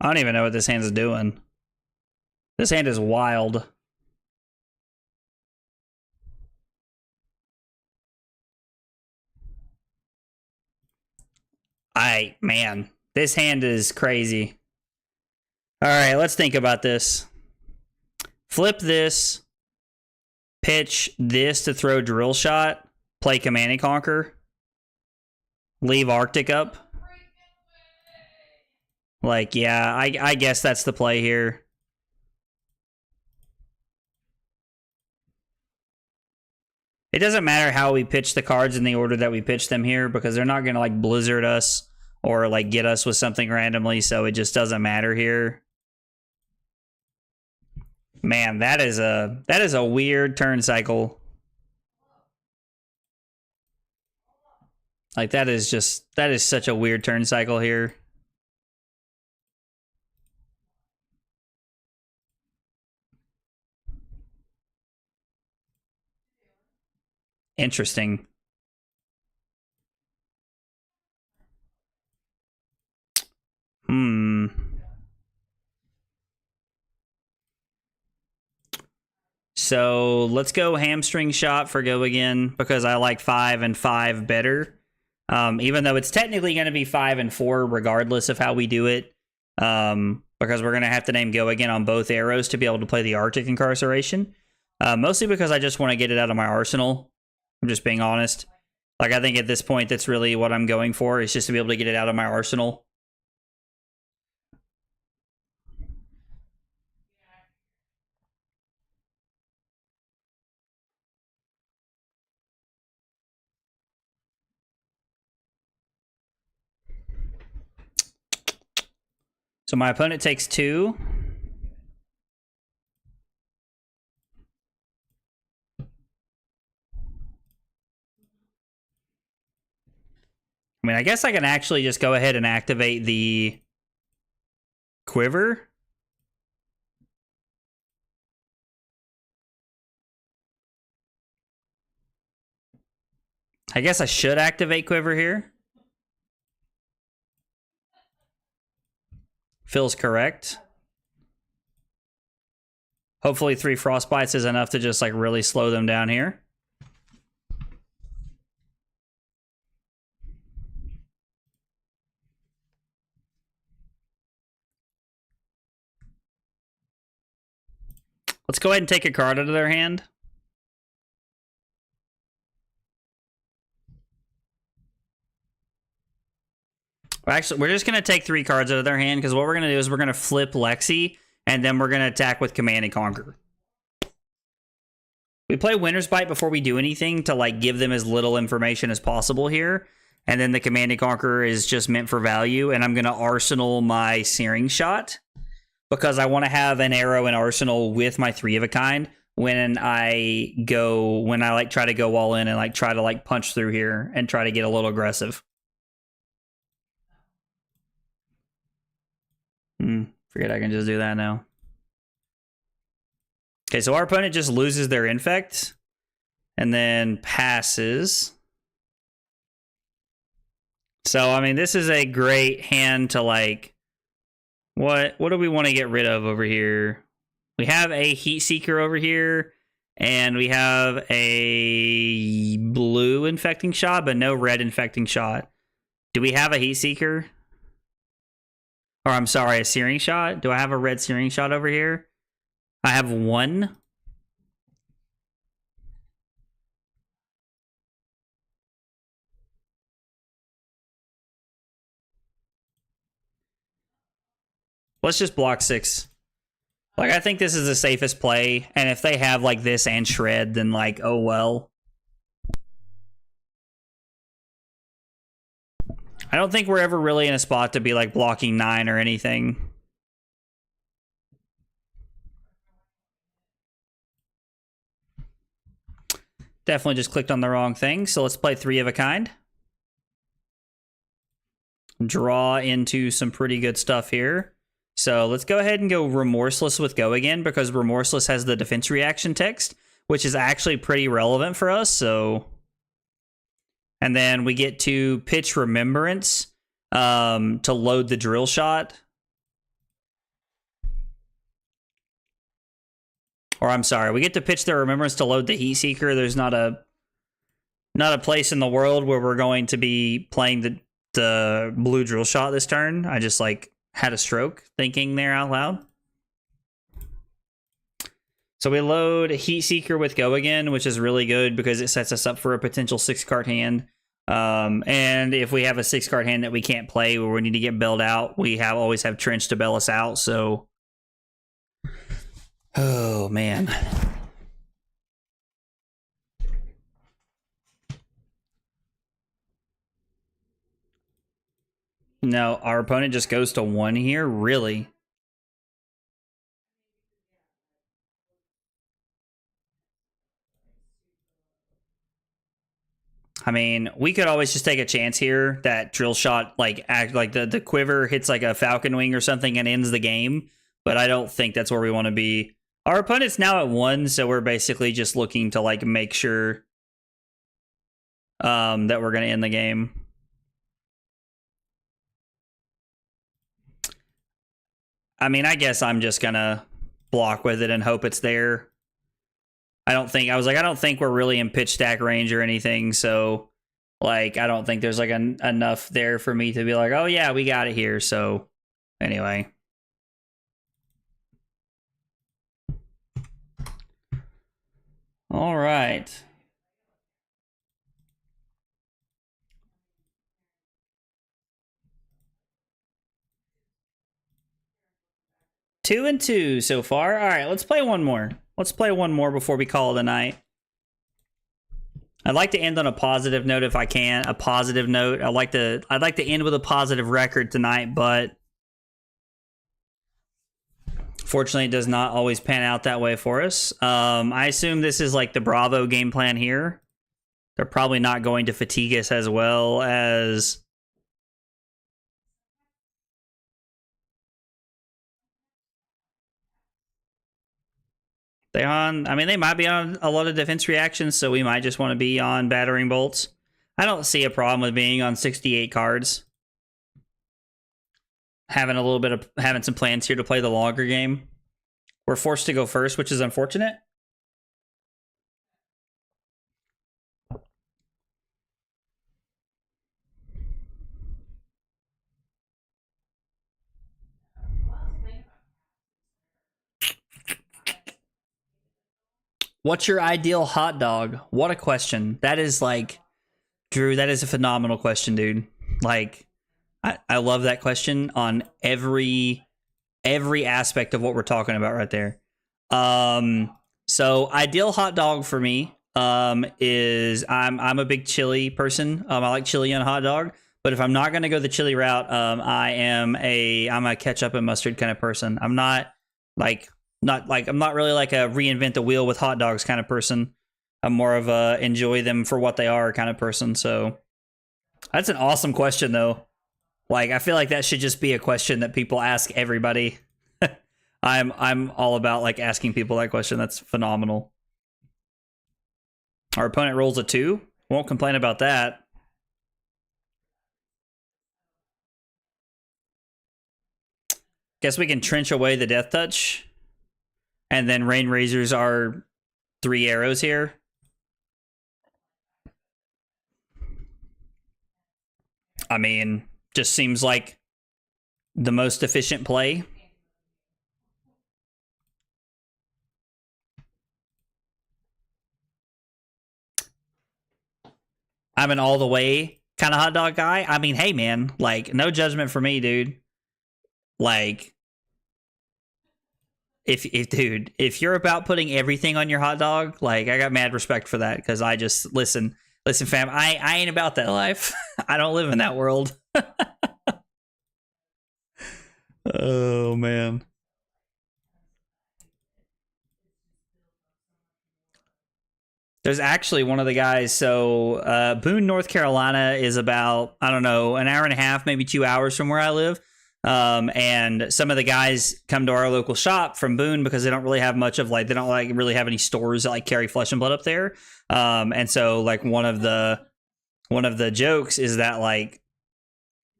I don't even know what this hand's doing. This hand is wild. Man, this hand is crazy. All right, let's think about this. Flip this. Pitch this to throw Drill Shot. play Command and Conquer, leave Arctic up. Like, yeah, I guess that's the play here. It doesn't matter how we pitch the cards in the order that we pitch them here, because they're not going to, like, blizzard us or, like, get us with something randomly, so it just doesn't matter here. Man, that is a weird turn cycle. Like, that is such a weird turn cycle here. Interesting. So let's go hamstring shot for go again, because I like 5 and 5 better. Even though it's technically going to be 5 and 4 regardless of how we do it. Because we're going to have to name go again on both arrows to be able to play the Arctic Incarceration. Mostly because I just want to get it out of my arsenal. I'm just being honest. Like, I think at this point, that's really what I'm going for, is just to be able to get it out of my arsenal. So my opponent takes 2. I mean, I guess I can actually just go ahead and activate the quiver. I guess I should activate quiver here. Feels correct. Hopefully 3 frostbites is enough to just, like, really slow them down here. Let's go ahead and take a card out of their hand. Actually, we're just going to take 3 cards out of their hand, because what we're going to do is we're going to flip Lexi, and then we're going to attack with Command and Conquer. We play Winter's Bite before we do anything to, like, give them as little information as possible here. And then the Command and Conquer is just meant for value, and I'm going to arsenal my Searing Shot, because I want to have an arrow in arsenal with my 3 of a kind when I like try to go all in and, like, try to, like, punch through here and try to get a little aggressive. Forget I can just do that now. Okay, so our opponent just loses their infect and then passes. So, I mean, this is a great hand to, like, what do we want to get rid of over here? We have a Heat Seeker over here, and we have a blue infecting shot, but no red infecting shot. Do we have a Heat Seeker? Or, I'm sorry, a Searing Shot? Do I have a red Searing Shot over here? I have 1. Let's just block 6. Like, I think this is the safest play, and if they have, like, this and Shred, then, like, oh well. I don't think we're ever really in a spot to be, like, blocking 9 or anything. Definitely just clicked on the wrong thing, so let's play 3 of a kind. Draw into some pretty good stuff here. So let's go ahead and go Remorseless with Go again, because Remorseless has the defense reaction text, which is actually pretty relevant for us, so... And then we get to pitch Remembrance to load the Drill Shot. Or I'm sorry, we get to pitch the Remembrance to load the Heat Seeker. There's not a place in the world where we're going to be playing the blue Drill Shot this turn. I just, like, had a stroke thinking there out loud. So So we load Heat Seeker with Go Again, which is really good because it sets us up for a potential 6-card hand. And if we have a 6-card hand that we can't play where we need to get bailed out, we always have Trench to bail us out. So, oh man. No, our opponent just goes to 1 here? Really? I mean, we could always just take a chance here that drill shot, like, act like the quiver hits like a falcon wing or something and ends the game. But I don't think that's where we want to be. Our opponent's now at 1, so we're basically just looking to like make sure that we're going to end the game. I mean, I guess I'm just going to block with it and hope it's there. I don't think we're really in pitch stack range or anything, so like I don't think there's like enough there for me to be like, oh yeah, we got it here. So anyway. All right. Two and two so far. All right, let's play one more. Let's play one more before we call it a night. I'd like to end on a positive note if I can. A positive note. I'd like to end with a positive record tonight, but fortunately, it does not always pan out that way for us. I assume this is like the Bravo game plan here. They're probably not going to fatigue us as well as they might be on a lot of defense reactions, so we might just want to be on battering bolts. I don't see a problem with being on 68 cards. Having some plans here to play the longer game. We're forced to go first, which is unfortunate. What's your ideal hot dog? What a question. That is like, Drew, that is a phenomenal question, dude. Like, I love that question on every aspect of what we're talking about right there. So ideal hot dog for me is I'm a big chili person. I like chili on a hot dog, but if I'm not going to go the chili route, I'm a ketchup and mustard kind of person. I'm not really like a reinvent the wheel with hot dogs kind of person. I'm more of a enjoy them for what they are kind of person. So that's an awesome question though. Like, I feel like that should just be a question that people ask everybody. I'm all about like asking people that question. That's phenomenal. Our opponent rolls a 2. Won't complain about that. Guess we can trench away the Death Touch. And then Rain Razors are 3 arrows here. I mean, just seems like the most efficient play. I'm an all the way kind of hot dog guy. I mean, hey man, like no judgment for me, dude. Like if you're about putting everything on your hot dog, like I got mad respect for that because I just listen, fam. I ain't about that life. I don't live in that world. Oh man. There's actually one of the guys. So Boone, North Carolina is about, I don't know, an hour and a half, maybe 2 hours from where I live. And some of the guys come to our local shop from Boone because they don't really have much of like, they don't like really have any stores that like carry Flesh and Blood up there. And so like one of the jokes is that like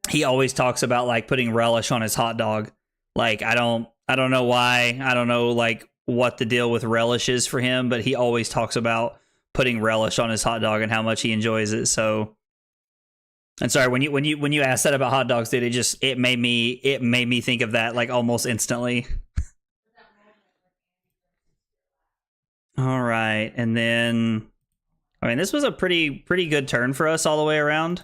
he always talks about like putting relish on his hot dog. Like I don't know why. I don't know like what the deal with relish is for him, but he always talks about putting relish on his hot dog and how much he enjoys it. So, and sorry, when you asked that about hot dogs, dude, it made me think of that like almost instantly. All right, and then I mean this was a pretty good turn for us all the way around.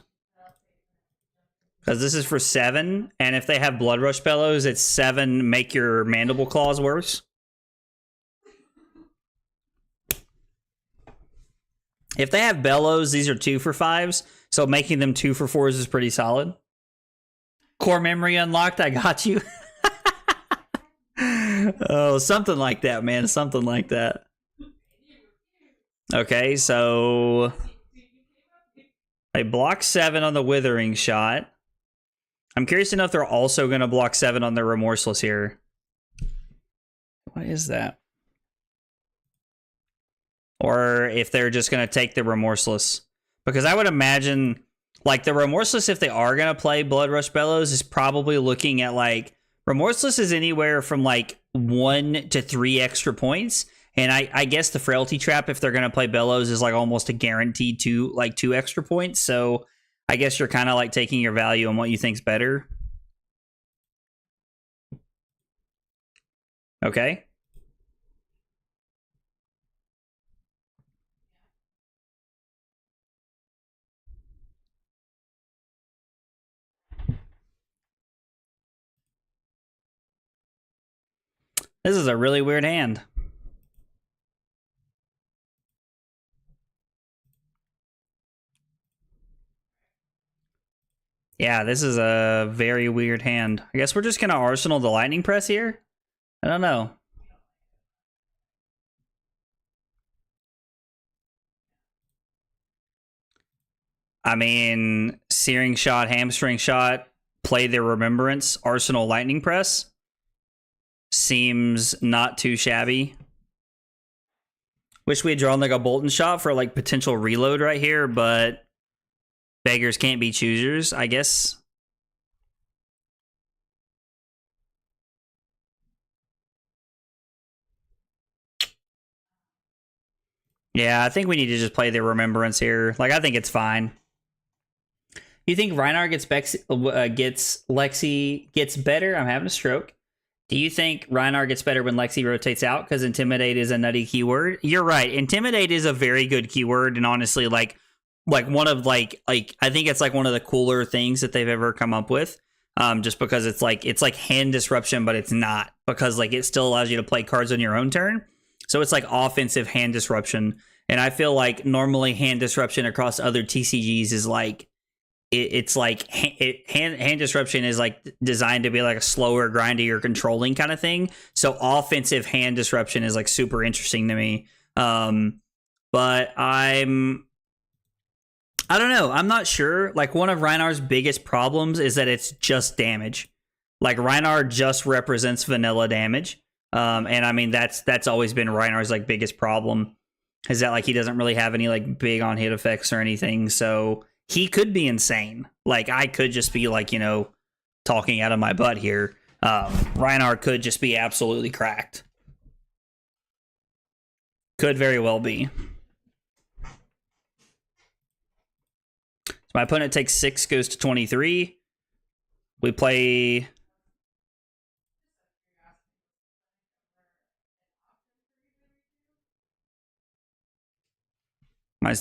Because this is for 7, and if they have Blood Rush Bellows, it's 7 make your Mandible Claws worse. If they have Bellows, these are 2 for 5s, so making them 2 for 4s is pretty solid. Core memory unlocked, I got you. Oh, something like that, man, something like that. Okay, so they block 7 on the Withering Shot. I'm curious to know if they're also going to block 7 on their Remorseless here. What is that? Or if they're just going to take the Remorseless. Because I would imagine, like, the Remorseless, if they are going to play Blood Rush Bellows, is probably looking at, like, Remorseless is anywhere from, like, 1 to 3 extra points. And I guess the Frailty Trap, if they're going to play Bellows, is, like, almost a guaranteed 2 extra points. So I guess you're kind of, like, taking your value on what you think's better. Okay. This is a really weird hand. Yeah, this is a very weird hand. I guess we're just going to Arsenal the Lightning Press here? I don't know. I mean, Searing Shot, Hamstring Shot, play the Remembrance, Arsenal Lightning Press. Seems not too shabby. Wish we had drawn like a Bolton Shot for like potential reload right here, but beggars can't be choosers, I guess. Yeah, I think we need to just play the Remembrance here. Like, I think it's fine. You think Reinhardt gets Lexi gets better? I'm having a stroke. Do you think Reinhardt gets better when Lexi rotates out? Because Intimidate is a nutty keyword. You're right. Intimidate is a very good keyword, and honestly, like one of like I think it's like one of the cooler things that they've ever come up with. Just because it's like hand disruption, but it's not, because like it still allows you to play cards on your own turn. So it's like offensive hand disruption, and I feel like normally hand disruption across other TCGs is like. It's like hand disruption is like designed to be like a slower, grindier, controlling kind of thing. So offensive hand disruption is like super interesting to me. But I don't know. I'm not sure. Like, one of Reinhardt's biggest problems is that it's just damage. Like, Reinhardt just represents vanilla damage. And I mean, that's always been Reinhardt's like biggest problem, is that like he doesn't really have any like big on hit effects or anything. So he could be insane. Like, I could just be like, you know, talking out of my butt here. Reinhardt could just be absolutely cracked. Could very well be. So my opponent takes 6, goes to 23. We play.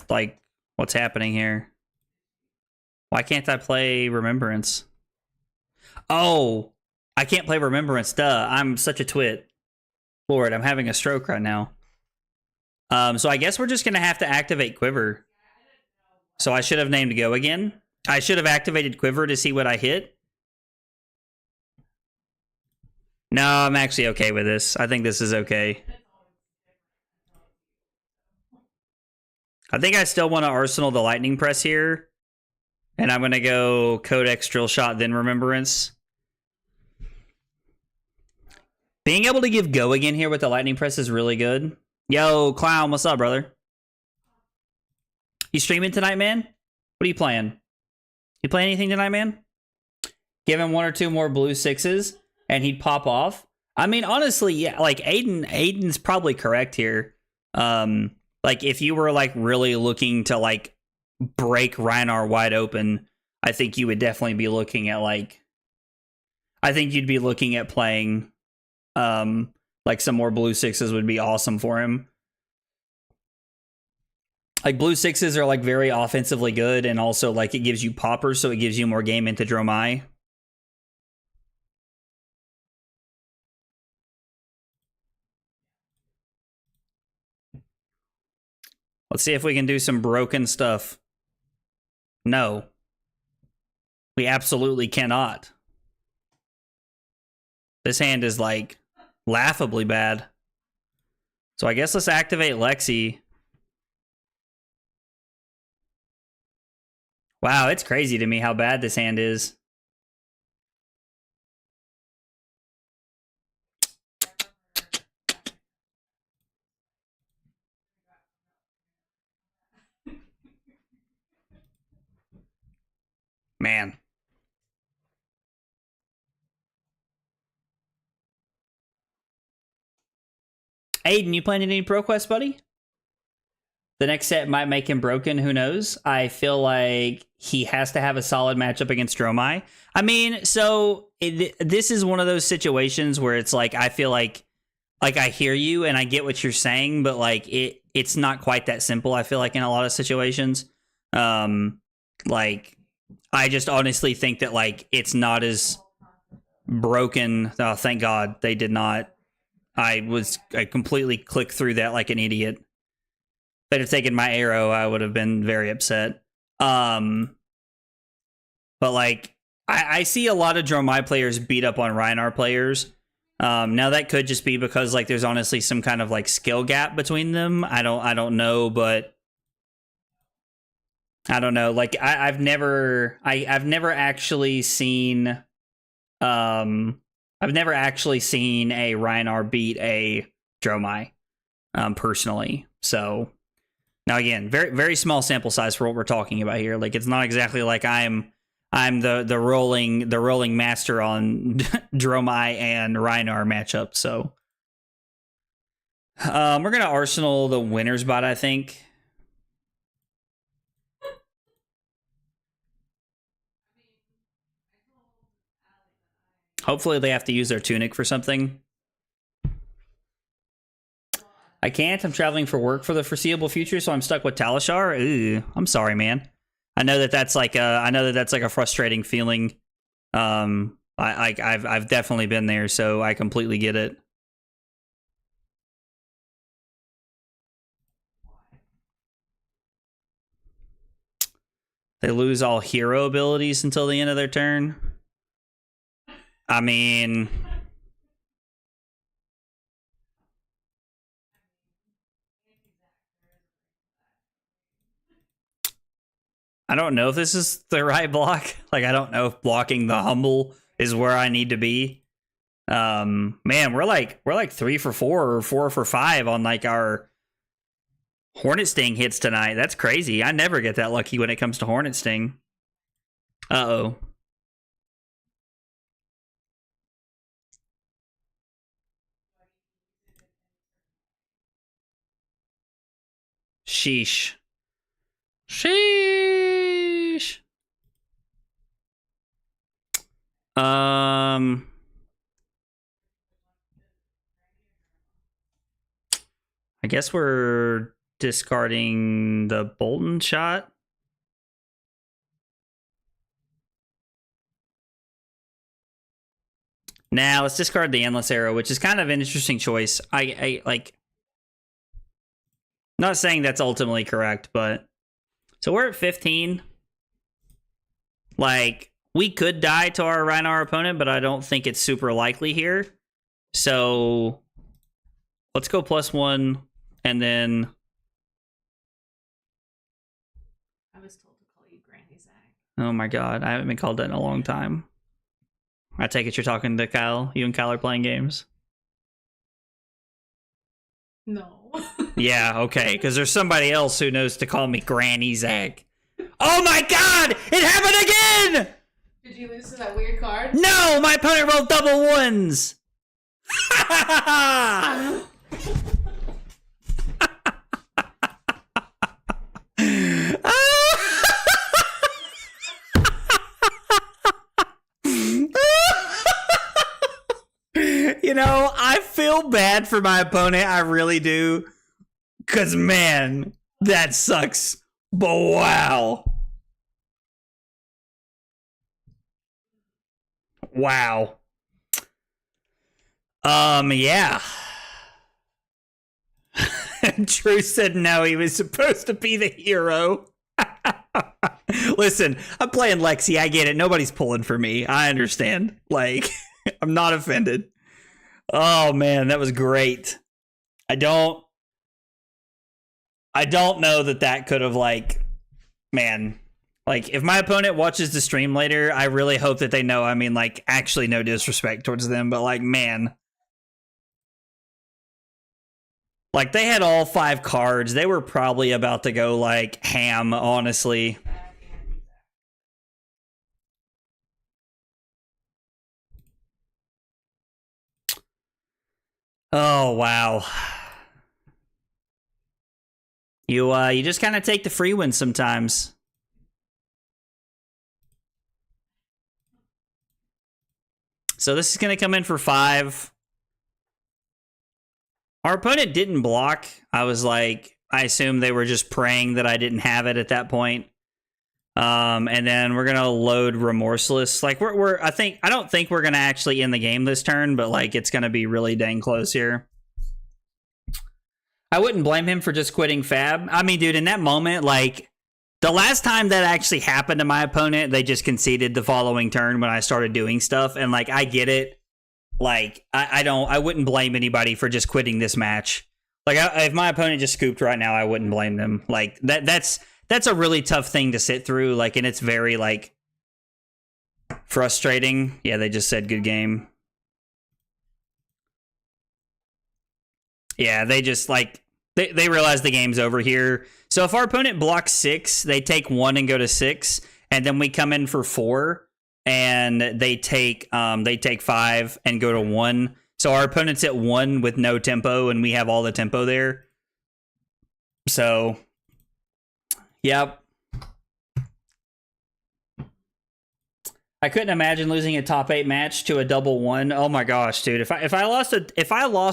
Like, what's happening here? Why can't I play Remembrance? Oh, I can't play Remembrance. Duh, I'm such a twit. Lord, I'm having a stroke right now. So I guess we're just going to have to activate Quiver. So I should have named Go again. I should have activated Quiver to see what I hit. No, I'm actually okay with this. I think this is okay. I think I still want to Arsenal the Lightning Press here. And I'm going to go Codex, Drill Shot, then Remembrance. Being able to give Go again here with the Lightning Press is really good. Yo, Clown, what's up, brother? You streaming tonight, man? What are you playing? You play anything tonight, man? Give him 1 or 2 more blue 6s, and he'd pop off. I mean, honestly, yeah, like, Aiden's probably correct here. Like, if you were, like, really looking to, like, break Reinhardt wide open, I think you would definitely be looking at, like, I think you'd be looking at playing, like, some more blue 6s would be awesome for him. Like blue 6s are like very offensively good, and also like it gives you poppers, so it gives you more game into Dromai. Let's see if we can do some broken stuff. No. We absolutely cannot. This hand is like laughably bad. So I guess let's activate Lexi. Wow, it's crazy to me how bad this hand is. Man. Aiden, you playing any ProQuest, buddy? The next set might make him broken. Who knows? I feel like he has to have a solid matchup against Dromai. I mean, so this is one of those situations where it's like I feel like I hear you and I get what you're saying, but like it's not quite that simple. I feel like in a lot of situations, like I just honestly think that like it's not as broken. Oh, thank God they did not. I completely clicked through that like an idiot. If they'd have taken my arrow, I would have been very upset. But like I see a lot of Dromai players beat up on Rhinar players. Now that could just be because like there's honestly some kind of like skill gap between them. I don't know, but I don't know. Like I've never actually seen I've never actually seen a Rhinar beat a Dromai, personally. So now again, very very small sample size for what we're talking about here. Like it's not exactly like I'm the rolling master on Dromai and Rhinar matchup. So we're gonna Arsenal the winner's bot, I think. Hopefully they have to use their tunic for something. I can't. I'm traveling for work for the foreseeable future, so I'm stuck with Talishar. Ooh, I'm sorry, man. I know that that's like a frustrating feeling. I've definitely been there, so I completely get it. They lose all hero abilities until the end of their turn. I mean, I don't know if this is the right block. Like, I don't know if blocking the humble is where I need to be. Man, we're like 3 for 4 or 4 for 5 on like our Hornet Sting hits tonight. That's crazy. I never get that lucky when it comes to Hornet Sting. Uh-oh. Sheesh. Sheesh. I guess we're discarding the Bolton shot. Now let's discard the Endless Arrow, which is kind of an interesting choice. I like, not saying that's ultimately correct, but so we're at 15. Like, we could die to our Rhinar opponent, but I don't think it's super likely here. So let's go +1, and then I was told to call you Granny Zach. Oh my god, I haven't been called that in a long time. I take it you're talking to Kyle. You and Kyle are playing games. No. Yeah, okay, because there's somebody else who knows to call me Granny Zach. Oh my god! It happened again! Did you lose to that weird card? No! My opponent rolled double ones! You know, I feel bad for my opponent. I really do. Because, man, That sucks. But wow. Wow. Yeah. Drew said no, he was supposed to be the hero. Listen, I'm playing Lexi. I get it. Nobody's pulling for me. I understand. Like, I'm not offended. Oh man, that was great. I don't know that could have, like, man, like, if my opponent watches the stream later, I really hope that they know. I mean, like, actually, no disrespect towards them, but like, man, like, they had all 5 cards. They were probably about to go like ham, honestly. Oh wow. You just kind of take the free wins sometimes. So this is going to come in for 5. Our opponent didn't block. I was like, I assume they were just praying that I didn't have it at that point. And then we're going to load Remorseless. Like, I don't think we're going to actually end the game this turn, but like, it's going to be really dang close here. I wouldn't blame him for just quitting Fab. I mean, dude, in that moment, like, the last time that actually happened to my opponent, they just conceded the following turn when I started doing stuff. And like, I get it. Like, I wouldn't blame anybody for just quitting this match. Like, if my opponent just scooped right now, I wouldn't blame them. Like, that's a really tough thing to sit through. Like, and it's very, like, frustrating. Yeah, they just said good game. Yeah, they just, like, they realize the game's over here. So if our opponent blocks 6, they take 1 and go to 6, and then we come in for 4, and they take 5 and go to 1. So our opponent's at 1 with no tempo, and we have all the tempo there. So, yep. I couldn't imagine losing a top 8 match to a double 1. Oh my gosh, dude! If I lost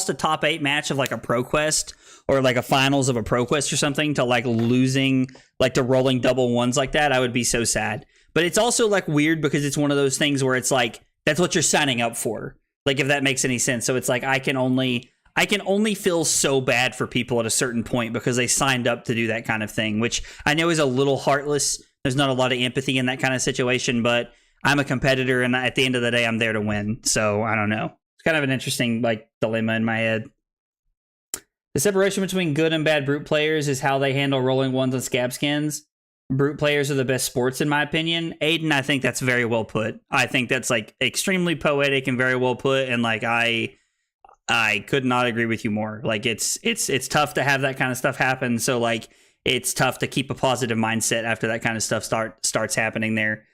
a top 8 match of like a ProQuest or like a finals of a ProQuest or something to like losing like to rolling double 1s like that, I would be so sad. But it's also like weird because it's one of those things where it's like that's what you're signing up for. Like, if that makes any sense. So it's like I can only feel so bad for people at a certain point because they signed up to do that kind of thing, which I know is a little heartless. There's not a lot of empathy in that kind of situation, but I'm a competitor, and at the end of the day, I'm there to win. So I don't know. It's kind of an interesting like dilemma in my head. The separation between good and bad brute players is how they handle rolling 1s and scab skins. Brute players are the best sports, in my opinion. Aiden, I think that's very well put. I think that's like extremely poetic and very well put. And like I could not agree with you more. Like it's tough to have that kind of stuff happen. So like it's tough to keep a positive mindset after that kind of stuff starts happening there.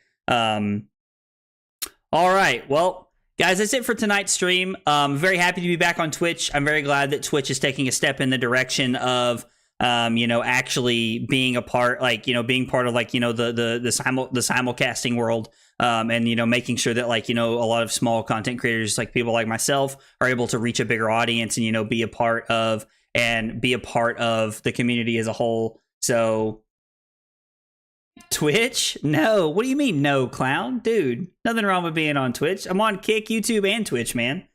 All right, well, guys, that's it for tonight's stream. Very happy to be back on Twitch. I'm very glad that Twitch is taking a step in the direction of actually being a part, like, being part of like, the simulcasting world, and, making sure that like, a lot of small content creators, like people like myself, are able to reach a bigger audience and, be a part of the community as a whole. So Twitch? No. What do you mean no, clown? Dude, nothing wrong with being on Twitch. I'm on Kick, YouTube, and Twitch, man.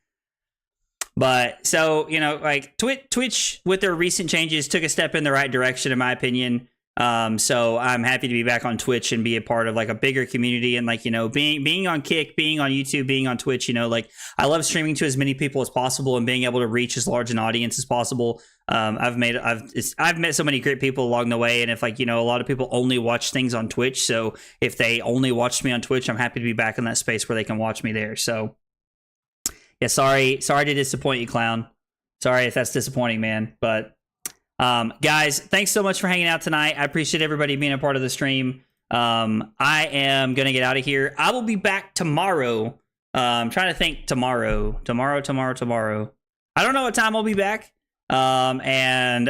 But so, like Twitch with their recent changes took a step in the right direction, in my opinion. So I'm happy to be back on Twitch and be a part of like a bigger community, and like, being on Kick, being on YouTube, being on Twitch, like I love streaming to as many people as possible and being able to reach as large an audience as possible. I've met so many great people along the way, and if like, a lot of people only watch things on Twitch. So if they only watched me on Twitch, I'm happy to be back in that space where they can watch me there. So yeah, sorry to disappoint you, clown. Sorry if that's disappointing, man. But guys, thanks so much for hanging out tonight. I appreciate everybody being a part of the stream. I am gonna get out of here. I will be back tomorrow. I'm trying to think tomorrow. I don't know what time I'll be back. And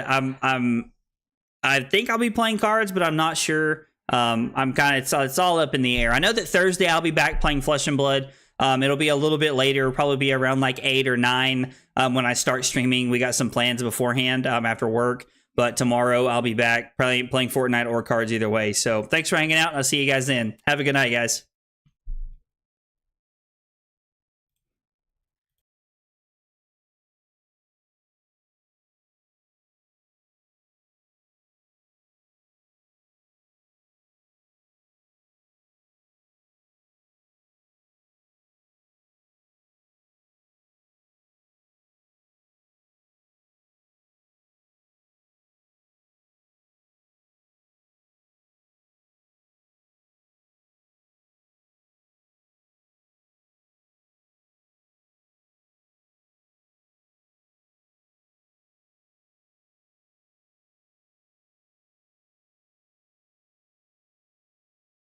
I think I'll be playing cards, but I'm not sure. I'm kind of, it's all up in the air. I know that Thursday I'll be back playing Flesh and Blood. It'll be a little bit later, probably be around like 8 or 9 when I start streaming. We got some plans beforehand after work. But tomorrow I'll be back, probably playing Fortnite or cards either way. So thanks for hanging out. I'll see you guys then. Have a good night, guys.